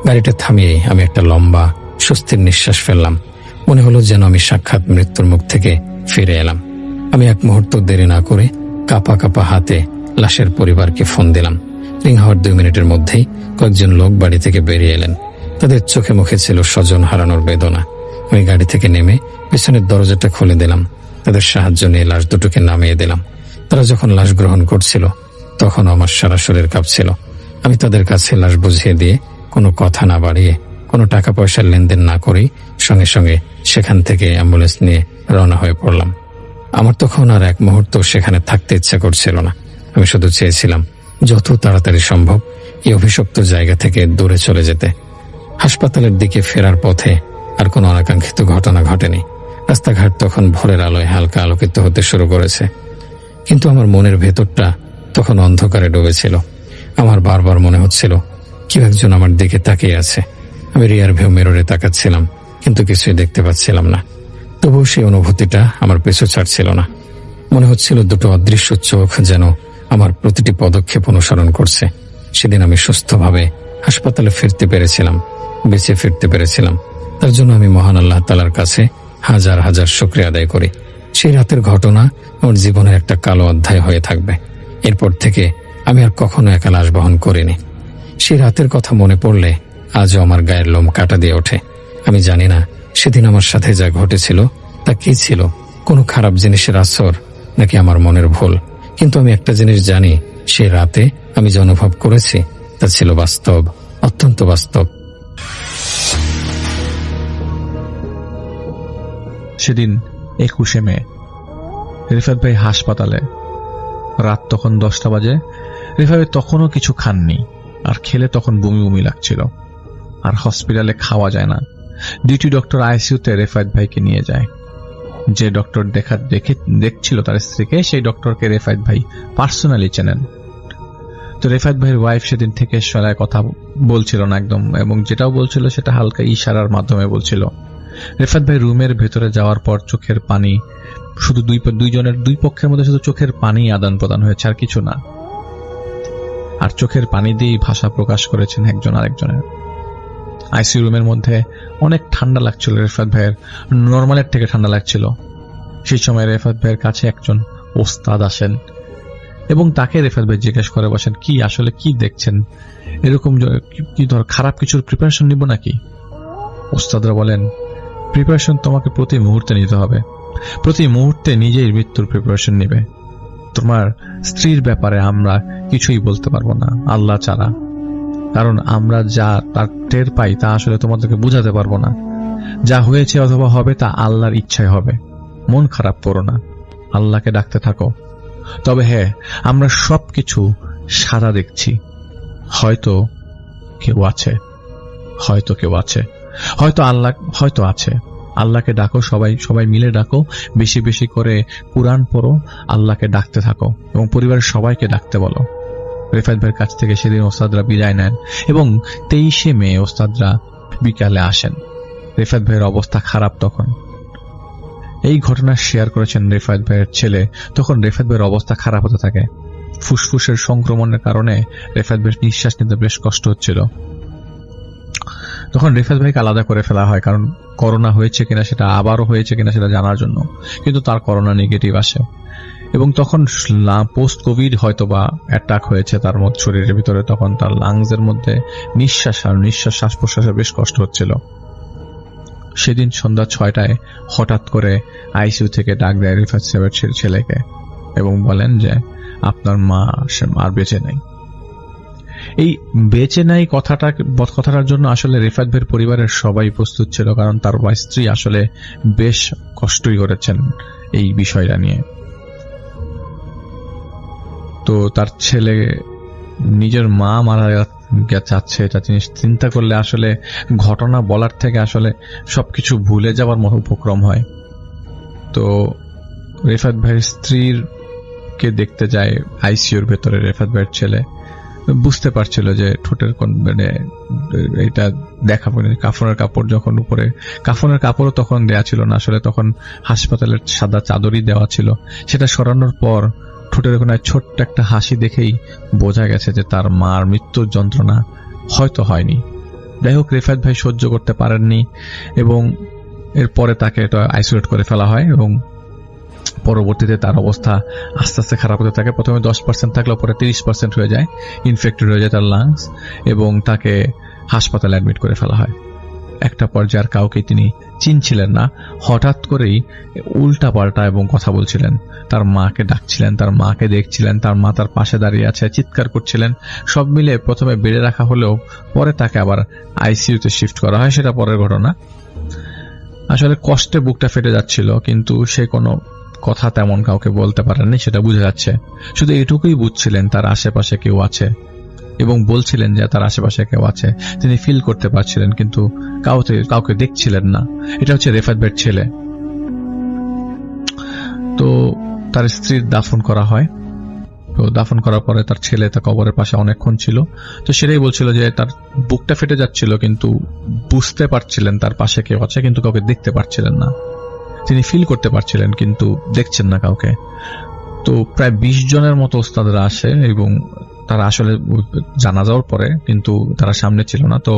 B: গাড়িটা থামিয়ে আমি একটা লম্বা স্বস্তির নিঃশ্বাস ফেললাম। মনে হলো যেন আমি সাক্ষাৎ মৃত্যুর মুখ থেকে ফিরে এলাম। আমি এক মুহূর্ত দেরি না করে কাঁপা কাঁপা হাতে লাশের পরিবারকে ফোন দিলাম। রিং হওয়ার 2 মিনিটের মধ্যেই কয়েকজন লোক বাড়ি থেকে বেরিয়ে এলেন। তাদের চোখে মুখে ছিল স্বজন হারানোর বেদনা। আমি গাড়ি থেকে নেমে পেছনের দরজাটা খুলে দিলাম। তাদের সাহায্য নিয়ে লাশ দুটোকে নামিয়ে দিলাম। তারা যখন লাশ গ্রহণ করছিল তখন আমার সারা শরীর কাঁপছিল। আমি তাদের কাছে লাশ বুঝিয়ে দিয়ে কোনো কথা না বাড়িয়ে, কোনো টাকা পয়সার লেনদেন না করেই সঙ্গে সঙ্গে সেখান থেকে অ্যাম্বুলেন্স নিয়ে রওনা হয়ে পড়লাম। আমার তখন আর এক মুহূর্ত সেখানে থাকতে ইচ্ছা করছিল না। আমি শুধু চেয়েছিলাম যত তাড়াতাড়ি সম্ভব এই অভিশপ্ত জায়গা থেকে দূরে চলে যেতে। হাসপাতালের দিকে ফেরার পথে আর কোনো অনাকাঙ্ক্ষিত ঘটনা ঘটেনি। রাস্তাঘাট তখন ভোরের আলোয় হালকা আলোকিত হতে শুরু করেছে, কিন্তু আমার মনের ভেতরটা তখন অন্ধকারে ডুবেছিল। আমার বারবার মনে হচ্ছিল কেউ একজন আমার দিকে তাকিয়ে আছে। আমি রিয়ার ভিউ মিররে তাকাচ্ছিলাম, কিন্তু কিছুই দেখতে পাচ্ছিলাম না। তবুও সেই অনুভূতিটা আমার পিছু ছাড়ছিল না। মনে হচ্ছিল দুটো অদৃশ্য চোখ যেন আমার প্রতিটি পদক্ষেপ অনুসরণ করছে। সেদিন আমি সুস্থভাবে হাসপাতালে ফিরতে পেরেছিলাম, বেঁচে ফিরতে পেরেছিলাম। তার জন্য আমি মহান আল্লাহ তাআলার কাছে হাজার হাজার শুকরিয়া আদায় করি। সেই রাতের ঘটনা আমার জীবনের একটা কালো অধ্যায় হয়ে থাকবে। এরপর থেকে আমি আর কখনো একা লাশ বহন করিনি। সেই রাতের কথা মনে পড়লে আজও আমার গায়ের লোম কাটা দিয়ে ওঠে। আমি জানি না সেদিন আমার সাথে যা ঘটেছিল তা কি ছিল, কোনো খারাপ জিনিসের আসর নাকি আমার মনের ভুল। কিন্তু আমি একটা জিনিস জানি, সেই রাতে আমি যে অনুভব করেছি তা ছিল বাস্তব, অত্যন্ত বাস্তব।
C: সেদিন 21শে মে রিফাত ভাই হাসপাতালে। রাত তখন 10টা বাজে। রিফাত ভাই তখনও কিছু খাননি। আর খেলে তখন বমি বমি লাগছিল, আর হসপিটালে খাওয়া যায় না। ডিউটি ডক্টর আইসিইউতে রেফায়েত ভাইকে নিয়ে যায়। যে ডক্টর দেখছিল তার স্ত্রীকে, সেই ডক্টরকে রেফায়েত ভাই পার্সোনালি চেনেন। তো রেফায়েত ভাইয়ের ওয়াইফ সেদিন থেকে সরায় কথা বলছিল না একদম, এবং যেটাও বলছিল সেটা হালকা ইশারার মাধ্যমে বলছিল। রেফায়েত ভাই রুমের ভেতরে যাওয়ার পর চোখের পানি, শুধু দুই পক্ষের মধ্যে শুধু চোখের পানি আদান প্রদান হয়েছে, আর কিছু না। আর চোখের পানি দিয়েই ভাষা প্রকাশ করেছেন একজন আরেকজনের। আইসিইউ রুমের মধ্যে অনেক ঠান্ডা লাগছিল রেফায়েত ভাইয়ের, নর্মালের থেকে ঠান্ডা লাগছিল। সেই সময় রেফায়েত ভাইয়ের কাছে একজন ওস্তাদ আসেন এবং তাকে রেফায়েত ভাই জিজ্ঞেস করে বসেন, কি আসলে কি দেখছেন, এরকম কি ধর খারাপ কিছুর প্রিপারেশন নিব নাকি? ওস্তাদরা বলেন, প্রিপারেশন তোমাকে প্রতি মুহূর্তে নিতে হবে, প্রতি মুহূর্তে নিজেই মৃত্যুর প্রিপারেশন নিবে। তোমার স্ত্রীর ব্যাপারে আমরা কিছুই বলতে পারবো না আল্লাহ ছাড়া, কারণ আমরা যা তার টের পাই তা আসলে তোমাদেরকে বুঝাতে পারবো না। যা হয়েছে অথবা হবে তা আল্লাহর ইচ্ছায় হবে। মন খারাপ করো না, আল্লাহকে ডাকতে থাকো। তবে হ্যাঁ, আমরা সবকিছু সাদা দেখছি, হয়তো কেউ আছে, হয়তো কেউ আছে, হয়তো আল্লাহ হয়তো আছে। আল্লাহকে ডাকো, সবাই মিলে ডাকো, বেশি বেশি করে কুরআন পড়ো, আল্লাহকে ডাকতে থাকো এবং পরিবারের সবাইকে ডাকতে বলো। রেফায়েত ভাইয়ের কাছ থেকে সেদিন ওস্তাদরা বিদায় নেন এবং 23শে মে ওস্তাদরা বিকালে আসেন। রেফায়েত ভাইয়ের অবস্থা খারাপ তখন। এই ঘটনা শেয়ার করেছেন রেফায়েত ভাইয়ের ছেলে। তখন রেফায়েত ভাইয়ের অবস্থা খারাপ হতে থাকে। ফুসফুসের সংক্রমণের কারণে রেফায়েত ভাইয়ের নিঃশ্বাস নিতে বেশ কষ্ট হচ্ছিল। তখন রেফায়েত ভাইকে আলাদা করে ফেলা হয়, কারণ করোনা হয়েছে কিনা সেটা, আবারও হয়েছে কিনা সেটা জানার জন্য। কিন্তু তার করোনা নেগেটিভ আসে এবং তখন পোস্ট কোভিড হয়তো বা অ্যাটাক হয়েছে তার মধ্যে শরীরের ভিতরে। তখন তার লাংসের মধ্যে শ্বাস প্রশ্বাসের বেশ কষ্ট হচ্ছিল। সেদিন সন্ধ্যা 6টায় হঠাৎ করে আইসিইউ থেকে ডাক দেয় রেফায়েত সাহেবের ছেলেকে এবং বলেন যে আপনার মা আর বেঁচে নেই। এই বেঁচে নাই কথাটার জন্য আসলে রেফায়েত ভাইয়ের পরিবারের সবাই প্রস্তুত ছিল, কারণ তার স্ত্রী আসলে বেশ কষ্টই করেছেন এই বিষয়টা নিয়ে। তো তার ছেলে নিজের মা মারা যাচ্ছে, এটা জিনিস চিন্তা করলে আসলে ঘটনা বলার থেকে আসলে সবকিছু ভুলে যাওয়ার মতো উপক্রম হয়। তো রেফায়েত ভাইয়ের স্ত্রীর কে দেখতে যায় আইসিইউর ভেতরে রেফায়েত ভাইয়ের ছেলে। বুঝতে পারছিল যে ঠোঁটের মানে এটা দেখা পড়েনি। কাফনের কাপড় যখন উপরে, কাফনের কাপড়ও তখন দেয়া ছিল না আসলে, তখন হাসপাতালের সাদা চাদরই দেওয়া ছিল। সেটা সরানোর পর ঠোঁটের ওখানে ছোট্ট একটা হাসি দেখেই বোঝা গেছে যে তার মার মৃত্যুর যন্ত্রণা হয়তো হয়নি। যাই হোক, রেফায়েত ভাই সহ্য করতে পারেননি এবং এরপরে তাকে এটা আইসোলেট করে ফেলা হয় এবং পরবর্তীতে তার অবস্থা আস্তে আস্তে খারাপ হতে থাকে। প্রথমে 10% থাকলেও পরে 30% হয়ে যায়, ইনফেক্টেড হয়ে যায় তার লাংস, এবং তাকে হাসপাতালে অ্যাডমিট করে ফেলা হয়। একটা পর্যায়ে আর কাউকে তিনি চিনছিলেন না। হঠাৎ করেই উল্টা পাল্টা এবং কথা বলছিলেন, তার মাকে ডাকছিলেন, তার মাকে দেখছিলেন, তার মা তার পাশে দাঁড়িয়ে আছে, চিৎকার করছিলেন। সব মিলে প্রথমে বেডে রাখা হলেও পরে তাকে আবার আইসিইউতে শিফট করা হয়, সেটা পরের ঘটনা। আসলে কষ্টে বুকটা ফেটে যাচ্ছিল, কিন্তু সে কোনো কথা তেমন কাউকে বলতে পারেননি, সেটা বুঝা যাচ্ছে। শুধু এটুকুই বুঝছিলেন তার আশেপাশে কেউ আছে এবং বলছিলেন যে তার আশেপাশে কেউ আছে। তিনি ফিল করতে পারছিলেন, কিন্তু কাউকে দেখছিলেন না। এটা হচ্ছে রেফায়েত ভাইয়ের ছেলে। তো তার স্ত্রীর দাফন করা হয়। তো দাফন করার পরে তার ছেলে তার কবরের পাশে অনেকক্ষণ ছিল। তো সেটাই বলছিল যে তার বুকটা ফেটে যাচ্ছিল, কিন্তু বুঝতে পারছিলেন তার পাশে কেউ আছে, কিন্তু কাউকে দেখতে পারছিলেন না। তিনি ফিল করতে পারছিলেন, কিন্তু দেখছেন না কাউকে। তো প্রায় 20 জনের মতো ওস্তাদরা আসে এবং তারা আসলে জানা যাওয়ার পরে, কিন্তু তারা সামনে ছিল না। তো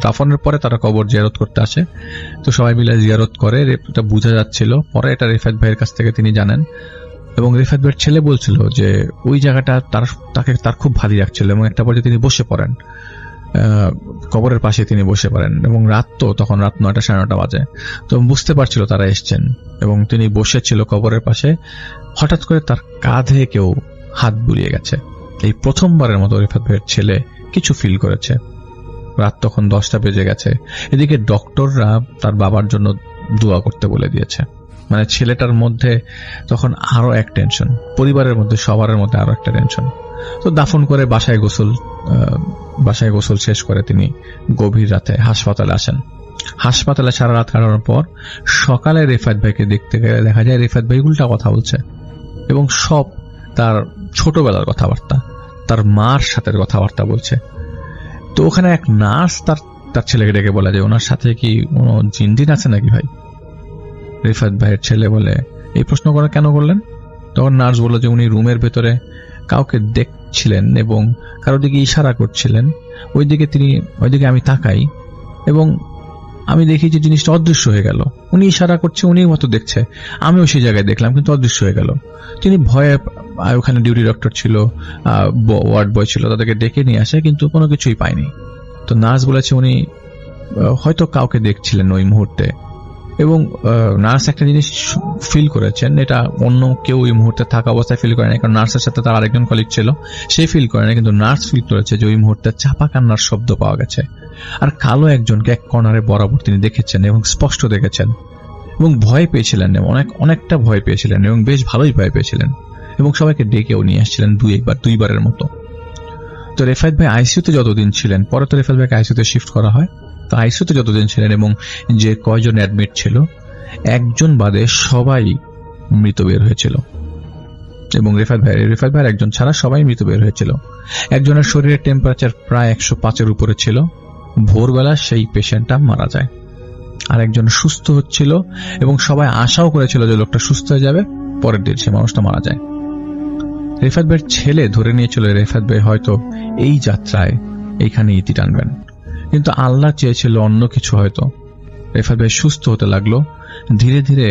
C: দাফনের পরে তারা কবর জিয়ারত করতে আসে। তো সবাই মিলে জিয়ারত করে, এটা বোঝা যাচ্ছিল। পরে এটা রেফায়েত ভাইয়ের কাছ থেকে তিনি জানেন এবং রেফায়েত ভাইয়ের ছেলে বলছিল যে ওই জায়গাটা তার খুব ভারী লাগছিল এবং একটা পর্যায়ে তিনি বসে পড়েন, কবরের পাশে তিনি বসে পড়েন এবং তখন রাত 9টা 9:30 বাজে। তো বুঝতে পারছিল তারা এসছেন এবং তিনি বসেছিল কবরের পাশে। হঠাৎ করে তার কাঁধে কেউ হাত বুলিয়ে গেছে। এই প্রথমবারের মতো রেফায়েত ভাইয়ের ছেলে কিছু ফিল করেছে। রাত তখন 10টা বেজে গেছে। এদিকে ডক্টররা তার বাবার জন্য দোয়া করতে বলে দিয়েছে। মানে ছেলেটার মধ্যে তখন আরো এক টেনশন, পরিবারের মধ্যে সবার মধ্যে আরো একটা টেনশন। তো দাফন করে বাসায় গোসল বাসায় গোসল শেষ করে তিনি গভীর রাতে হাসপাতালে আসেন। হাসপাতালে সারা রাত কাটানোর পর সকালে রেফাত ভাইকে দেখতে গেলে দেখা যায় রেফাত ভাই উল্টা কথা বলছে এবং সব তার ছোটবেলার কথাবার্তা, তার মার সাথে কথাবার্তা বলছে। তো ওখানে এক নার্স তার ছেলেকে ডেকে বলা যায় ওনার সাথে কি কোনো জিনজিন আছে নাকি ভাই? রিফাত ভাইয়ের ছেলে বলে, এই প্রশ্ন করা কেন করলেন? তখন নার্স বলল যে উনি রুমের ভেতরে কাউকে দেখছিলেন এবং কারোর দিকে ইশারা করছিলেন। ওইদিকে আমি তাকাই এবং আমি দেখি যে জিনিসটা অদৃশ্য হয়ে গেল। উনি ইশারা করছে, উনির মতো দেখছে, আমিও সেই জায়গায় দেখলাম, কিন্তু অদৃশ্য হয়ে গেল। তিনি ভয়ে, ওখানে ডিউটি ডক্টর ছিল, ওয়ার্ড বয় ছিল, তাদেরকে ডেকে নিয়ে আসে, কিন্তু কোনো কিছুই পায়নি। তো নার্স বলেছে উনি হয়তো কাউকে দেখছিলেন ওই মুহূর্তে, এবং নার্স একটা জিনিস ফিল করেছেন, এটা অন্য কেউ ওই মুহূর্তে থাকা অবস্থায় ফিল করে না, কারণ নার্সের সাথে তার আরেকজন কলিগ ছিল, সে ফিল করে না, কিন্তু নার্স ফিল করেছে যে ওই মুহূর্তে চাপা কান্নার শব্দ পাওয়া গেছে। আর কালো একজনকে এক কর্নারে বরাবর তিনি দেখেছেন এবং স্পষ্ট দেখেছেন এবং ভয় পেয়েছিলেন, অনেকটা ভয় পেয়েছিলেন এবং বেশ ভালোই ভয় পেয়েছিলেন এবং সবাইকে ডেকেও নিয়ে আসছিলেন দুইবারের মতো। তো রেফাত ভাই আইসিইউতে যতদিন ছিলেন, পরে তো রেফাত ভাইকে আইসিইউতে শিফট করা হয়, তো আইসিইউতে যতদিন ছিলেন এবং যে কয়জন অ্যাডমিট ছিল একজন বাদে সবাই মৃত বের হয়েছিল, এবং রেফাত ভাইয়ের একজন ছাড়া সবাই মৃত বের হয়েছিল। একজনের শরীরের টেম্পারেচার প্রায় 105-এর উপরে ছিল, ভোরবেলা সেই পেশেন্টটা মারা যায়। আর একজন সুস্থ হচ্ছিল এবং সবাই আশাও করেছিল যে লোকটা সুস্থ হয়ে যাবে, পরের দিন সে মানুষটা মারা যায়। রেফাত ভাইয়ের ছেলে ধরে নিয়েছিল রেফাত ভাই হয়তো এই যাত্রায় এইখানে ইতি টানবেন, কিন্তু আল্লাহ চেয়েছিল অন্য কিছু। হয়তো রেফাত ভাই সুস্থ হতে লাগলো, ধীরে ধীরে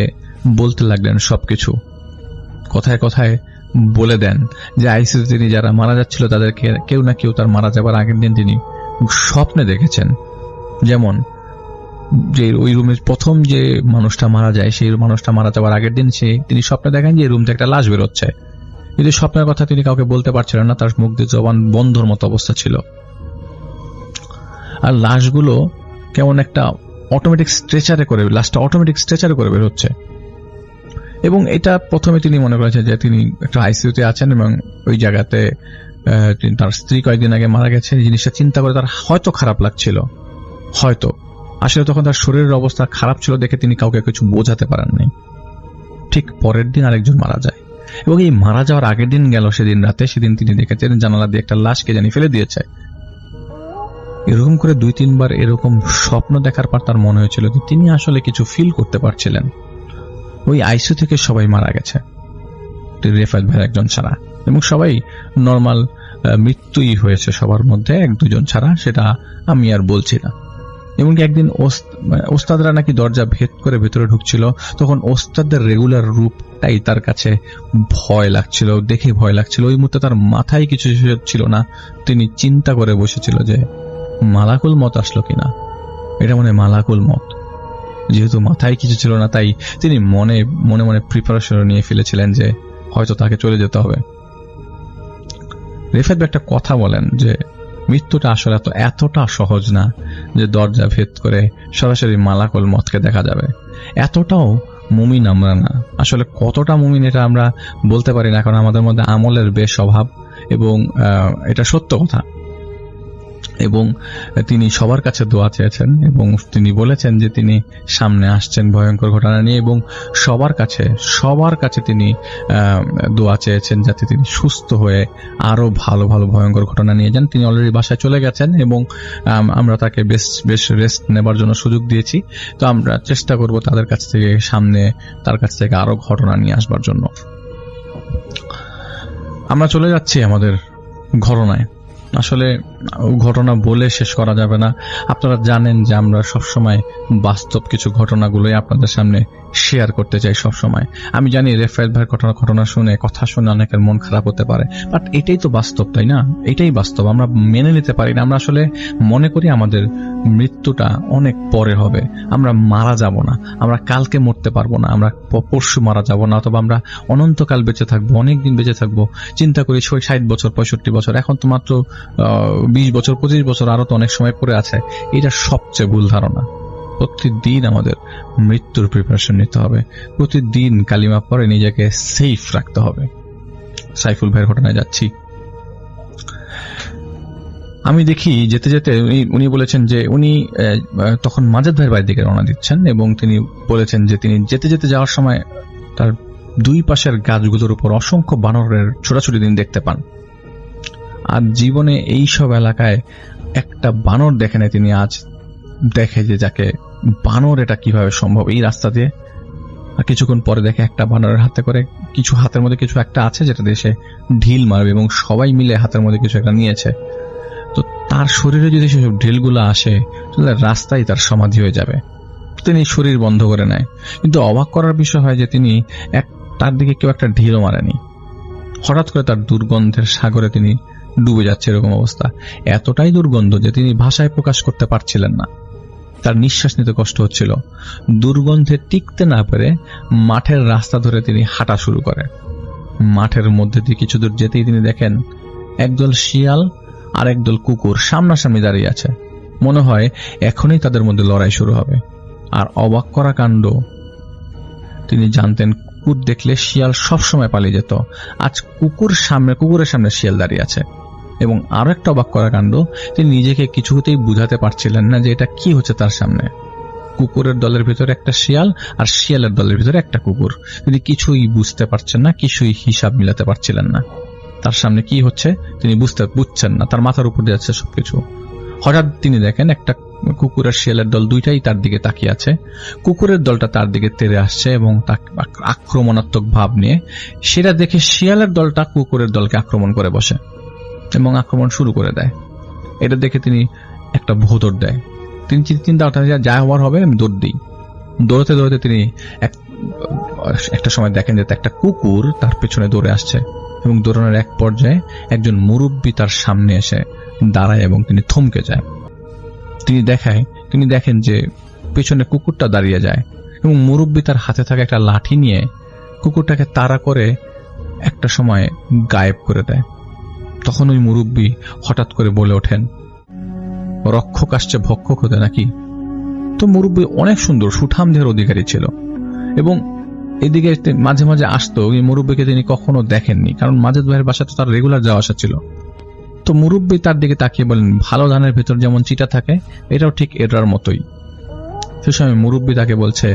C: বলতে লাগলেন সবকিছু, কথায় কথায় বলে দেন যে আইসিইউতে তিনি যারা মারা যাচ্ছিল তাদেরকে কেউ না কেউ তার মারা যাবার আগের দিন তিনি স্বপ্নে দেখেছেন। যেমন যে ওই রুমের প্রথম যে মানুষটা মারা যায়, সেই মানুষটা মারা যাওয়ার আগের দিন তিনি স্বপ্নে দেখেন যে এই রুম থেকে একটা লাশ বেরোচ্ছে, কিন্তু স্বপ্নের কথা তিনি কাউকে বলতে পারছিলেন না, তার মুখ দিয়ে জবান বন্ধর মতো অবস্থা ছিল। আর লাশগুলো কেমন একটা অটোমেটিক স্ট্রেচারে করে বের হচ্ছে, এবং এটা প্রথমে তিনি মনে করেছেন যে তিনি একটা আইসিইউতে আছেন এবং ওই জায়গাতে তার স্ত্রী কয়েকদিন আগে মারা গেছে। এই জিনিসটা চিন্তা করে তার হয়তো খারাপ লাগছিল, হয়তো আসলে তখন তার শরীরের অবস্থা খারাপ ছিল দেখে তিনি কাউকে কিছু বোঝাতে পারেননি। ঠিক পরের দিন আরেকজন মারা যায়, এবং এই মারা যাওয়ার আগের দিন গেল সেদিন রাতে, সেদিন তিনি দেখেছেন জানালা দিয়ে একটা লাশকে জানি ফেলে দিয়েছে। এরকম করে 2-3 বার এরকম স্বপ্ন দেখার পর তার মনে হয়েছিল যে তিনি আসলে কিছু ফিল করতে পারছিলেন। ওই আইসিইউ থেকে সবাই মারা গেছে রেফাত ভাইয়ের একজন ছাড়া, এবং সবাই নর্মাল মৃত্যুই হয়েছে সবার মধ্যে, 1-2 জন ছাড়া, সেটা আমি আর বলছি না। এমনকি একদিন ওস্তাদরা নাকি দরজা ভেদ করে ভেতরে ঢুকছিল, তখন ওস্তাদদের রেগুলার রূপটাই তার কাছে ভয় লাগছিল, দেখে ভয় লাগছিল। ওই মুহূর্তে তার মাথায় কিছু ছিল না, তিনি চিন্তা করে বসেছিল যে মালাকুল মত আসলো কিনা, এটা মনে হয় মালাকুল মত। যেহেতু মাথায় কিছু ছিল না, তাই তিনি মনে মনে প্রিপারেশন নিয়ে ফেলেছিলেন যে হয়তো তাকে চলে যেতে হবে। রেফাত ভাই একটা কথা বলেন যে মৃত্যুটা আসলে এতটা সহজ না যে দরজা ভেদ করে সরাসরি মালাকুল মতকে দেখা যাবে। এতটাও মুমিন আমরা না, আসলে কতটা মুমিন এটা আমরা বলতে পারি না, কারণ আমাদের মধ্যে আমলের বেশ অভাব, এবং এটা সত্য কথা। এবং তিনি সবার কাছে দোয়া চেয়েছেন এবং তিনি বলেছেন যে তিনি সামনে আসছেন ভয়ঙ্কর ঘটনা নিয়ে, এবং সবার কাছে তিনি দোয়া চেয়েছেন যাতে তিনি সুস্থ হয়ে আরো ভালো ভালো ভয়ঙ্কর ঘটনা নিয়ে যান। তিনি অলরেডি বাসায় চলে গেছেন এবং আমরা তাকে বেশ রেস্ট নেবার জন্য সুযোগ দিয়েছি। তো আমরা চেষ্টা করব তার কাছ থেকে আরো ঘটনা নিয়ে আসবার জন্য। আমরা চলে যাচ্ছি আমাদের ঘটনায়। আসলে ঘটনা বলে শেষ করা যাবে না। আপনারা জানেন যে আমরা সবসময় বাস্তব কিছু ঘটনাগুলোই আপনাদের সামনে শেয়ার করতে চাই সবসময়। আমি জানি রেফাত ভাইয়ের কথা শুনে অনেকের মন খারাপ হতে পারে, বাট এটাই তো বাস্তব, তাই না? এটাই বাস্তব, আমরা মেনে নিতে পারি না। আমরা আসলে মনে করি আমাদের মৃত্যুটা অনেক পরে হবে, আমরা মারা যাব না, আমরা কালকে মরতে পারবো না, আমরা পরশু মারা যাব না, অথবা আমরা অনন্তকাল বেঁচে থাকবো, অনেকদিন বেঁচে থাকবো। চিন্তা করি 60 বছর 65 বছর, এখন তো মাত্র 20 বছর 25 বছর, আরো তো অনেক সময় পড়ে আছে। এটা সবচেয়ে ভুল ধারণা। প্রতিদিন আমাদের মৃত্যুর প্রিপারেশন নিতে হবে, প্রতিদিন কালিমা পড়ে নিজেকে সেফ রাখতে হবে। সাইফুল ভাইয়ের ঘটনায় যাচ্ছি। আমি দেখি যেতে যেতে উনি বলেছেন যে উনি তখন মাজেদ ভাইয়ের বাড়ির দিকে রওনা দিচ্ছেন, এবং তিনি বলেছেন যে তিনি যেতে যেতে যাওয়ার সময় তার দুই পাশের গাছগুলোর উপর অসংখ্য বানরের ছোটাছুটি তিনি দেখতে পান। আর জীবনে এই সব এলাকায় একটা বানর দেখে নেয়, তিনি আজ দেখে যে যাকে বানর এটা কিভাবে সম্ভব এই রাস্তা দিয়ে। আর কিছুক্ষণ পরে দেখে একটা বানরের হাতের মধ্যে কিছু একটা আছে যেটা দিয়ে সে ঢিল মারবে, এবং সবাই মিলে হাতের মধ্যে কিছু একটা নিয়েছে। তো তার শরীরে যদি সেসব ঢিলগুলো আসে তাহলে রাস্তায় তার সমাধি হয়ে যাবে। তিনি শরীর বন্ধ করে নেয়। কিন্তু অবাক করার বিষয় হয় যে তিনি তার দিকে কেউ একটা ঢিলও মারেনি। হঠাৎ করে তার দুর্গন্ধের সাগরে তিনি ডুবে যাচ্ছে, এরকম অবস্থা। এতটাই দুর্গন্ধ যে তিনি ভাষায় প্রকাশ করতে পারছিলেন না, তার নিঃশ্বাস নিতে কষ্ট হচ্ছিল। দুর্গন্ধে টিকতে না পেরে মাঠের রাস্তা ধরে তিনি হাঁটা শুরু করেন। মাঠের মধ্যে দিয়ে কিছু দূর যেতেই তিনি দেখেন একদল শিয়াল আর একদল কুকুর সামনাসামনি দাঁড়িয়ে আছে। মনে হয় এখনই তাদের মধ্যে লড়াই শুরু হবে। আর অবাক করা কাণ্ড, তিনি জানতেন কুকুর দেখলে শিয়াল সবসময় পালিয়ে যেত, আজ কুকুরের সামনে শিয়াল দাঁড়িয়ে আছে। এবং আরো একটা অবাক করা কাণ্ড, তিনি নিজেকে কিছুতেই বুঝাতে পারছিলেন না যে এটা কি হচ্ছে তার সামনে। কুকুরের দলের ভিতরে একটা শিয়াল আর শিয়ালের দলের ভিতরে একটা কুকুর। তিনি কিছুই বুঝতে পারছেন না, কিছুই হিসাব মিলাতে পারছিলেন না। তার সামনে কি হচ্ছে তিনি বুঝছেন না, তার মাথার উপর দিয়ে যাচ্ছে সবকিছু। হঠাৎ তিনি দেখেন একটা কুকুর আর শিয়ালের দল দুইটাই তার দিকে তাকিয়ে আছে। কুকুরের দলটা তার দিকে তেড়ে আসছে এবং আক্রমণাত্মক ভাব নিয়ে। সেটা দেখে শিয়ালের দলটা কুকুরের দলকে আক্রমণ করে বসে এবং আক্রমণ শুরু করে দেয়। এটা দেখে তিনি একটা ভোঁদড় দেয়। তিনি চিন্তা করতেন যা হওয়ার হবে আমি দৌড় দিই। দৌড়তে দৌড়তে তিনি একটা সময় দেখেন যে একটা কুকুর তার পেছনে দৌড়ে আসছে, এবং দৌড়ানোর এক পর্যায়ে একজন মুরব্বী তার সামনে এসে দাঁড়ায় এবং তিনি থমকে যায়। তিনি দেখেন যে পেছনে কুকুরটা দাঁড়িয়ে যায়, এবং মুরব্বী তার হাতে থাকা একটা লাঠি নিয়ে কুকুরটাকে তাড়া করে একটা সময় গায়েব করে দেয়। তখন ওই মুরব্বী হঠাৎ করে বলে ওঠেন, রক্ষক আসছে ভক্ষক হতে নাকি? তো মুরব্বী অনেক সুন্দর সুঠাম দেহের অধিকারী ছিল, এবং এদিকে মাঝে মাঝে আসতো। ওই মুরব্বীকে তিনি কখনো দেখেননি, কারণ মাজেদ ভাইয়ের বাসাতে তার রেগুলার যাওয়া আসা ছিল। তো মুরব্বী তার দিকে তাকিয়ে বলেন, ভালো ধানের ভেতর যেমন চিটা থাকে এটাও ঠিক এটার মতোই। সে সময় মুরব্বী তাকে বলছে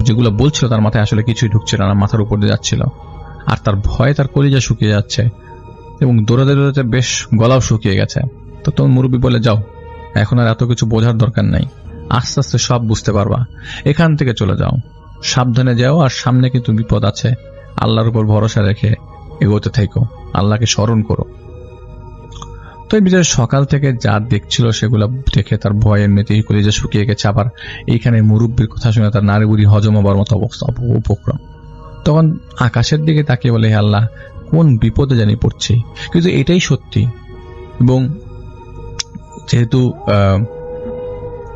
C: যেগুলো বলছিল তার মাথায় আসলে কিছুই ঢুকছিল না, মাথার উপর দিয়ে যাচ্ছিল। আর তার ভয়ে তার কলিজা শুকিয়ে যাচ্ছে এবং দৌড়াতে দৌড়াতে বেশ গলাও শুকিয়ে গেছে। তো তোমার মুরব্বী বলে, যাও, এখন আর এত কিছু বোঝার দরকার নাই, আস্তে আস্তে সব বুঝতে পারবা। এখান থেকে চলে যাও, সাবধানে যাও, আর সামনে কিন্তু বিপদ আছে। আল্লাহর উপর ভরসা রেখে এগোতে থাকো, আল্লাহকে স্মরণ করো। তো এই বিষয়ে সকাল থেকে যা দেখছিল সেগুলো দেখে তার ভয় এমনিতেই কলিজা শুকিয়ে গেছে। আবার এইখানে মুরব্বীর কথা শুনে তার নারী বুড়ি হজম হবার মতো অবস্থা উপক্রম। তখন আকাশের দিকে তাকিয়ে বলে, হে আল্লাহ, কোন বিপদে জানি পড়ছি। কিন্তু এটাই সত্যি। এবং যেহেতু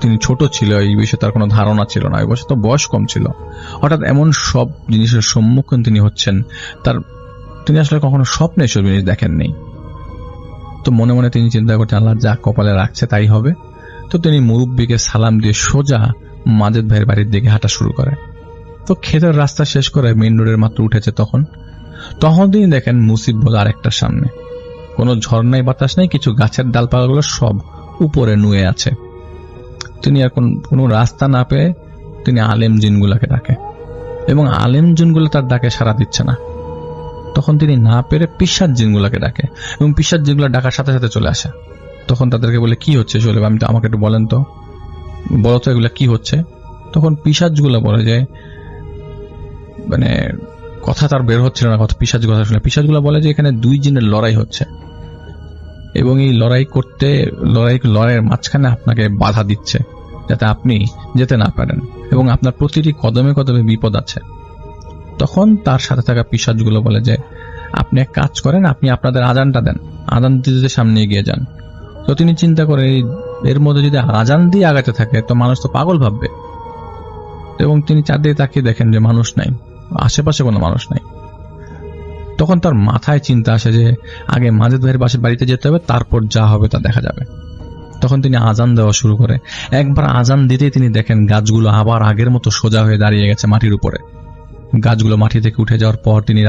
C: তিনি ছোট ছিল, এই বিষয়ে তার কোনো ধারণা ছিল না, এই বছর তো বয়স কম ছিল। হঠাৎ এমন সব জিনিসের সম্মুখীন তিনি হচ্ছেন, তিনি আসলে কখনো স্বপ্নে এসব জিনিস দেখেননি। তো মনে মনে তিনি চিন্তা করছেন, আল্লাহ যা কপালে রাখছে তাই হবে। তো তিনি মুরব্বীকে সালাম দিয়ে সোজা মাজেদ ভাইয়ের বাড়ির দিকে হাঁটা শুরু করে। তো ক্ষেতের রাস্তা শেষ করে মেইন রোডের মাত্র উঠেছে তখন তিনি দেখেন মুসিবত আরেকটার সামনে। কোনো ঝর্ণায় বাতাস নেই, কিছু গাছের ডালপালাগুলো সব উপরে নুয়ে আছে। তিনি আর কোনো রাস্তা না পেয়ে তিনি আলেম জিনগুলাকে ডাকে, এবং আলেম জিনগুলো তার ডাকে সাড়া দিচ্ছে না। তখন তিনি না পেরে পিশাচ জিনগুলাকে ডাকে, এবং পিশাচ জিনগুলো ডাকার সাথে সাথে চলে আসে। তখন তাদেরকে বলে, কি হচ্ছে চলে, আমাকে একটু বলো তো এগুলা কি হচ্ছে। তখন পিশাচগুলো বলে যে, মানে কথা তার বের হচ্ছিল না, পিশাচ কথা শুনে পিশাচগুলো বলে যে এখানে দুই জিনের লড়াই হচ্ছে, এবং এই লড়াইয়ের মাঝখানে আপনাকে বাধা দিচ্ছে যাতে আপনি যেতে না পারেন, এবং আপনার প্রতিটি কদমে কদমে বিপদ আছে। তখন তার সাথে থাকা পিশাচগুলো বলে যে, আপনি এক কাজ করেন, আপনি আপনাদের আজানটা দেন, আজান দিতে সামনে এগিয়ে যান। তো তিনি চিন্তা করে, এর মধ্যে যদি আজান দিয়ে আগাতে থাকে তো মানুষ তো পাগল ভাববে। এবং তিনি চারদিকে তাকিয়ে দেখেন যে মানুষ নাই, আশেপাশে কোনো মানুষ নাই। তখন তার মাথায় চিন্তা আসে যে আগে মাজেদ ভাইয়ের বাড়িতে যেতে হবে, তারপর যা হবে তা দেখা যাবে। তখন তিনি আজান দেওয়া শুরু করে। একবার আজান দিতেই তিনি দেখেন গাছগুলো আবার আগের মতো সোজা হয়ে দাঁড়িয়ে গেছে মাটির উপরে। গাছগুলো মাটি থেকে উঠে যাওয়ার পর তিনি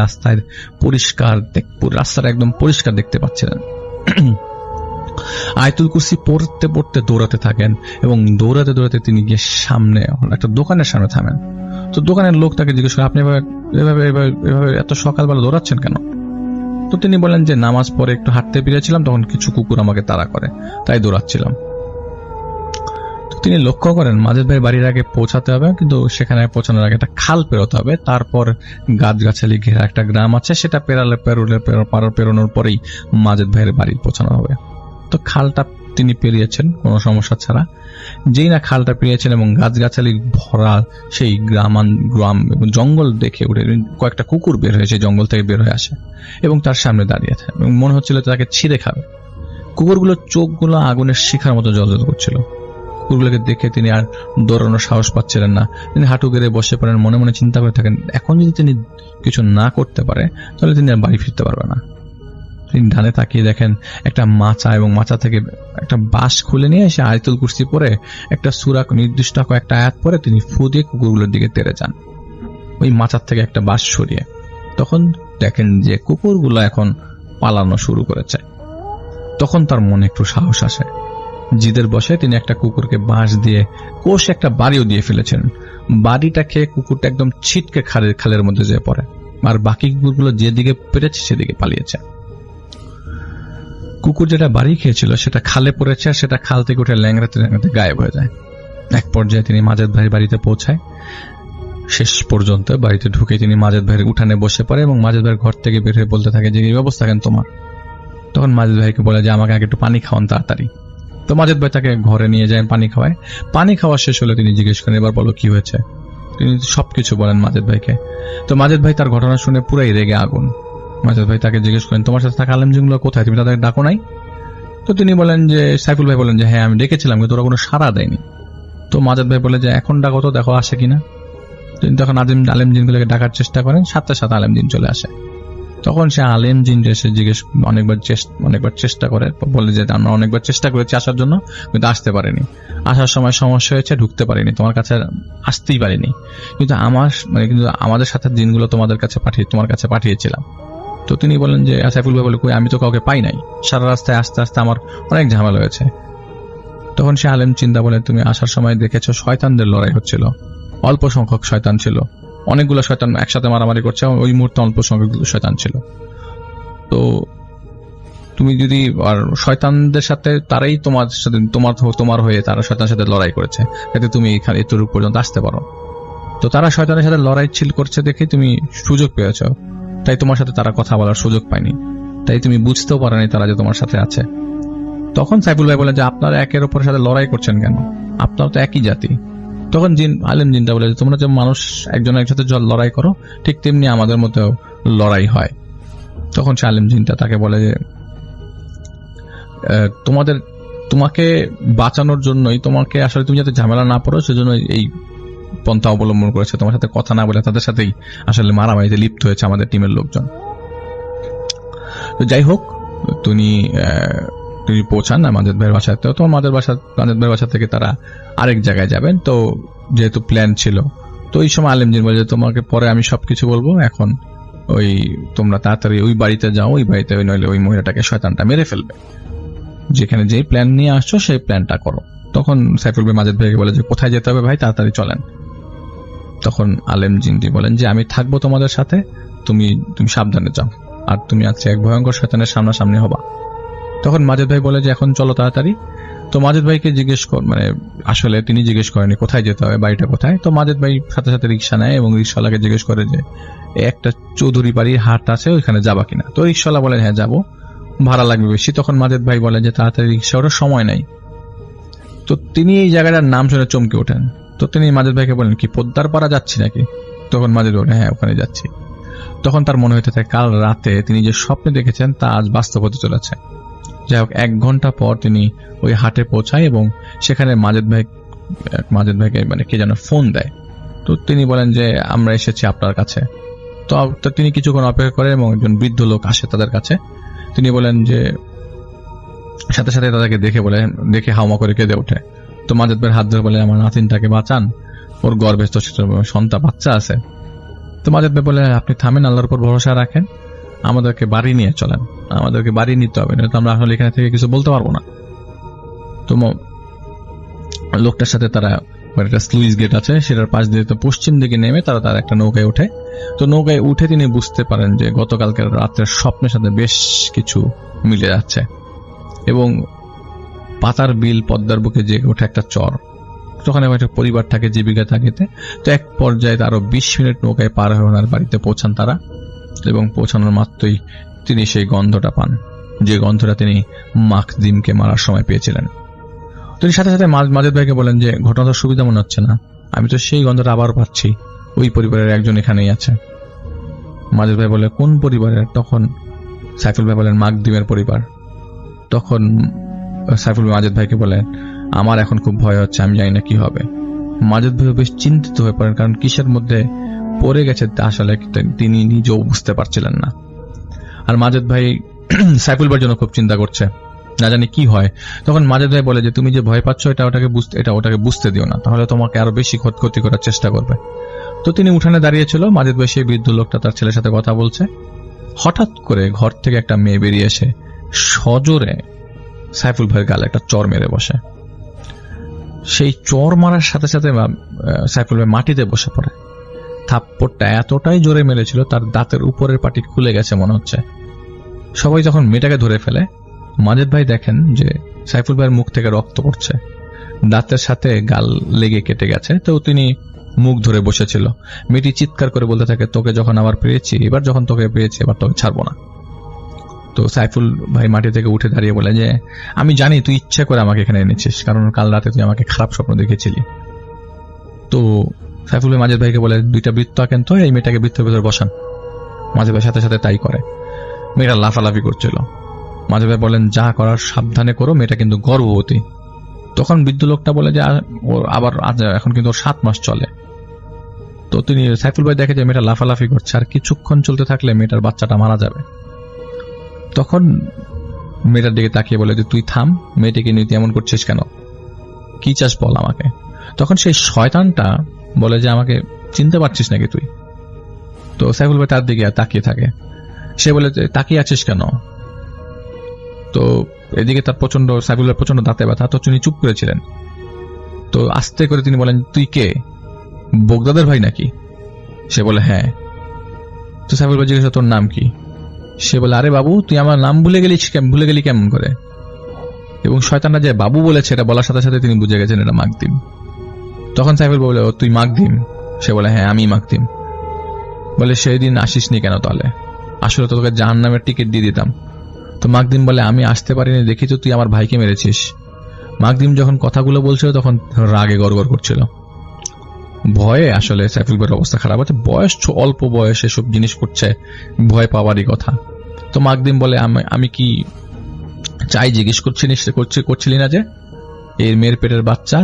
C: রাস্তাটা একদম পরিষ্কার দেখতে পাচ্ছিলেন। আয়াতুল কুরসি পড়তে পড়তে দৌড়াতে থাকেন এবং দৌড়াতে দৌড়াতে তিনি গিয়ে সামনে একটা দোকানের সামনে থামেন। তো দোকানের লোক তাকে জিজ্ঞেস করে, আপনি এভাবে এত সকালবেলা দৌড়াচ্ছেন কেন? তো তিনি বলেন যে নামাজ পড়ে একটু হাঁটতে বেরিয়েছিলাম, তখন কিছু কুকুর আমাকে তাড়া করে, তাই দৌড়াচ্ছিলাম। তো তিনি লক্ষ্য করেন মাজেদ ভাইয়ের বাড়ির আগে পৌঁছাতে হবে, কিন্তু সেখানে পৌঁছানোর আগে একটা খাল পেরোতে হবে, তারপর গাছগাছালি ঘেরা একটা গ্রাম আছে, সেটা পেরোনোর পরেই মাজেদ ভাইয়ের বাড়ি পৌঁছানো হবে। তো খালটা তিনি পেরিয়েছেন কোনো সমস্যা ছাড়া। যেই না খালটা পেরিয়েছেন এবং গাছগাছালি ভরা সেই গ্রাম এবং জঙ্গল দেখে উঠে কয়েকটা কুকুর বের হয়ে সেই জঙ্গল থেকে বের হয়ে আসে এবং তার সামনে দাঁড়িয়ে থাকে এবং মনে হচ্ছিল তাকে ছিঁড়ে খাবে। কুকুরগুলোর চোখগুলো আগুনের শিখার মতো জ্বলজ্বল করছিল। কুকুরগুলোকে দেখে তিনি আর দৌড়ানোর সাহস পাচ্ছিলেন না। তিনি হাঁটু গেড়ে বসে পড়েন, মনে মনে চিন্তা করে থাকেন এখন যদি তিনি কিছু না করতে পারে তাহলে তিনি আর বাড়ি ফিরতে পারবে না। তিনি ডানে তাকিয়ে দেখেন একটা মাচা, এবং মাচা থেকে একটা বাঁশ খুলে নিয়ে এসে আয়াতুল কুরসি পড়ে একটা সূরা নির্দিষ্ট কয়েকটা আয়াত পরে তিনি ফু দিয়ে কুকুরগুলোর দিকে তেড়ে যান ওই মাচার থেকে একটা বাঁশ সরিয়ে। তখন দেখেন যে কুকুরগুলো এখন পালানো শুরু করেছে। তখন তার মনে একটু সাহস আসে। জিদের বসে তিনি একটা কুকুরকে বাঁশ দিয়ে কোষ একটা বাড়িও দিয়ে ফেলেছেন। বাড়িটা খেয়ে কুকুরটা একদম ছিটকে খালের মধ্যে যেয়ে পড়ে, আর বাকি কুকুরগুলো যেদিকে পেরেছে সেদিকে পালিয়েছে। কুকুর যেটা বাড়ি খেয়েছিল সেটা খালে পড়েছে, আর সেটা খাল থেকে উঠে ল্যাংড়াতে ল্যাংড়াতে গায়েব হয়ে যায়। এক পর্যায়ে তিনি মাজেদ ভাইয়ের বাড়িতে পৌঁছায়। শেষ পর্যন্ত বাড়িতে ঢুকে তিনি মাজেদ ভাইয়ের উঠানে বসে পড়ে এবং মাজেদ ভাইয়ের ঘর থেকে বের হয়ে বলতে থাকে যে এই অবস্থা কেন তোমার? তখন মাজেদ ভাইকে বলে যে আমাকে আগে একটু পানি খাওয়ান তাড়াতাড়ি। তো মাজেদ ভাই তাকে ঘরে নিয়ে যায়, পানি খাওয়ায়। পানি খাওয়া শেষ হলে তিনি জিজ্ঞেস করেন এবার বলো কি হয়েছে। তিনি সবকিছু বলেন মাজেদ ভাইকে। তো মাজেদ ভাই তার ঘটনা শুনে পুরাই রেগে আগুন। মাজেদ ভাই তাকে জিজ্ঞেস করেন তোমার সাথে থাকা আলেমজিনগুলো কোথায়, তুমি তাদের ডাকো নাই? তো তিনি বলেন যে সাইফুল ভাই বলেন যে হ্যাঁ আমি ডেকেছিলাম কিন্তু ওরা কোনো সাড়া দেয়নি। তো মাজেদ ভাই বলে যে এখন ডাকো তো, দেখো আসে কিনা। তিনি তখন আলেমজিনগুলোকে ডাকার চেষ্টা করেন, সাথে সাথে আলেমজিন চলে আসে। তখন সে আলেমজিন এসে জিজ্ঞেস অনেকবার চেষ্টা করে, বলে যে আমরা অনেকবার চেষ্টা করেছি আসার জন্য কিন্তু আসতে পারিনি, আসার সময় সমস্যা হয়েছে, ঢুকতে পারিনি, তোমার কাছে আসতেই পারিনি, কিন্তু কিন্তু আমাদের সাথে জিনগুলো তোমার কাছে পাঠিয়েছিলাম। তো তিনি বলেন যে সাইফুল ভাই বলে কই আমি তো কাউকে পাই নাই, সারা রাস্তায় আস্তে আস্তে আমার অনেক ঝামেলা হয়েছে। তখন সে আলেম চিন্তা বলে তুমি আসার সময় দেখেছো শয়তানদের লড়াই হচ্ছিল, অল্প সংখ্যক শয়তান ছিল, অনেকগুলো শয়তান একসাথে মারামারি করছে, ওই মুহূর্তে অল্প সংখ্যক শয়তান ছিল। তো তুমি যদি আর শয়তানদের সাথে তারাই তোমার হয়ে তারা শয়তানের সাথে লড়াই করেছে, যাতে তুমি এখানে এতটুকু পর্যন্ত আসতে পারো। তো তারা শয়তানের সাথে লড়াই করছে দেখে তুমি সুযোগ পেয়েছো, তাই তোমার সাথে তারা কথা বলার সুযোগ পায়নি, তাই তুমি বুঝতেও পারোনি তারা যে তোমার সাথে আছে। তখন সাইফুল ভাই বলে যে আপনারা একের ওপরের সাথে লড়াই করছেন কেন, আপনারা তো একই জাতি। তখন আলেম জিনটা বলে যে তোমরা যে মানুষ একজন একজন সাথে লড়াই করো ঠিক তেমনি আমাদের মধ্যে লড়াই হয়। তখন সে আলেম জিনটা তাকে বলে যে তোমাকে বাঁচানোর জন্যই, তোমাকে আসলে তুমি যাতে ঝামেলা না পড়ো সেজন্য এই পন্থা অবলম্বন করেছে, তোমার সাথে কথা না বলে তাদের সাথেই আসলে মারামারিতে লিপ্ত হয়েছে আমাদের টিমের লোকজন। তো যাই হোক, তিনি পৌঁছান মাজেদ ভাইয়ের বাসায়। তো মাজেদ ভাইয়ের বাসা থেকে তারা আরেক জায়গায় যাবেন। তো যেহেতু প্ল্যান ছিল, তো এই সময় আলেমজিন বলে যে তোমাকে পরে আমি সবকিছু বলবো, এখন তোমরা তাড়াতাড়ি ওই বাড়িতে যাও, ওই বাড়িতে নইলে ওই মহিলাটাকে শয়তানটা মেরে ফেলবে, যেখানে যেই প্ল্যান নিয়ে আসছো সেই প্ল্যানটা করো। তখন সাইফুল ভাই মাজেদ ভাইকে বলে যে কোথায় যেতে হবে ভাই, তাড়াতাড়ি চলেন। তখন আলেম জিনটি বলেন যে আমি থাকবো তোমাদের সাথে, তুমি সাবধানে যাও, আর তুমি আজকে এক ভয়ঙ্কর শয়তানের সামনাসামনি হবা। তখন মাজেদ ভাই বলে যে এখন চলো তাড়াতাড়ি। তো মাজেদ ভাইকে আসলে তিনি জিজ্ঞেস করেনি কোথায় যেতে হবে, বাড়িটা কোথায়। তো মাজেদ ভাই সাথে সাথে রিক্সা নেয় এবং রিক্সাওয়ালাকে জিজ্ঞেস করে যে একটা চৌধুরী বাড়ির হাট আছে, ওইখানে যাবা কিনা। তো রিক্সাওয়ালা বলে হ্যাঁ যাবো, ভাড়া লাগবে বেশি। তখন মাজেদ ভাই বলে যে তাড়াতাড়ি রিক্সা ওঠার সময় নাই। তো তিনি এই জায়গাটার নাম শুনে চমকে ওঠেন। তো তিনি মাজেদ ভাইকে বলেন কি পোদ্দার পাড়া যাচ্ছি নাকি? তখন মাজেদ বলে হ্যাঁ ওখানে যাচ্ছি। তখন তার মনে হতে থাকে কাল রাতে তিনি যে স্বপ্নে দেখেছেন তা আজ বাস্তব হতে চলেছে। যাই হোক, 1 ঘন্টা পর তিনি ওই হাটে পৌঁছায় এবং সেখানে মাজেদ ভাইকে কে যেন ফোন দেয়। তো তিনি বলেন যে আমরা এসেছি আপনার কাছে। তো তিনি কিছুক্ষণ অপেক্ষা করেন এবং একজন বৃদ্ধ লোক আসে তাদের কাছে। তিনি বলেন যে সাথে সাথে তাদেরকে দেখে হাওমা করে কেঁদে ওঠে। তো মাজেদ ভাইয়ের হাত ধরে বলে আমার নাতিনটাকে বাঁচান, ওর গর্ভস্থ বাচ্চা আছে। তো মাজেদ ভাই বলে আপনি থামেন, আল্লাহর উপর ভরসা রাখেন, আমাদেরকে বাড়ি নিয়ে চলেন, আমাদেরকে বাড়ি নিতে হবে, না তো আমরা আসলে এখানে থেকে কিছু বলতে পারবো না। তো লোকটার সাথে তারা একটা স্লুইস গেট আছে, সেটার পাশ দিয়ে তো পশ্চিম দিকে নেমে তারা একটা নৌকায় ওঠে। তো নৌকায় উঠে তিনি বুঝতে পারেন যে গতকালকের রাত্রের স্বপ্নের সাথে বেশ কিছু মিলে যাচ্ছে, এবং পাতার বিল পদ্মার বুকে জেগে ওঠে একটা চর। তখন একটা পরিবার থাকে, জীবিকা থাকিতে। তো এক পর্যায়ে আরো 20 মিনিট নৌকায় পার হয়ে ওনার বাড়িতে পৌঁছান তারা, এবং পৌঁছানোর মাত্রই তিনি সেই গন্ধটা পান, যে গন্ধটা তিনি মাকদিমকে মারার সময় পেয়েছিলেন। তিনি সাথে সাথে মাজেদ ভাইকে বলেন যে ঘটনাটা সুবিধা মনে হচ্ছে না, আমি তো সেই গন্ধটা আবার পাচ্ছি, ওই পরিবারের একজন এখানেই আছে। মাজেদ ভাই বলে কোন পরিবারের? তখন সাইফুল ভাই বলেন মাকদিমের পরিবার। তখন সাইফুল ভাই মাজেদ ভাইকে বলেন আমার এখন খুব ভয় হচ্ছে, আমি জানি না কি হবে। মাজেদ ভাই বেশ চিন্তিত হয়ে পড়েন, কারণ কিসের মধ্যে পড়ে গেছে তা আসলে তিনি নিজেও বুঝতে পারছিলেন না। আর মাজেদ ভাই সাইফুল ভাইয়ের জন্য খুব চিন্তা করছে, না জানি কি হয়। তখন মাজেদ ভাই বলে যে তুমি যে ভয় পাচ্ছ এটা ওটাকে বুঝতে দিও না, তাহলে তোমাকে আরো বেশি ক্ষতি করার চেষ্টা করবে। তো তিনি উঠানে দাঁড়িয়েছিল, মাজেদ ভাই সেই বৃদ্ধ লোকটা তার ছেলের সাথে কথা বলছে। হঠাৎ করে ঘর থেকে একটা মেয়ে বেরিয়ে এসে সজোরে সাইফুল ভাইয়ের গালে একটা চর মেরে বসে। সেই চর মারার সাথে সাথে সাইফুল ভাই মাটিতে বসে পড়ে। থাপ্পড়টা এতটাই জোরে মেরেছিল তার দাঁতের উপরের পাটি খুলে গেছে মনে হচ্ছে। সবাই যখন মেয়েটাকে ধরে ফেলে, মাজেদ ভাই দেখেন যে সাইফুল ভাইয়ের মুখ থেকে রক্ত পড়ছে, দাঁতের সাথে গাল লেগে কেটে গেছে। তো তিনি মুখ ধরে বসেছিল। মেয়েটি চিৎকার করে বলতে থাকে তোকে যখন আবার পেয়েছি, এবার যখন তোকে পেয়েছি এবার তোকে ছাড়বো না। তো সাইফুল ভাই মাটি থেকে উঠে দাঁড়িয়ে বলে যে আমি জানি তুই ইচ্ছা করে আমাকে এখানে এনেছিস, কারণ কাল রাতে তুই আমাকে খারাপ স্বপ্ন দেখেছিলি। তো সাইফুল ভাই মাজেদ ভাইকে বলে 2টা বৃত্ত আঁকেন তো, এই মেয়েটাকে বৃত্তের ভেতর বসান। মাজেদ ভাই সাথে সাথে তাই করে। মেয়েটা লাফালাফি করছিল। মাজেদ ভাই বলেন যা করার সাবধানে করো, মেয়েটা কিন্তু গর্ভবতী। তখন বৃদ্ধ লোকটা বলে যে আবার এখন কিন্তু ওর 7 মাস চলে। তো তিনি সাইফুল ভাই দেখে যে মেয়েটা লাফালাফি করছে, আর কিছুক্ষণ চলতে থাকলে মেয়েটার বাচ্চাটা মারা যাবে। তখন মেয়েটার দিকে তাকিয়ে বলে যে তুই থাম, মেয়েটিকে নিয়ে এমন করছিস কেন, কি চাস বল আমাকে। তখন সেই শয়তানটা বলে যে আমাকে চিনতে পারছিস নাকি তুই? তো সাইফুল ভাই তার দিকে তাকিয়ে থাকে। সে বলে যে তাকিয়ে আছিস কেন? তো এদিকে তার সাইফুলের প্রচন্ড দাঁতে ব্যথা, তো তিনি চুপ করেছিলেন। তো আস্তে করে তিনি বলেন তুই কে, বোগদাদের ভাই নাকি? সে বলে হ্যাঁ। তো সাইফুল ভাই জিজ্ঞাসা তোর নাম কি? সে বলে আরে বাবু তুই আমার নাম ভুলে গেলি কেমন করে? এবং শয়তানটা যে বাবু বলেছে এটা বলার সাথে সাথে তিনি বুঝে গেছেন এটা মাকদিম। তখন সাইফুল বলে তুই মাকদিম? সে বলে হ্যাঁ আমি মাকদিম। বলে সেই দিন আসিসনি কেন তাহলে? আসলে তো তোকে জাহান্নামের টিকিট দিয়ে দিতাম। তো মাকদিম বলে আমি আসতে পারিনি, দেখি তো তুই আমার ভাইকে মেরেছিস। মাকদিম যখন কথাগুলো বলছিল তখন রাগে গড়গড় করছিল, ভয়ে আসলে সাইফুল ভাইয়ের অবস্থা খারাপ আছে। অল্প বয়সে সব জিনিস করছে, ভয় পাওয়ারই কথা। তো মাকদিম বলে আমি কি চাই জিজ্ঞেস করছিলি না যে এর মেয়ের পেটের বাচ্চা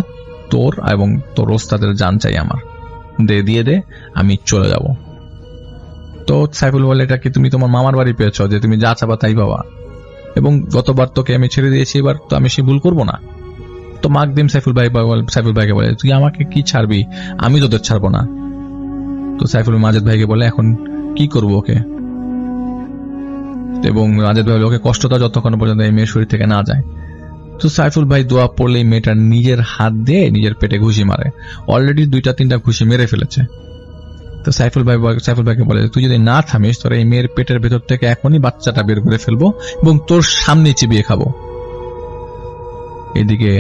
C: তোর এবং তোর ওস্তাদের জান চাই আমার, দিয়ে দে আমি চলে যাব। তো সাইফুল বলে এটা কি তুমি তোমার মামার বাড়ি পেয়েছ যে তুমি যা চাবা তাই পাবা, এবং গতবার তোকে আমি ছেড়ে দিয়েছি, এবার তো আমি সে ভুল করবো না। তো মাকদিম সাইফুল ভাইকে বলে তুই আমাকে কি ছাড়বি, আমি তোদের ছাড়বো না। তো সাইফুল মাজেদ ভাইকে বলে এখন কি করবো ওকে, এবং মাজেদ ভাই ওকে কষ্টটা যতক্ষণ পর্যন্ত এই মেয়ের শরীর থেকে না যায়। তো সাইফুল ভাই দোয়া পড়লেই মেয়েটা নিজের হাত দিয়ে নিজের পেটে ঘুষি মারে। অলরেডি 2-3টা ঘুষি মেরে ফেলেছে। তো সাইফুল ভাইকে বলে তুই যদি না থামিস তোর এই মেয়ের পেটের ভেতর থেকে এখনই বাচ্চাটা বের করে ফেলবো এবং তোর সামনে চিবিয়ে খাবো। এদিকে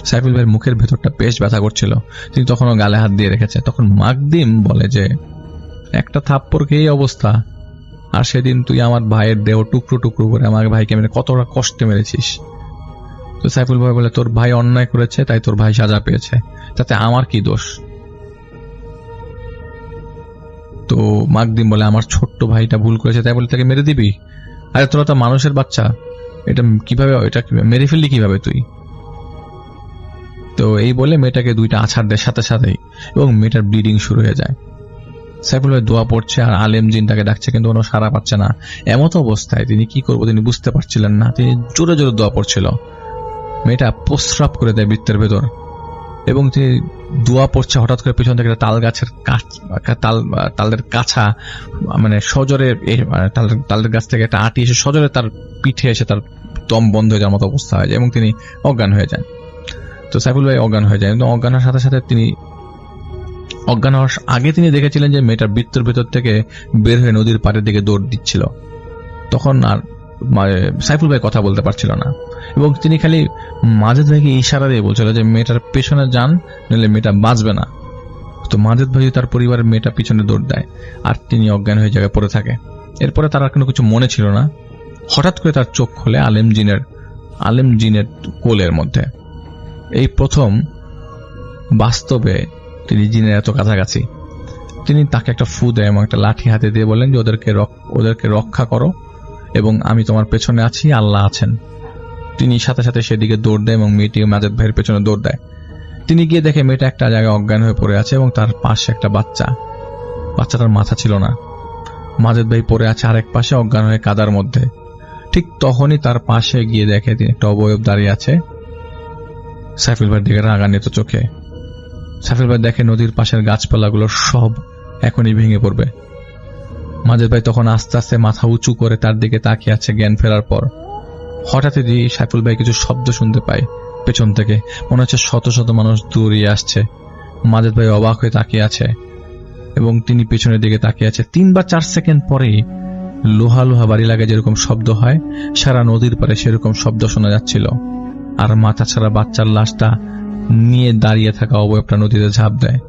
C: সাইফুল ভাইয়ের মুখের ভেতরটা বেশ ব্যথা করছিল, তিনি তখনও গালে হাত দিয়ে রেখেছে। তখন মাকদিম বলে যে একটা থাপ্পড় খেয়ে অবস্থা, আর সেদিন তুই আমার ভাইয়ের দেহ টুকরো টুকরো করে আমার ভাইকে মেরে কতটা কষ্টে মেরেছিস। তো সাইফুল ভাই বলে তোর ভাই অন্যায় করেছে তাই তোর ভাই সাজা পেয়েছে, তাতে আমার কি দোষ? তো মাকদিম বলে আমার ছোট্ট ভাইটা ভুল করেছে তাই বলে তাকে মেরে দিবি? আরে তোরা তো মানুষের বাচ্চা, এটা মেরে ফেললি কিভাবে তুই? তো এই বলে মেয়েটাকে 2টা আছাড় দেয় সাথে সাথেই, এবং মেয়েটার ব্লিডিং শুরু হয়ে যায়। সাইফুল ভাই দোয়া পড়ছে আর আলেম জিনটাকে ডাকছে, কিন্তু কোনো সাড়া পাচ্ছে না। এমত অবস্থায় তিনি কি করবো তিনি বুঝতে পারছিলেন না। তিনি জোরে জোরে দোয়া পড়ছিল। মেয়েটা প্রস্রাব করে দেয় বৃত্তের ভেতর, এবং তিনি দোয়া পড়ছে, হঠাৎ করে পেছন থেকে একটা তাল গাছের তালের কাছা মানে সজোরে তালের গাছ থেকে একটা আটি এসে সজোরে তার পিঠে এসে তার দম বন্ধ হয়ে যাওয়ার মতো অবস্থা হয়ে যায় এবং তিনি অজ্ঞান হয়ে যান। তো সাইফুল ভাই অজ্ঞান হয়ে যায়, কিন্তু অজ্ঞান হওয়ার সাথে সাথে তিনি অজ্ঞান হওয়ার আগে তিনি দেখেছিলেন যে মেয়েটার বৃত্তের ভেতর থেকে বের হয়ে নদীর পাড়ের দিকে দৌড় দিচ্ছিল। তখন আর সাইফুল ভাই কথা বলতে পারছিল না এবং তিনি খালি মাজেদ ভাইকে ইশারা দিয়ে বলছিল যে মেয়েটার পেছনে যান, নইলে মেয়েটা বাঁচবে না। তো মাজেদ ভাই তার পরিবারের মেয়েটা পিছনে দৌড় দেয় আর তিনি অজ্ঞান হয়ে জায়গায় পড়ে থাকে। এরপরে তার আর কোনো কিছু মনে ছিল না। হঠাৎ করে তার চোখ খোলে আলেম জিনের কোলের মধ্যে। এই প্রথম বাস্তবে তিনি জিনের এত কাছাকাছি। তিনি তাকে একটা ফু দেয় এবং একটা লাঠি হাতে দিয়ে বলেন যে ওদেরকে রক্ষা করো এবং আমি তোমার পেছনে আছি, আল্লাহ আছেন। তিনি সাথে সাথে সেদিকে দৌড় দেয় এবং মেয়েটি মাজেদ ভাইয়ের পেছনে দৌড় দেয়। তিনি গিয়ে দেখে মেয়েটা একটা জায়গায় অজ্ঞান হয়ে পড়ে আছে এবং তার পাশে একটা বাচ্চাটার মাথা ছিল না। মাজেদ ভাই পড়ে আছে আরেক পাশে অজ্ঞান হয়ে কাদার মধ্যে। ঠিক তখনই তার পাশে গিয়ে দেখে তিনি একটা অবয়ব দাঁড়িয়ে আছে। সাইফুল ভাইয়ের দিকে রাগান্বিত চোখে সাইফুল ভাই দেখে নদীর পাশের গাছপালাগুলো সব এখনই ভেঙে পড়বে। মাজেদ ভাই তখন আস্তে আস্তে মাথা উঁচু করে তার দিকে তাকিয়ে আছে। জ্ঞান ফেরার পর হঠাৎই সাইফুল ভাই কিছু শব্দ শুনতে পায় পেছন থেকে, মনে হচ্ছে শত শত মানুষ দৌড়িয়ে আসছে। মাজেদ ভাই অবাক হয়ে তাকিয়ে আছে এবং তিনি পেছনের দিকে তাকিয়ে আছে। 3 বা 4 সেকেন্ড পরেই লোহা বাড়ি লাগে যেরকম শব্দ হয়, সারা নদীর পারে সেরকম শব্দ শোনা যাচ্ছিল। আর মাথা ছাড়া বাচ্চার লাশটা নিয়ে দাঁড়িয়ে থাকা অবয়বটা নদীতে ঝাঁপ দেয়।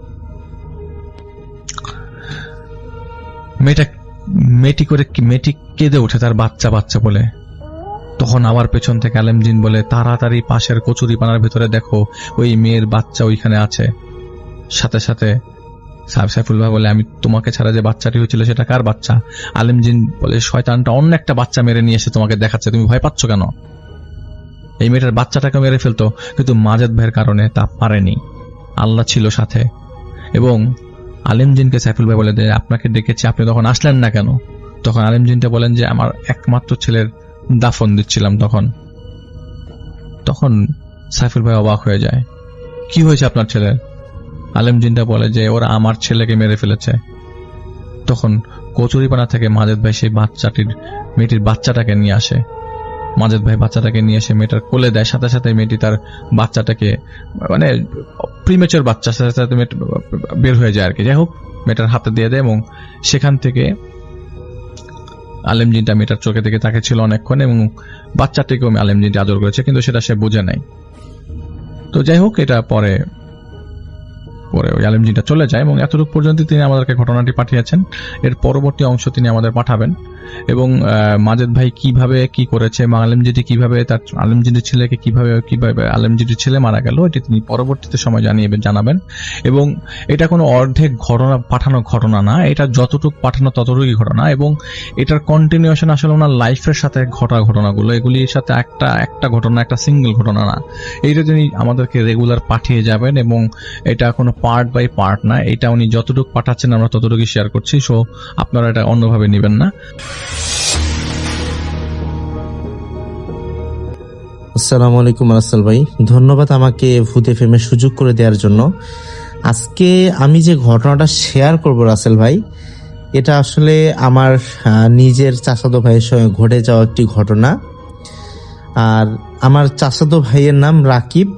C: মেয়েটি কেঁদে ওঠে তার বাচ্চা বলে। তখন আবার পেছন থেকে আলেমজিন বলে, তাড়াতাড়ি পাশের কচুরিপানার ভেতরে দেখো, ওই মেয়ের বাচ্চা ওইখানে আছে। সাথে সাথে সাইফুল ভাই বলে, আমি তোমাকে ছাড়া যে বাচ্চাটি হয়েছিল সেটা কার বাচ্চা? আলেমজিন বলে, শয়তানটা অন্য একটা বাচ্চা মেরে নিয়ে এসে তোমাকে দেখাচ্ছে, তুমি ভয় পাচ্ছ কেন? এই মেয়েটার বাচ্চাটাকে মেরে ফেলতো, কিন্তু মাজেদ ভাইয়ের কারণে তা পারেনি, আল্লাহ ছিল সাথে। এবং আলেমজিনকে সাইফুল ভাই বলে, আপনাকে ডেকেছি, আপনি তখন আসলেন না কেন? তখন আলেমজিনটা বলেন যে আমার একমাত্র ছেলের দাফন দিচ্ছিলাম তখন সাইফুল ভাই অবাক হয়ে যায়। কি হয়েছে আপনার ছেলের? আলেমজিনটা বলে যে ওরা আমার ছেলেকে মেরে ফেলেছে। তখন কচুরিপানা থেকে মাজেদ ভাই সেই মেয়েটির বাচ্চাটাকে নিয়ে আসে। মাজেদ ভাই বাচ্চাটাকে নিয়ে এসে মেয়েটার কোলে দেয়। সাথে সাথে মেয়েটি তার বাচ্চাটাকে, মানে প্রিমেচার বাচ্চা, সাথে সাথে বের হয়ে যায় আর কি। যাই হোক, মেয়েটার হাতে দিয়ে দেয় এবং সেখান থেকে আলেমজিনটা মেয়েটার চোখে থেকে তাকে ছিল অনেকক্ষণ এবং বাচ্চাটিকেও আলেমজিনটি আদর করেছে, কিন্তু সেটা সে বোঝে নাই। তো যাই হোক, এটা পরে ওই আলেমজিনটা চলে যায় এবং এতটুকু পর্যন্ত তিনি আমাদেরকে ঘটনাটি পাঠিয়েছেন। এর পরবর্তী অংশ তিনি আমাদের পাঠাবেন এবং মাজেদ ভাই কিভাবে কি করেছে এবং আলেমজিটি কিভাবে তার আলেমজিটির ছেলেকে কিভাবে আলেমজিটির ছেলে মারা গেল, এটি তিনি পরবর্তীতে সময় জানাবেন। এবং এটা কোনো অর্ধেক পাঠানো ঘটনা না, এটা যতটুকু পাঠানো ততটুকুই ঘটনা এবং এটার কন্টিনিউশন আসলে ওনার লাইফের সাথে ঘটনাগুলো, এগুলির সাথে একটা ঘটনা, একটা সিঙ্গেল ঘটনা না। এইটা তিনি আমাদেরকে রেগুলার পাঠিয়ে যাবেন এবং এটা কোনো পার্ট বাই পার্ট না, এটা উনি যতটুকু পাঠাচ্ছেন আমরা ততটুকুই শেয়ার করছি। সো আপনারা এটা অন্যভাবে নেবেন না।
D: আসসালামু আলাইকুম রাসেল ভাই, ধন্যবাদ আমাকে ভূত এফএমের সুযোগ করে দেওয়ার জন্য। আজকে আমি যে ঘটনাটা শেয়ার করব রাসেল ভাই, এটা আসলে আমার নিজের চাচাতো ভাইয়ের সঙ্গে ঘটে যাওয়া একটি ঘটনা। আর আমার চাচাতো ভাইয়ের নাম রাকিব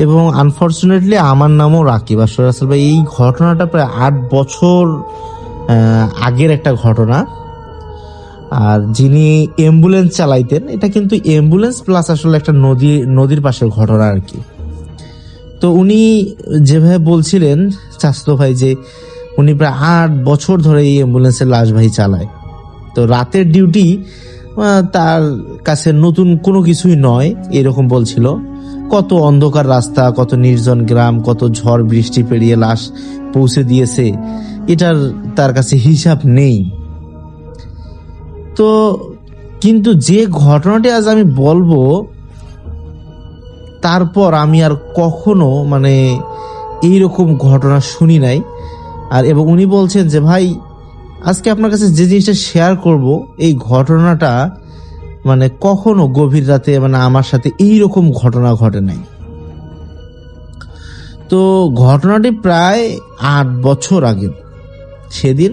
D: এবং আনফরচুনেটলি আমার নামও রাকিব। আসলে রাসেল ভাই, এই ঘটনাটা প্রায় 8 বছর আগের একটা ঘটনা। আর যিনি অ্যাম্বুলেন্স চালাইতেন, এটা কিন্তু অ্যাম্বুলেন্স প্লাস আসলে একটা নদীর পাশের ঘটনা আর কি। তো উনি যেভাবে বলছিলেন চাচাতো ভাই, যে উনি প্রায় 8 বছর ধরে এই অ্যাম্বুলেন্সের লাশ ভাই চালায়। তো রাতের ডিউটি তার কাছে নতুন কোনো কিছুই নয়, এরকম বলছিল। কত অন্ধকার রাস্তা, কত নির্জন গ্রাম, কত ঝড় বৃষ্টি পেরিয়ে লাশ পৌঁছে দিয়েছে, এটার তার কাছে হিসাব নেই। তো কিন্তু যে ঘটনাটি আজ আমি বলবো, তারপর আমি আর কখনো এইরকম ঘটনা শুনি নাই। আর এবং উনি বলছেন যে ভাই, আজকে আপনার কাছে যে জিনিসটা শেয়ার করব, এই ঘটনাটা কখনো গভীর রাতে আমার সাথে এইরকম ঘটনা ঘটে নাই। তো ঘটনাটি প্রায় 8 বছর আগে। সেদিন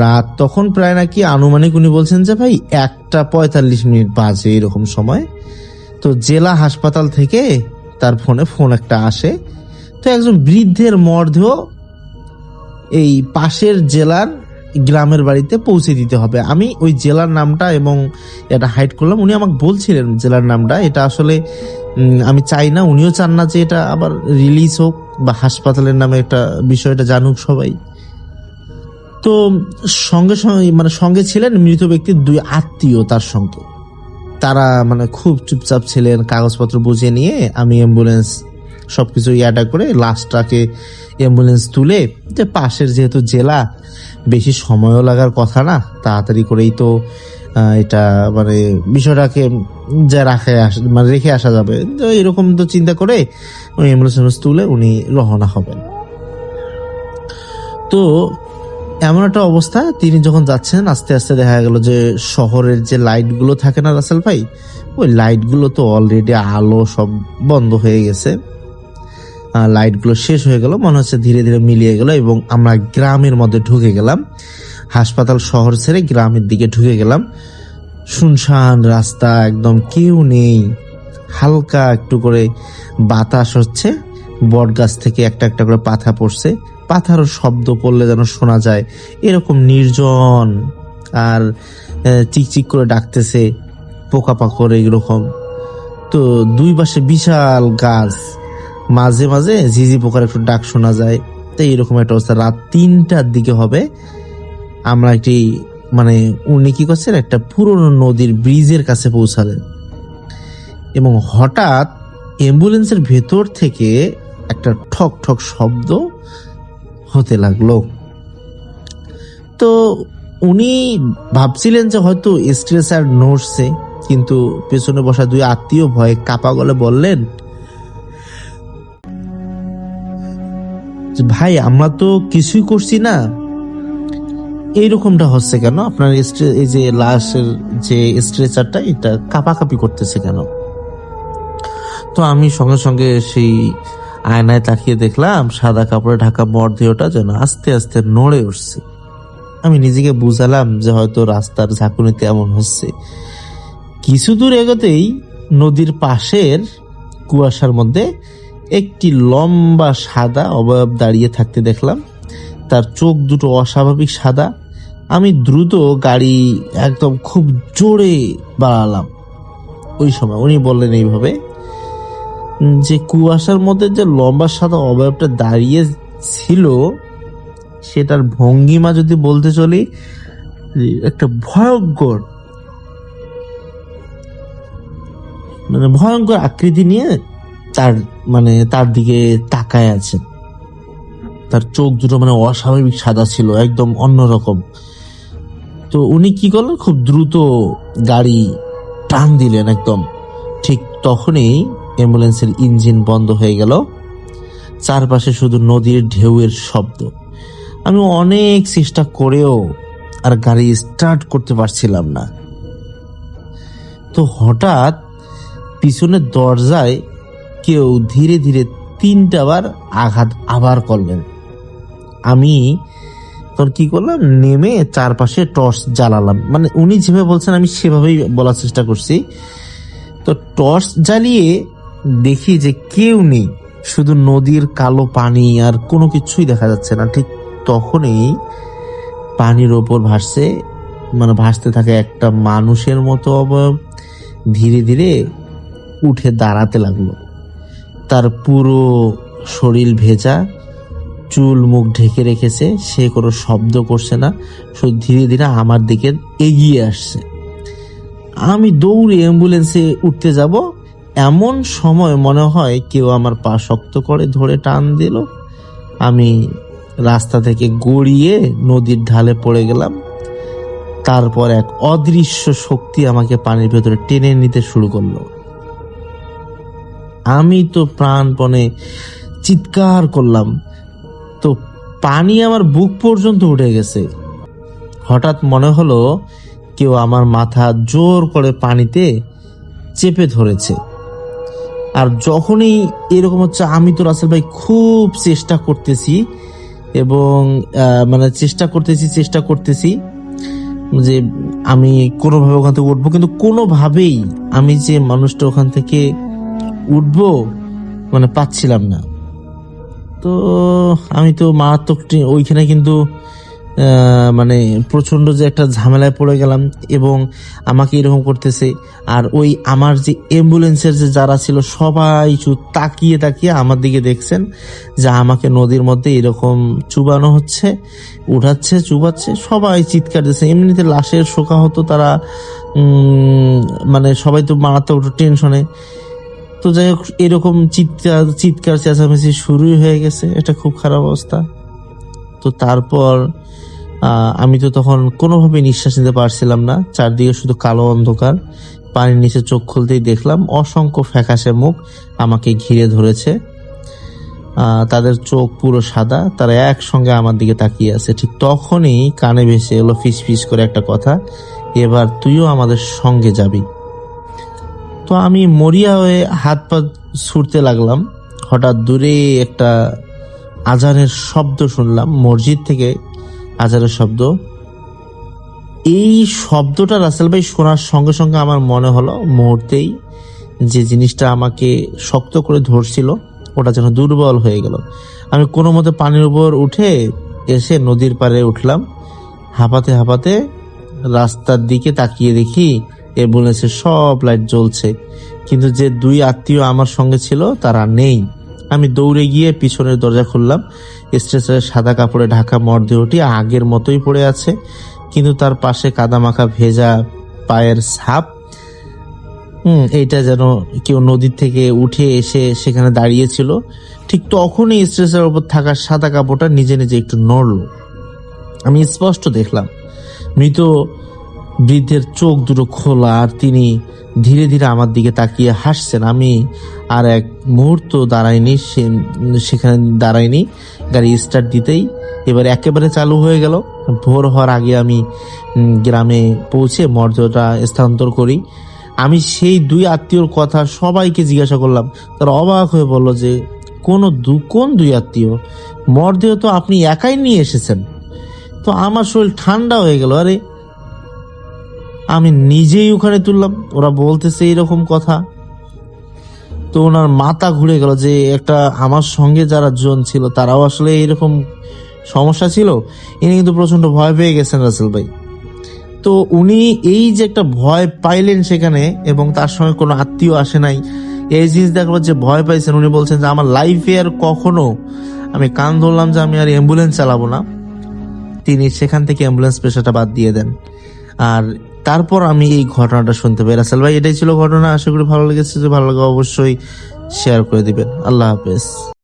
D: রাত তখন প্রায় নাকি আনুমানিক উনি বলছেন যে ভাই 1:45 বাজে এরকম সময়। তো জেলা হাসপাতাল থেকে তার ফোন একটা আসে। তো একজন বৃদ্ধের মরদেহ এই পাশের জেলার গ্রামের বাড়িতে পৌঁছে দিতে হবে। আমি ওই জেলার নামটা এবং এটা হাইড করলাম। উনি আমাকে বলছিলেন জেলার নামটা, এটা আসলে আমি চাই না, উনিও চান না যে এটা আবার রিলিজ হোক বা হাসপাতালের নামে একটা বিষয়টা জানুক সবাই। তো সঙ্গে সঙ্গে ছিলেন মৃত ব্যক্তির 2 আত্মীয় তার সঙ্গে। তারা খুব চুপচাপ ছিলেন, কাগজপত্র বুঝিয়ে নিয়ে আমি অ্যাম্বুলেন্স সবকিছু ইয়াটা করে লাশটাকে অ্যাম্বুলেন্স তুলে, যে পাশের যেহেতু জেলা বেশি সময়ও লাগার কথা না, তাড়াতাড়ি করেই তো এটা বিষয়টাকে যা রেখে আসা যাবে, তো এরকম তো চিন্তা করে উনি অ্যাম্বুলেন্স তুলে উনি রওনা হবেন। তো এমন একটা অবস্থা, তিনি যখন যাচ্ছেন আস্তে আস্তে দেখা গেল যে শহরের যে লাইটগুলো থাকে না রাসেল ভাই, ওই লাইটগুলো তো অলরেডি আলো সব বন্ধ হয়ে গেছে, লাইটগুলো শেষ হয়ে গেল, মনে হচ্ছে ধীরে ধীরে মিলিয়ে গেল এবং আমরা গ্রামের মধ্যে ঢুকে গেলাম। হাসপাতাল শহর ছেড়ে গ্রামের দিকে ঢুকে গেলাম। শুনশান রাস্তা, একদম কেউ নেই, হালকা একটু করে বাতাস হচ্ছে, বট গাছ থেকে একটা একটা করে পাতা পড়ছে, পাথারও শব্দ পড়লে যেন শোনা যায়, এরকম নির্জন, আর চিকচিক করে ডাকতেছে পোকা পাকড় এরকম। তো দুই পাশে বিশাল গাছ, মাঝে মাঝে ঝিঝি পোকার একটু ডাক শোনা যায়। তো এরকম একটা অবস্থা। রাত 3টার দিকে হবে, আমরা একটি উনি কি করছেন, একটা পুরনো নদীর ব্রিজের কাছে পৌঁছালেন এবং হঠাৎ অ্যাম্বুলেন্সের ভেতর থেকে একটা ঠক ঠক শব্দ হতে লাগলো। তো উনি ভাবছিলেন যে হয়তো স্ট্রেচার নড়ছে, কিন্তু পেছনে বসা 2 আত্মীয় ভয়ে কাপা গলে বললেন, ভাই আমরা তো কিছুই করছি না, এইরকমটা হচ্ছে কেন? আপনার এই যে লাশের যে স্ট্রেচারটা, এটা কাঁপাকাঁপি করতেছে কেন? তো আমি সঙ্গে সঙ্গে সেই আয়নায় তাকিয়ে দেখলাম সাদা কাপড়ে ঢাকা মরদেহটা যেন আস্তে আস্তে নড়ে উঠছে। আমি নিজেকে বুঝালাম যে হয়তো রাস্তার ঝাঁকুনিতে এমন হচ্ছে। কিছু দূর এগোতেই নদীর পাশের কুয়াশার মধ্যে একটি লম্বা সাদা অবয়ব দাঁড়িয়ে থাকতে দেখলাম। তার চোখ দুটো অস্বাভাবিক সাদা। আমি দ্রুত গাড়ি একদম খুব জোরে বাড়ালাম। ওই সময় উনি বললেন এইভাবে যে কুয়াশার মধ্যে যে লম্বা সাদা অবয়বটা দাঁড়িয়ে ছিল, সেটার ভঙ্গিমা যদি বলতে চলি, একটা ভয়ঙ্কর ভয়ঙ্কর আকৃতি নিয়ে তার দিকে তাকায় আছে। তার চোখ দুটো অস্বাভাবিক সাদা ছিল, একদম অন্যরকম। তো উনি কি করলেন, খুব দ্রুত গাড়ি টান দিলেন একদম। ঠিক তখনই অ্যাম্বুলেন্সের ইঞ্জিন বন্ধ হয়ে গেল, চারপাশে শুধু নদীর ঢেউয়ের শব্দ। আমি অনেক চেষ্টা করেও আর গাড়ি স্টার্ট করতে পারছিলাম না। তো হঠাৎ পিছনের দরজায় কেউ ধীরে ধীরে 3টা বার আঘাত আবার করলেন। আমি তখন কি করলাম, নেমে চারপাশে টর্চ জ্বালালাম। উনি যেভাবে বলছেন আমি সেভাবেই বলার চেষ্টা করছি। তো টর্চ জ্বালিয়ে দেখি যে কেউ নেই, শুধু নদীর কালো পানি, আর কোনো কিছুই দেখা যাচ্ছে না। ঠিক তখনই পানির ওপর ভাসতে থাকে একটা মানুষের মতো অবয়ব, ধীরে ধীরে উঠে দাঁড়াতে লাগলো। তার পুরো শরীর ভেজা, চুল মুখ ঢেকে রেখেছে, সে কোনো শব্দ করছে না, শুধু ধীরে ধীরে আমার দিকে এগিয়ে আসছে। আমি দৌড়ে অ্যাম্বুলেন্সে উঠতে যাব, এমন সময় মনে হয় কেউ আমার পা শক্ত করে ধরে টান দিল। আমি রাস্তা থেকে গড়িয়ে নদীর ঢালে পড়ে গেলাম। তারপর এক অদৃশ্য শক্তি আমাকে পানির ভেতরে টেনে নিতে শুরু করলো। আমি তো প্রাণপণে চিৎকার করলাম। তো পানি আমার বুক পর্যন্ত উঠে গেছে। হঠাৎ মনে হলো কেউ আমার মাথা জোর করে পানিতে চেপে ধরেছে। আর যখনই এরকম হচ্ছে আমি তো রাসেল ভাই খুব চেষ্টা করতেছি এবং মানে চেষ্টা করতেছি যে আমি কোনোভাবে ওখান থেকে উঠবো, কিন্তু কোনোভাবেই আমি যে মানুষটা ওখান থেকে উঠবো মানে পাচ্ছিলাম না। তো আমি তো মারাত্মক ওইখানে কিন্তু মানে প্রচন্ড যে একটা ঝামেলায় পড়ে গেলাম এবং আমাকে এরকম করতেছে। আর ওই আমার যে অ্যাম্বুলেন্সের যে যারা ছিল সবাই তাকিয়ে তাকিয়ে আমার দিকে দেখছেন যে আমাকে নদীর মধ্যে এরকম চুবানো হচ্ছে, উঠাচ্ছে, চুবাচ্ছে, সবাই চিৎকার দিচ্ছে। এমনিতে লাশের শোকা হতো, তারা মানে সবাই তো মারাত্মক টেনশনে। তো যাই হোক, এরকম চিৎকার চেঁচামেচি শুরুই হয়ে গেছে, এটা খুব খারাপ অবস্থা। তো তারপর আমি তো তখন কোনোভাবে নিঃশ্বাস নিতে পারছিলাম না, চারদিকে শুধু কালো অন্ধকার। পানির নিচে চোখ খুলতেই দেখলাম অসংখ্য ফ্যাকাশে মুখ আমাকে ঘিরে ধরেছে। তাদের চোখ পুরো সাদা, তারা একসঙ্গে আমার দিকে তাকিয়ে আছে। ঠিক তখনই কানে ভেসে এলো ফিস ফিস করে একটা কথা, এবার তুইও আমাদের সঙ্গে যাবি। তো আমি মরিয়া হয়ে হাত পা ছুটতে লাগলাম। হঠাৎ দূরে একটা আজানের শব্দ শুনলাম, মসজিদ থেকে আজানের শব্দ। এই শব্দটা রাসেল ভাই শোনার সঙ্গে সঙ্গে আমার মনে হলো মুহূর্তেই যে জিনিসটা আমাকে শক্ত করে ধরছিল ওটা যেন দুর্বল হয়ে গেল। আমি কোনো মতে পানির উপর উঠে এসে নদীর পাড়ে উঠলাম। হাঁপাতে হাঁপাতে রাস্তার দিকে তাকিয়ে দেখি অ্যাম্বুলেন্সের সব লাইট জ্বলছে, কিন্তু যে দুই আত্মীয় আমার সঙ্গে ছিল তারা নেই। আমি দৌড়ে গিয়ে পিছনের দরজা খুললাম। স্ট্রেচারে সাদা কাপড়ে ঢাকা মরদেহটি আগের মতোই পড়ে আছে, কিন্তু তার পাশে কাদামাখা ভেজা পায়ের ছাপ। এইটা যেন কেউ নদীর থেকে উঠে এসে সেখানে দাঁড়িয়েছিল। ঠিক তখনই স্ট্রেচারের উপর থাকা সাদা কাপড়টা নিজে নিজে একটু নড়ল। আমি স্পষ্ট দেখলাম মৃত বৃদ্ধের চোখ দুটো খোলা, আর তিনি ধীরে ধীরে আমার দিকে তাকিয়ে হাসছেন। আমি আর এক মুহূর্ত সেখানে দাঁড়াইনি। গাড়ি স্টার্ট দিতেই এবার একেবারে চালু হয়ে গেল। ভোর হওয়ার আগে আমি গ্রামে পৌঁছে মরদেহটা স্থানান্তর করি। আমি সেই দুই আত্মীয়র কথা সবাইকে জিজ্ঞাসা করলাম। তারা অবাক হয়ে বলল যে কোন দুই আত্মীয়? মরদেহ তো আপনি একাই নিয়ে এসেছেন। তো আমার শরীর ঠান্ডা হয়ে গেল। আরে আমি নিজেই ওখানে তুললাম, ওরা বলতেছে এরকম কথা। তো ওনার মাথা ঘুরে গেল যে একটা আমার সঙ্গে যারা জন ছিল তারাও আসলে এরকম সমস্যা ছিল। ইনি কিন্তু প্রচন্ড ভয় পেয়ে গেছেন রাসেল ভাই। তো উনি এই যে একটা ভয় পাইলেন সেখানে, এবং তার সঙ্গে কোনো আত্মীয় আসে নাই, এই জিনিস দেখবার যে ভয় পাইছেন, উনি বলছেন যে আমার লাইফে আর কখনো, আমি কান ধরলাম যে আমি আর অ্যাম্বুলেন্স চালাবো না। তিনি সেখান থেকে অ্যাম্বুলেন্স পেশাটা বাদ দিয়ে দেন। আর তারপর আমি এই ঘটনাটা শুনতে পাই। রাসেল ভাই, এটাই ছিল ঘটনা। আশা করি ভালো লেগেছে। যদি ভালো লাগে অবশ্যই শেয়ার করে দিবেন। আল্লাহ হাফেজ।